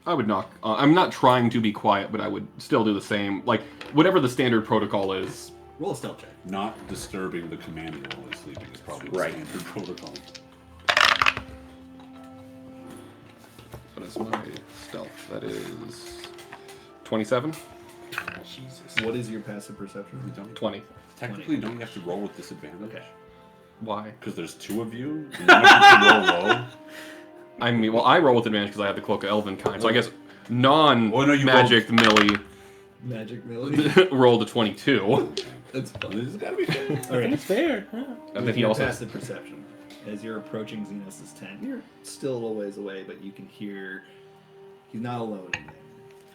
I would knock. I'm not trying to be quiet, but I would still do the same. Like whatever the standard protocol is. Roll a stealth check. Not disturbing the commander while he's sleeping is probably the Right. standard protocol. What is my stealth? That is 27. Jesus. What is your passive perception? 20. Technically, don't you have to roll with disadvantage? Okay. Why? Because there's two of you. And one of you can roll low. I mean, well, I roll with advantage because I have the Cloak of Elven kind. So I guess Oh, no, you non-magic Millie Magic Millie. rolled a 22. That's fun. This has got to be fair. I think it's fair. Yeah. And then With he your also. passive perception. As you're approaching Xenos' tent, you're still a little ways away, but you can hear he's not alone in there.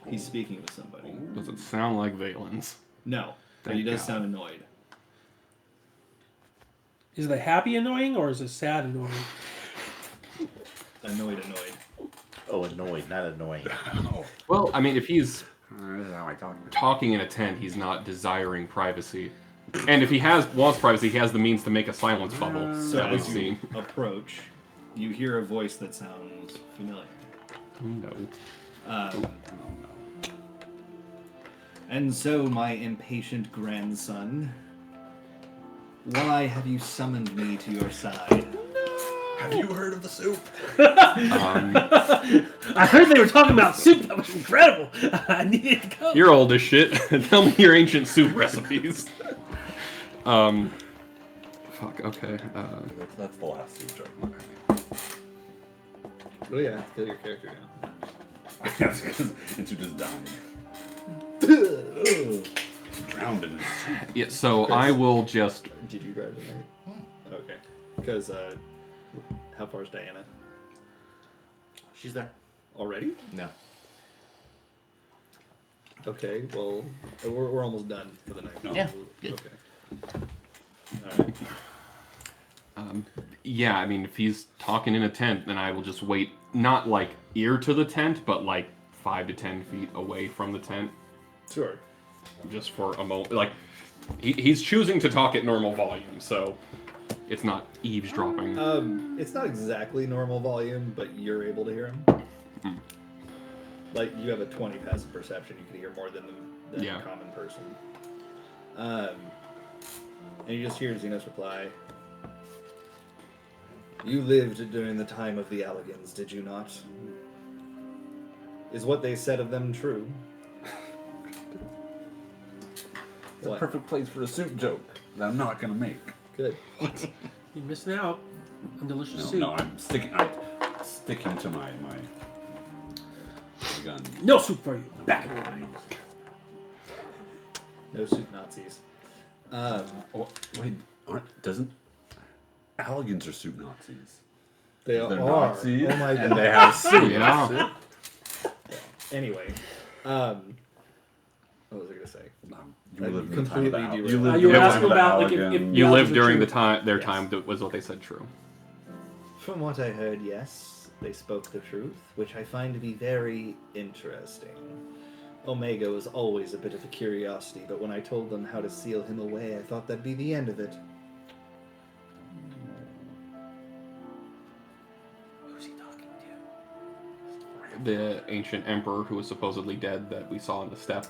He's speaking with somebody. Does it sound like Valen's? No, but he Thank does God. sound annoyed. Is it a happy annoying or is it sad annoying? Annoyed. Oh, annoyed, not annoying. Oh, Well, I mean, if he's this is how I talk. talking in a tent, he's not desiring privacy. And if he wants privacy, he has the means to make a silence bubble. So that would as you seem. approach, you hear a voice that sounds familiar. No. And so, my impatient grandson, why have you summoned me to your side? Have you heard of the soup? I heard they were talking about soup. That was incredible. I needed to go. You're old as shit. Tell me your ancient soup recipes. Fuck. Okay. That's the last soup joke. Oh yeah, kill your character now. That's because it's just dying. Drowned in his soup. Yeah. So I will just. Did you grab the knife? Okay. Because, how far is Diana? She's there. Already? No. Okay, well, we're almost done for the night. No. Yeah, good. Okay. Alright. Yeah. I mean, if he's talking in a tent, then I will just wait. Not like ear to the tent, but like 5 to 10 feet away from the tent, Sure. just for a moment. Like he's choosing to talk at normal volume, so it's not eavesdropping. It's not exactly normal volume, but you're able to hear him. Like, you have a 20 passive perception, you can hear more than Yeah. a common person. And you just hear Xenos reply, "You lived during the time of the Alligans, did you not? Is what they said of them true?" It's a What? perfect place for a soup joke that I'm not gonna make. Good. You're missing out on delicious No, soup. no, I'm sticking to my gun. No soup for you. Back. No soup Nazis. Oh, wait, doesn't Alligans are soup Nazis? They They're are. Nazis, Oh my and god. they have soup. Yeah. Anyway, what was I gonna say? You I live in the time of the completely Al- derailed. You were Yeah, asking well, about like if Alligans. You the lived Alligans are during true. the time. Their Yes. time that was what they said true. From what I heard, yes, they spoke the truth, which I find to be very interesting. Omega was always a bit of a curiosity, but when I told them how to seal him away, I thought that'd be the end of it. the ancient emperor who was supposedly dead that we saw in the steppe,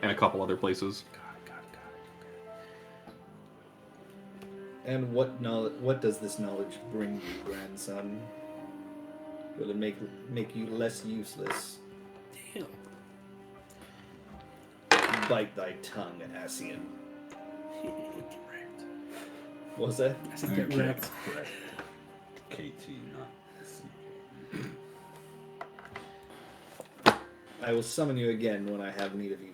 and a couple other places. And what does this knowledge bring you, grandson? Will it make you less useless? Damn. Bite thy tongue, Asian. What was that? I said get wrecked. Correct. KT, not CK. I will summon you again when I have need of you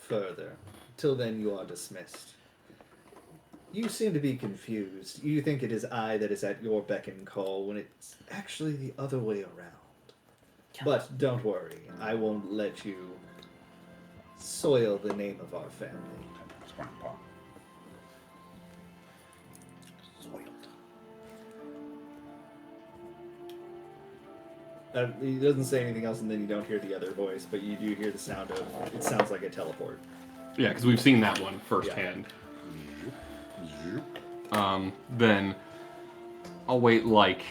further. Till then, you are dismissed. You seem to be confused. You think it is I that is at your beck and call when it's actually the other way around. But don't worry, I won't let you soil the name of our family. That's Grandpa. He doesn't say anything else, and then you don't hear the other voice, but you do hear the sound of. It sounds like a teleport. Yeah, because we've seen that one firsthand. Then I'll wait like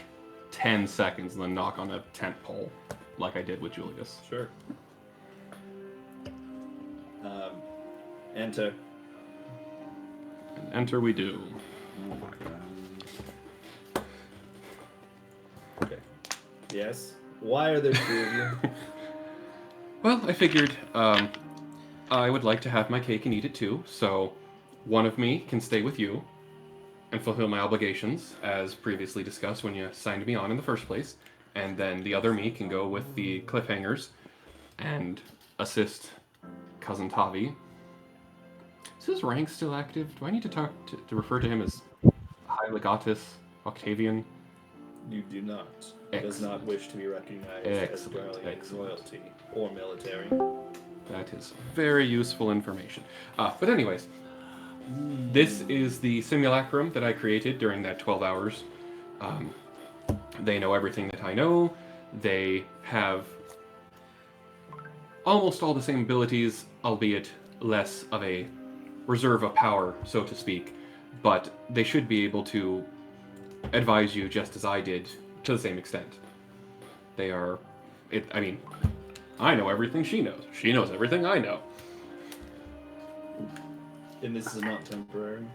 10 seconds and then knock on a tent pole, like I did with Julius. Sure. Enter. And enter we do. Oh my god. Okay. Yes. Why are there two of you? Well, I figured I would like to have my cake and eat it too, so one of me can stay with you and fulfill my obligations, as previously discussed when you signed me on in the first place, and then the other me can go with the Cliffhangers and assist Cousin Tavi. Is his rank still active? Do I need to to refer to him as High Legatus Octavian? You do not. He does not wish to be recognized as Australian royalty or military. That is very useful information. But anyways, this is the simulacrum that I created during that 12 hours. They know everything that I know. They have almost all the same abilities, albeit less of a reserve of power, so to speak. But they should be able to advise you just as I did, to the same extent. They are... I mean, I know everything she knows. She knows everything I know. And this is not temporary?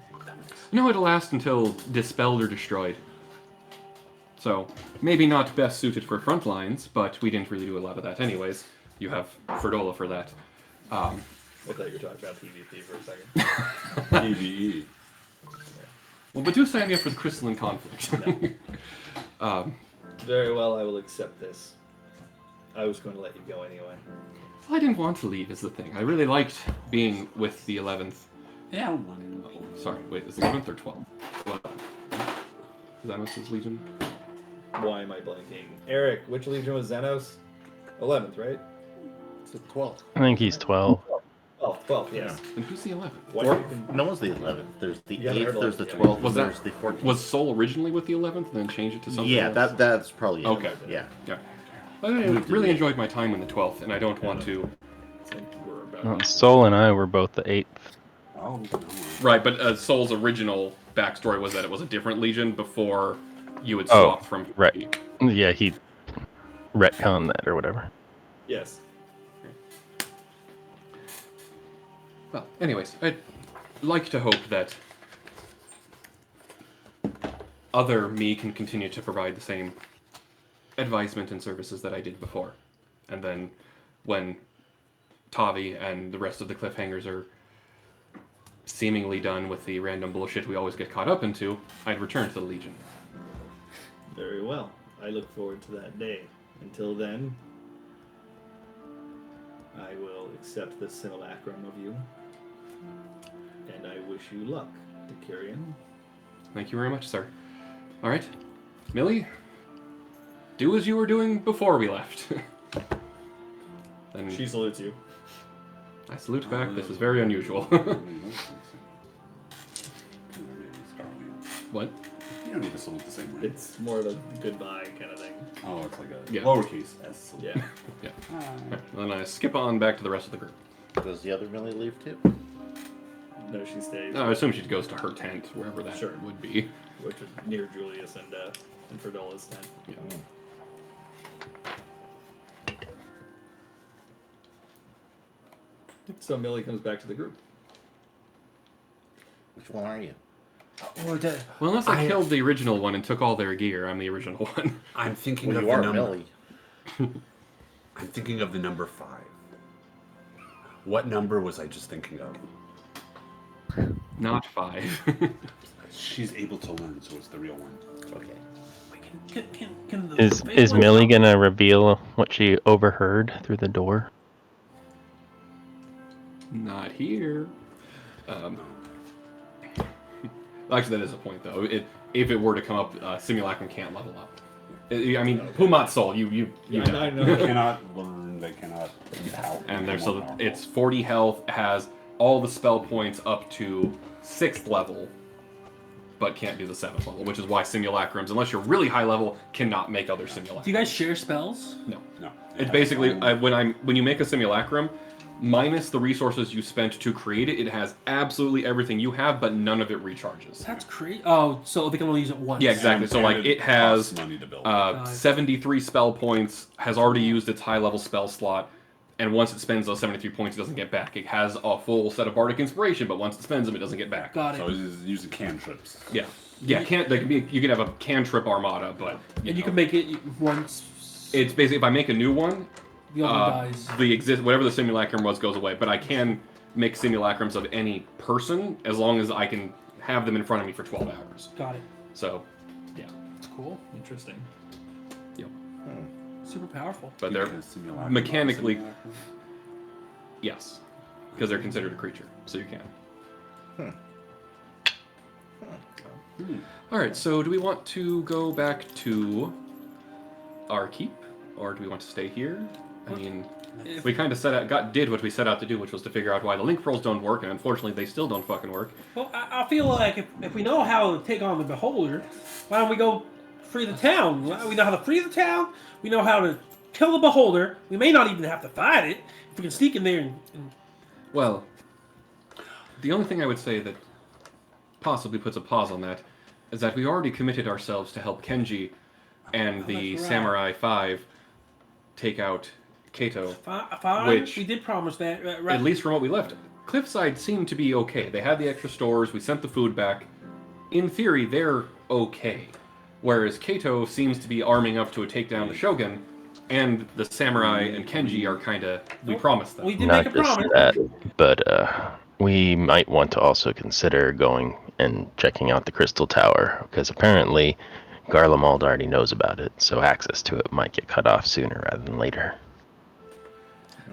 No, it'll last until dispelled or destroyed. So, maybe not best suited for front lines, but we didn't really do a lot of that anyways. You have Ferdola for that. I thought you were talking about PvP for a second. PvE. Well, but do sign me up for the Crystalline Conflict. Very well, I will accept this. I was going to let you go anyway. Well, I didn't want to leave, is the thing. I really liked being with the 11th. Yeah, I don't want to know. Sorry, wait, is it 11th or 12th? 11th. Xenos' Legion? Why am I blanking? Eric, which legion was Xenos? 11th, right? It's the 12th. I think he's 12. Oh, 12th, yes. And who's the 11th? Why Or, do you think- no one's the 11th. There's the You haven't 8th, heard there's the 11th yet. 12th, Was and that- there's the 14th. Was Sol originally with the 11th, and then changed it to something Yeah, else? that's probably it. Okay. Yeah. Yeah. I really enjoyed my time in the 12th, and I don't want to... Sol and I were both the 8th. Oh, no. Right, but Sol's original backstory was that it was a different legion before you had Oh, swapped from... right. Yeah, he retconned that or whatever. Yes. Well, anyways, I'd like to hope that other me can continue to provide the same advisement and services that I did before. And then when Tavi and the rest of the Cliffhangers are seemingly done with the random bullshit we always get caught up into, I'd return to the Legion. Very well. I look forward to that day. Until then, I will accept the simulacrum of you. And I wish you luck, Decurion. Thank you very much, sir. Alright, Millie, do as you were doing before we left. Then She salutes you. I salute back. This is very unusual. What? You don't need to salute the same way. It's more of a goodbye kind of thing. Oh, it's like a Yeah. lowercase s. Yeah. Yeah. Then I skip on back to the rest of the group. Does the other Millie leave too? No, she stays. I assume she goes to her tent, wherever that Sure. would be. Which is near Julius and Ferdola's tent. Yeah. So Millie comes back to the group. Which one are you? Or the, Well, unless I killed the original one and took all their gear, I'm the original one. I'm thinking Well, of you the are number. Millie. I'm thinking of the number 5. What number was I just thinking of? Not 5. She's able to learn, so it's the real one. Okay. can the Is fake one Millie come- gonna reveal what she overheard through the door? Not here. Actually, that is a point, though. If it were to come up, Simulacrum can't level up. I mean, Pumat's soul, you Yeah, know. I know. They cannot learn, they cannot And there's it's 40 health, has all the spell points up to 6th level, but can't do the 7th level, which is why simulacrums, unless you're really high level, cannot make other simulacrums. Do you guys share spells? No. No. It's basically when you make a simulacrum, minus the resources you spent to create it, it has absolutely everything you have, but none of it recharges. That's crazy. Oh, so they can only use it once. Yeah, exactly. So like it has costs money to build. 73 spell points, has already used its high level spell slot, and once it spends those 73 points, it doesn't get back. It has a full set of bardic inspiration, but once it spends them, it doesn't get back. Got it. So it's using cantrips. Yeah, yeah. You can have a cantrip armada, but And you can make it once. it's basically if I make a new one, The other one dies. whatever the simulacrum was goes away. But I can make simulacrums of any person as long as I can have them in front of me for 12 hours. Got it. So, yeah. That's cool. Interesting. Yep. Super powerful. But You they're can simulacrum mechanically, simulacrum. yes, because they're considered a creature, so you can. All right. So, do we want to go back to our keep, or do we want to stay here? I mean, we kind of did what we set out to do, which was to figure out why the link pearls don't work, and unfortunately, they still don't fucking work. Well, I feel like if we know how to take on the Beholder, why don't we go free the town? We know how to free the town. We know how to kill the Beholder. We may not even have to fight it if we can sneak in there and Well, the only thing I would say that possibly puts a pause on that is that we already committed ourselves to help Kenji and the that's right. Samurai 5 take out Kato. fine. Which- We did promise that. Right. At least from what we left. Cliffside seemed to be okay. They had the extra stores, we sent the food back. In theory, they're okay. Whereas Kato seems to be arming up to take down the Shogun, and the Samurai and Kenji are kinda... We promised them. We did Not make a just promise. that, but we might want to also consider going and checking out the Crystal Tower, because apparently Garlemald already knows about it, so access to it might get cut off sooner rather than later.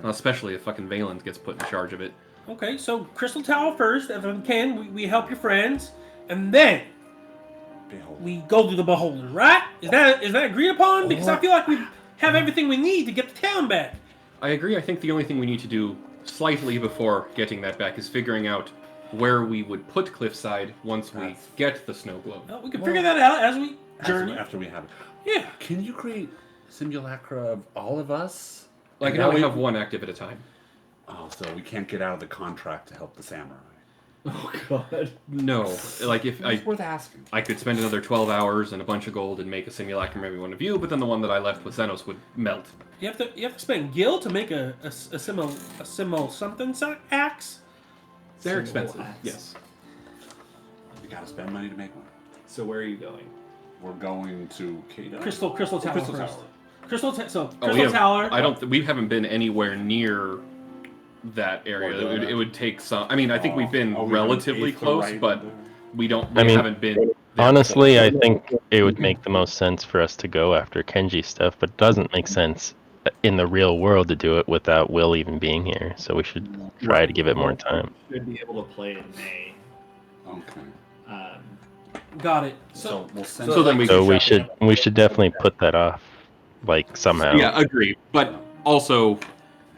Especially if fucking Valens gets put in charge of it. Okay, so Crystal Tower first. If we can, we help your friends, and then Behold. we go to the Beholder. Right? Is that agreed upon? Because I feel like we have everything we need to get the town back. I agree. I think the only thing we need to do slightly before getting that back is figuring out where we would put Cliffside once we get the snow globe. Well, we can figure that out as we journey. After we have it. Yeah. Can you create simulacra of all of us? I And can that only way- have one active at a time. Oh, so we can't get out of the contract to help the samurai. Oh god. No, like if It's worth asking. I could spend another 12 hours and a bunch of gold and make a simulacrum every one of you, but then the one that I left with Xenos would melt. You have to spend gil to make a simo something axe. They're Single expensive. axe. Yes. You gotta spend money to make one. So where are you going? We're going to Kato. Crystal Tower Crystal first. Tower. Crystal we have- Tower. I don't. We haven't been anywhere near that area. It would take some. I mean, I think we've been Oh, we relatively eighth the close, right but of the- we don't. I We mean, haven't been. there Honestly, before. I think it would make the most sense for us to go after Kenji stuff, but it doesn't make sense in the real world to do it without Will even being here. So we should try to give it more time. Should be able to play in May. Okay. Got it. So we'll send. So then we. So we should definitely put that off, like somehow. Yeah, agree. But also,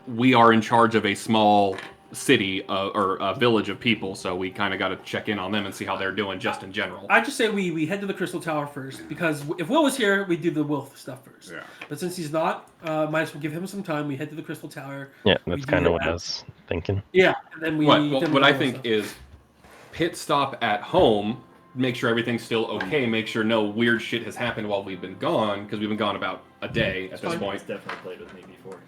we are in charge of a small city or a village of people, so we kind of got to check in on them and see how they're doing, just in general. I just say we head to the Crystal Tower first, because if Will was here, we'd do the Will stuff first. Yeah. But since he's not, might as well give him some time. We head to the Crystal Tower. Yeah, We that's do kind of what that. I was thinking. Yeah, and then we. What I think is pit stop at home, make sure everything's still okay, make sure no weird shit has happened while we've been gone, because we've been gone about a day at this He's point. definitely played with me before.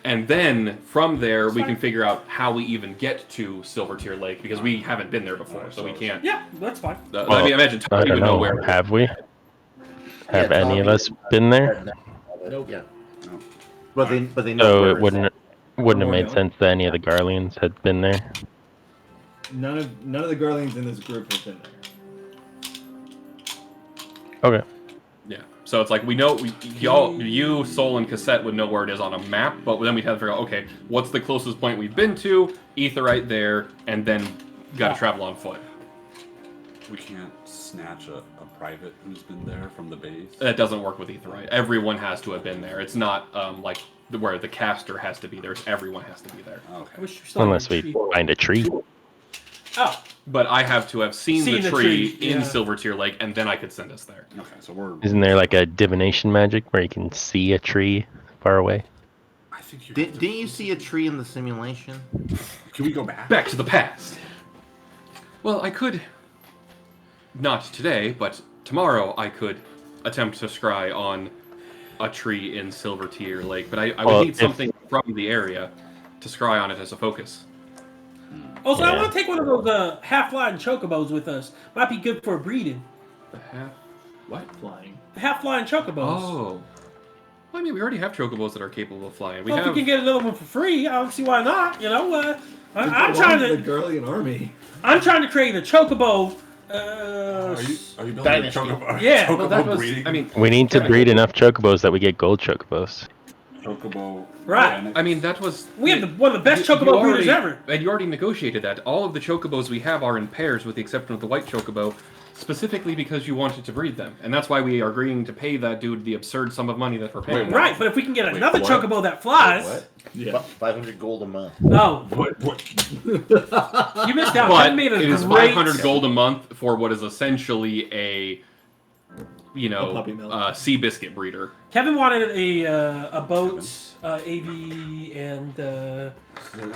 And then from there, we can figure out how we even get to Silvertear Lake because we haven't been there before, so we can't. Yeah, that's fine. I mean, imagine I Tommy don't would know know. where. Have we? Have Yeah, any of Tommy us been there? Nope. Yeah. No. But they know So where it it's wouldn't have made No. sense that any of the Garleans had been there. None of the Garleans in this group have been there. Okay. Yeah. So it's like we know you, Soul, and Cassette would know where it is on a map, but then we'd have to figure out, okay, what's the closest point we've been to? Aetherite there, and then got to travel on foot. We can't snatch a private who's been there from the base. That doesn't work with Aetherite. Everyone has to have been there. It's not like where the caster has to be there. Everyone has to be there. I Okay. wish you still Unless had a we tree. find a tree. Oh, But I have to have seen Seen the the tree tree, in yeah. Silvertear Lake, and then I could send us there. Okay, so we're. Isn't there like a divination magic where you can see a tree far away? I think you. Didn't you see a tree in the simulation? Can we go back? Back to the past. Well, I could. Not today, but tomorrow I could attempt to scry on a tree in Silvertear Lake, but I would Well, need something from the area to scry on it as a focus. also, I Yeah. want to take one of those half-flying chocobos with us. Might be good for breeding. The half. What? Flying. The half-flying chocobos. Oh. Well, I mean, we already have chocobos that are capable of flying. We Well, if have. we can get another one for free, I don't see why not. You know, I'm It trying belongs to. the Garlean army. I'm trying to create a chocobo. Are you building Dynasty. a chocobo? Yeah, chocobo Well, that was. breeding? I mean, We need to Kevin, breed enough chocobos that we get gold chocobos. Chocobo. Right. organic. I mean, that was. We have one of the best You chocobo already- breeders ever. And you already negotiated that. All of the chocobos we have are in pairs, with the exception of the white chocobo, specifically because you wanted to breed them, and that's why we are agreeing to pay that dude the absurd sum of money that we're paying. Wait, Right, but if we can get another what? chocobo that flies. What? Yeah. 500 gold a month. No, What? you missed out. But Kevin made it a is great. 500 gold a month for what is essentially a, A puppy mill. sea biscuit breeder. Kevin wanted a boat, AV, and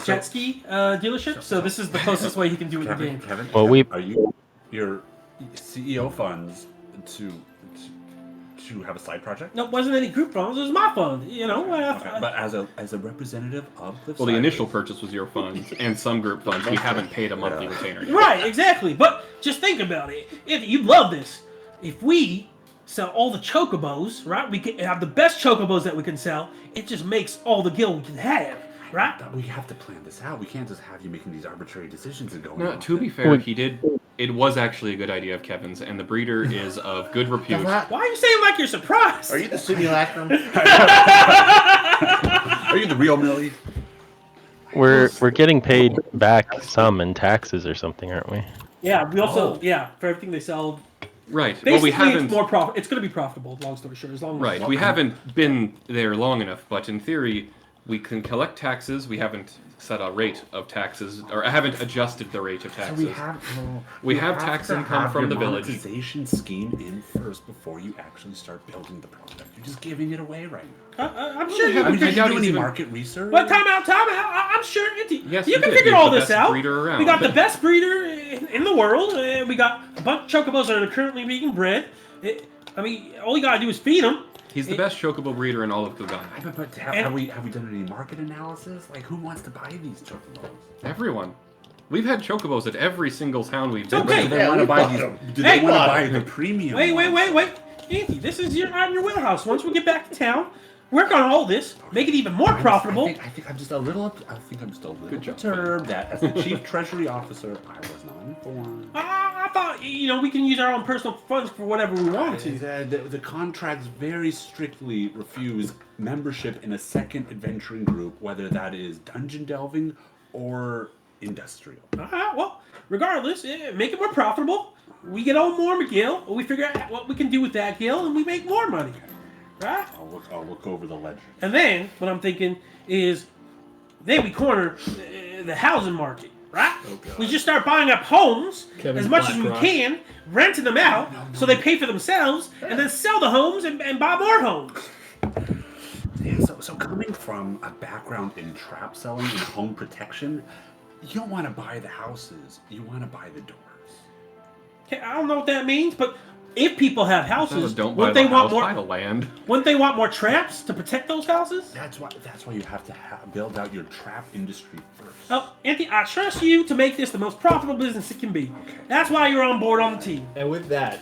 jet ski dealership. So this is the closest way he can do it in the game. Kevin, Well, we- are you your CEO funds to have a side project? No, it wasn't any group funds. It was my fund. You know. Okay, but as a representative of the Well, the side initial base- purchase was your funds and some group funds. We haven't paid a monthly retainer yet. Right, exactly. But just think about it. You love this. If we sell all the chocobos, right? We can have the best chocobos that we can sell. It just makes all the gil we can have, right? But we have to plan this out. We can't just have you making these arbitrary decisions and going. No, off to be it. fair, he did. It was actually a good idea of Kevin's, and the breeder is of good repute. Why are you saying like you're surprised? Are you the simulacrum? Are you the real Millie? We're getting paid back some in taxes or something, aren't we? Yeah, we also for everything they sell. Right. Basically, Well, we haven't. it's more profit. It's going to be profitable. Long story short, as long as Right. We haven't been there long enough, but in theory, we can collect taxes. We haven't set a rate of taxes, or I haven't adjusted the rate of So taxes. we We have have tax to income have from your the village. monetization scheme in first before you actually start building the product. You're just giving it away right now. I'm sure you I mean, can. I did you doubt do he's any even- market research? But time out. I'm sure Yes, you he can did. figure He's all the this best out. breeder around. We got the best breeder in the world. We got a bunch of chocobos that are currently being bred. All you gotta do is feed them. He's the best chocobo breeder in all of Kugana. But have we done any market analysis? Like, who wants to buy these chocobos? Everyone. We've had chocobos at every single town we've been okay. Do to. they Yeah, want we to buy bought these? them. Do Hey, they want to bought buy them. the premium? Wait, ones? Anthony, this is on your wheelhouse. Once we get back to town, work on all this, make it even more profitable. I think I'm just a little. Good job. perturbed that as the chief treasury officer, I was not informed. I thought we can use our own personal funds for whatever we want to. The contracts very strictly refuse membership in a second adventuring group, whether that is dungeon delving or industrial. Well, regardless, make it more profitable. We get on more McGill, we figure out what we can do with that gill, and we make more money. Right? I'll look over the ledger. And then, what I'm thinking is, then we corner the housing market, right? Oh, God. We just start buying up homes Kevin's as much as we BlackRock. can, renting them out so they pay for themselves, and then sell the homes and buy more homes. Yeah, so coming from a background in trap selling and home protection, you don't want to buy the houses, you want to buy the doors. Okay, I don't know what that means, but if people have houses, Don't buy wouldn't the they want house, more? buy the land. Wouldn't they want more traps to protect those houses? That's why you have to build out your trap industry first. Oh, Anthony, I trust you to make this the most profitable business it can be. That's why you're on board on the team. And with that,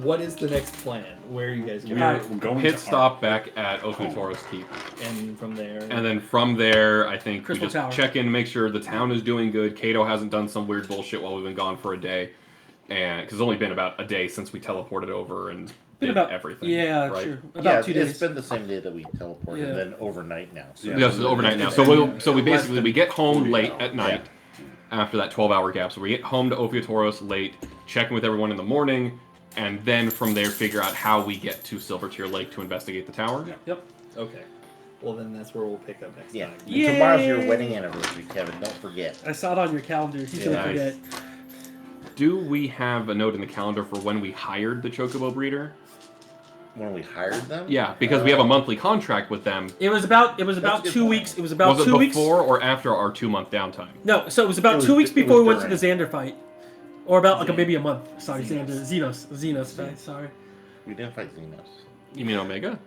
what is the next plan? Where are you guys going? We're going Pit to stop back at Ophiotoros Keep. And from there. And then from there, I think Crystal we just Tower. check in, make sure the town is doing good. Kato hasn't done some weird bullshit while we've been gone for a day. And because it's only been about a day since we teleported over and Been did about everything. Yeah, right? sure. Yeah, About 2 days. it's been the same day that we teleported, Yeah. and then overnight now. So Yeah. Yes, it's overnight now. So we basically we get home late at night after that 12-hour gap. So we get home to Ophiotoros late, check in with everyone in the morning, and then from there figure out how we get to Silvertier Lake to investigate the tower. Yep. Okay. Well, then that's where we'll pick up next Yeah. time. And tomorrow's your Yay! wedding anniversary, Kevin. Don't forget. I saw it on your calendar. He's Yeah. gonna forget. Do we have a note in the calendar for when we hired the Chocobo breeder? When we hired them? Yeah, because we have a monthly contract with them. It was about That's a good 2 point. weeks. It was about Was it 2 weeks. before or after our 2-month downtime? No, so it was about It was- 2 weeks it before was we went to the during. Xander fight, or about like Xenos. maybe a month. Sorry, Xenos fight. Sorry. We didn't fight Xenos. You mean Omega?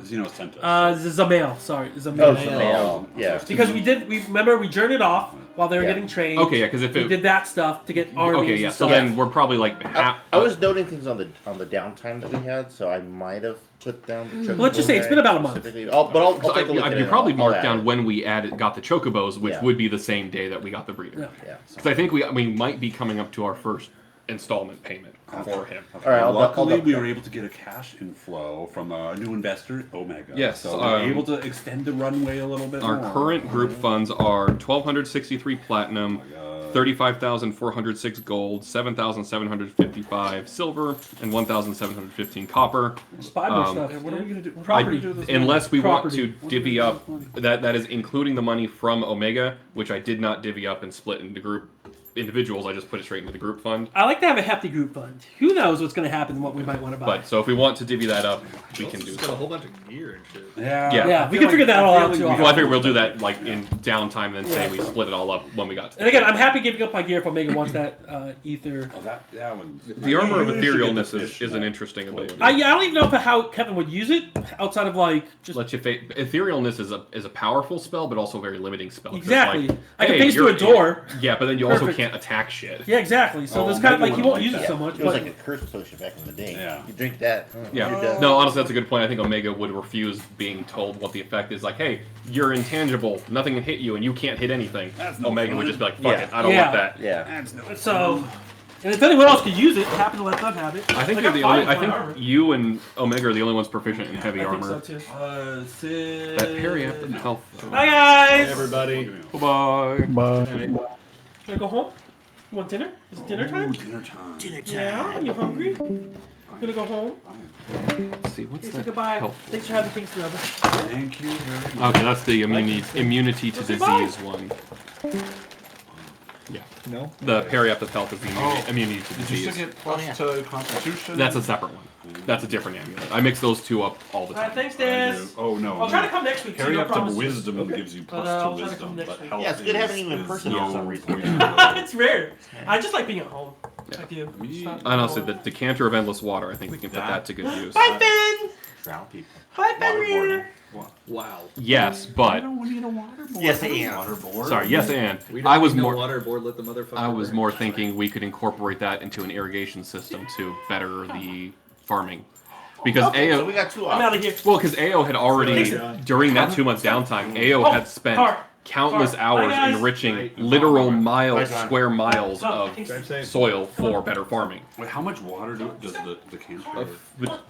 Xeno sent us. Zamail. Sorry, Oh, Zamail. Zamail. Yeah. Because we remember we journeyed off while they were Yeah. getting trained. Okay, yeah, because if We it did that stuff to get armies. okay, yeah. and So stuff. then we're probably like half. I was noting things on the downtime that we had, so I might have put down the Chocobo. Let's just say it's been about a month. specifically. I'll So take a look at it. you and probably I'll marked add down it. when we got the Chocobos, which Yeah. would be the same day that we got the breeder. Yeah. Yeah. Because I think we might be coming up to our first installment payment for him. All right, I'll Luckily, we double were able to get a cash inflow from a new investor, Omega. Yes, so we were able to extend the runway a little bit Our more. current group funds are 1,263 platinum, Oh my God. 35,406 gold, 7,755 silver, and 1,715 copper. Spyber stuff. What are we gonna do? Property. Unless we want Property. to divvy up, that is including the money from Omega, which I did not divvy up and split into group individuals. I just put it straight into the group fund. I like to have a hefty group fund. Who knows what's going to happen and what we might want to buy. But so if we want to divvy that up, we can do Just got a so. whole bunch of gear and shit. Yeah. Yeah, I we feel can figure that I all feel out, like too. we Well, I got- figure we'll do that like in downtime, and then say we split it all up when we got to. And again, I'm happy giving up my gear if Omega wants that ether. Oh, that one. The armor of You should get the etherealness fish is an net. interesting ability. I don't even know how Kevin would use it outside of like just Let you etherealness is a powerful spell, but also a very limiting spell. 'Cause it's exactly. like, I can hey, paste through a you're- door. Yeah, but then you also Perfect. can't attack shit. Yeah, exactly. So Oh, there's kind of Omega like you would won't like use that. it so much. It was But like a curse potion back in the day. Yeah. You drink that. Yeah. You're done. No, honestly, that's a good point. I think Omega would refuse being told what the effect is. Like, hey, you're intangible. Nothing can hit you, and you can't hit anything. That's no Omega fun. would just be like, fuck Yeah. it, I don't Yeah. want that. Yeah. That's no so, and if anyone else could use it, happy to let them have it. I think Like, you're I'm the fine only. with I my think armor. you and Omega are the only ones proficient in heavy I think armor. so too. Sid. That periaptic health. Hi guys. Hey, everybody. Bye. Wanna go home? You want dinner? Is it dinner time? Dinner time. Yeah. You hungry? You gonna go home? Let's see what's Say that goodbye. health? Thanks for having Kingston over. Thank you very much. Okay, that's the immunity to Say bye. disease one. Yeah. No? The periaptic health is the immunity to Did you disease. still get plus to Constitution? That's a separate one. That's a different amulet. I mix those two up all the All right. time. Thanks, I Dan. do. Oh no. I'll try to come next week. too, Carry no up to promises. wisdom gives you But, plus I'll to try to come wisdom, next but week. health Yeah, it's good having you in is person no for some reason. point. It's rare. I just like being at home. Like you. It's not- And honestly, the decanter of endless water, I think we can put that to good use. Bye, Ben. Drown people. Bye, Fenrir. Wow. Yes, but We need a waterboard. Yes, and. Waterboard. sorry, yes, and We I don't was need no more. water board, let the motherfucker I was burn. more thinking we could incorporate that into an irrigation system to better the farming, because Okay, so AO. we got two I'm out of options. here. Well, because AO had already Thanks, during that 2 month downtime, AO had spent countless Car. Bye, hours guys. enriching Bye. literal Bye, John. square miles Stop. of Kingston. Drive safe. soil for better farming. Wait, how much water does the cancer?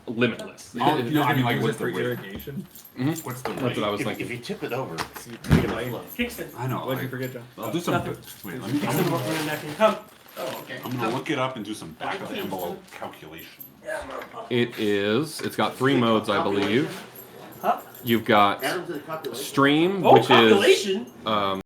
Limitless. Oh, no, I mean, like, Use what's it the for rate? irrigation. What's the That's rate? what I was If thinking. you tip it over, Take a bite. Kingston. I know. What'd you like, forget, John? I'll do some. Nothing. Wait, Kingston, working on that thing. Come. I'm gonna look it up and do some back of the envelope calculation. It's got 3 modes, I believe. Huh? You've got add them to the calculation. stream, Oh, which is population.